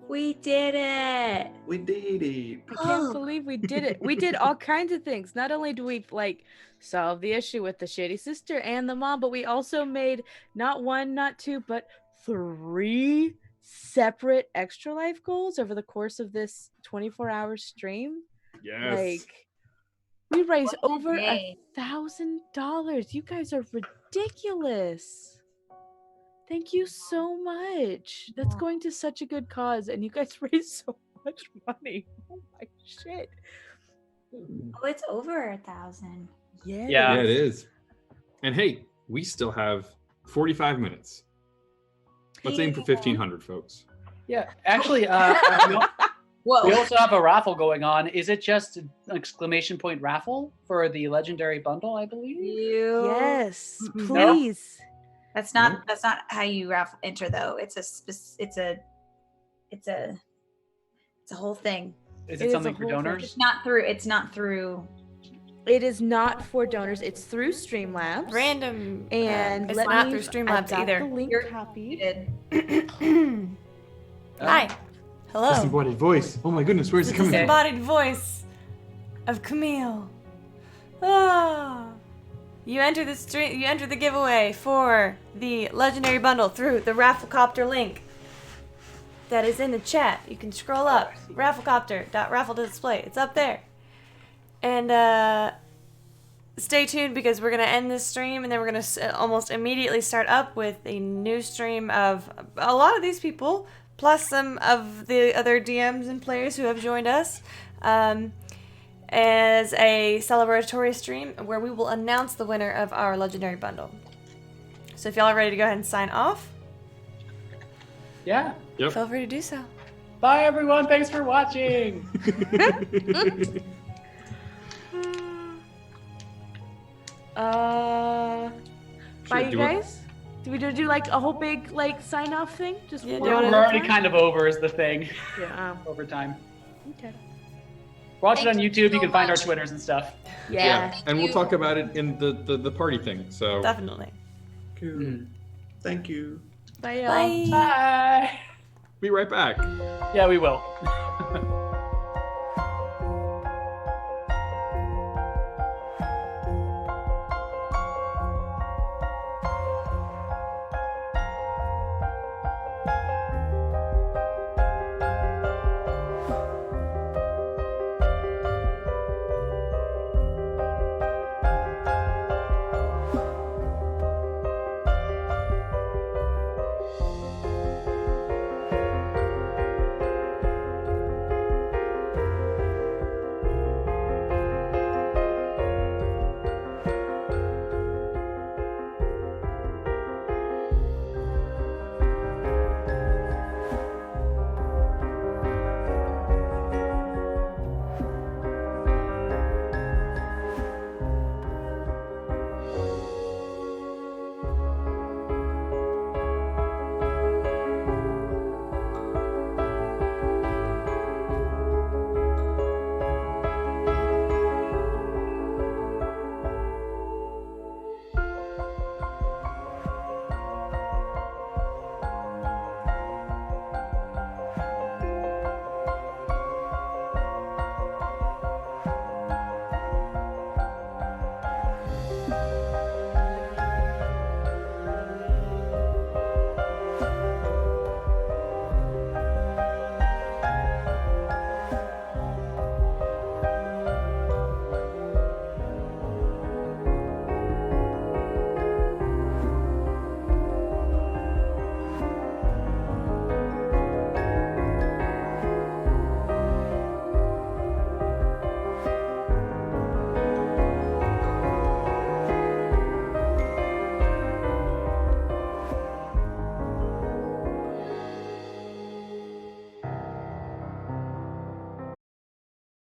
We did it. We did it. I can't believe we did it. We did all kinds of things. Not only do we like solve the issue with the shitty sister and the mom, but we also made not one, not two, but 3 separate extra life goals over the course of this 24-hour stream. Yes. Like, we raised What a over day. $1,000. You guys are ridiculous. Thank you so much. That's going to such a good cause, and you guys raised so much money. Oh my shit. Oh, it's over 1,000. Yeah. Yeah. Yeah, it is. And hey, we still have 45 minutes. Let's aim for 1,500, folks. Yeah, actually, Whoa. we also have a raffle going on. Is it just an exclamation point raffle for the legendary bundle, I believe? Yes, Mm-mm. please. That's not how you enter though. It's a whole thing. Is It it is something a for whole thing. donors? It's not through It is not for donors. It's through Streamlabs. Random. And it's let not me, through Streamlabs I've got either. The link You're copied. Hi. Hello. Disembodied voice. Oh my goodness, where's The it coming from? disembodied voice of Camille. Ah. You enter the stream. You enter the giveaway for the legendary bundle through the Rafflecopter link that is in the chat. You can scroll up. Rafflecopter.raffle to display. It's up there. And stay tuned because we're gonna end this stream and then we're gonna almost immediately start up with a new stream of a lot of these people, plus some of the other DMs and players who have joined us, as a celebratory stream where we will announce the winner of our legendary bundle. So if y'all are ready to go ahead and sign off, Yeah. Yep. feel free to do so. Bye, everyone. Thanks for watching. Bye, you do it. guys. Do we do like a whole big like sign off thing? Just Yeah, one do We're it. at a already time? kind of over is the thing. Yeah. Over time. Okay. Watch it on Thank you YouTube. You so can find our much. Twitters and stuff. Yeah. And we'll talk about it in the party thing. So Definitely. Cool. Thank you. Bye, y'all. Bye. Bye. be right back. Yeah, we will.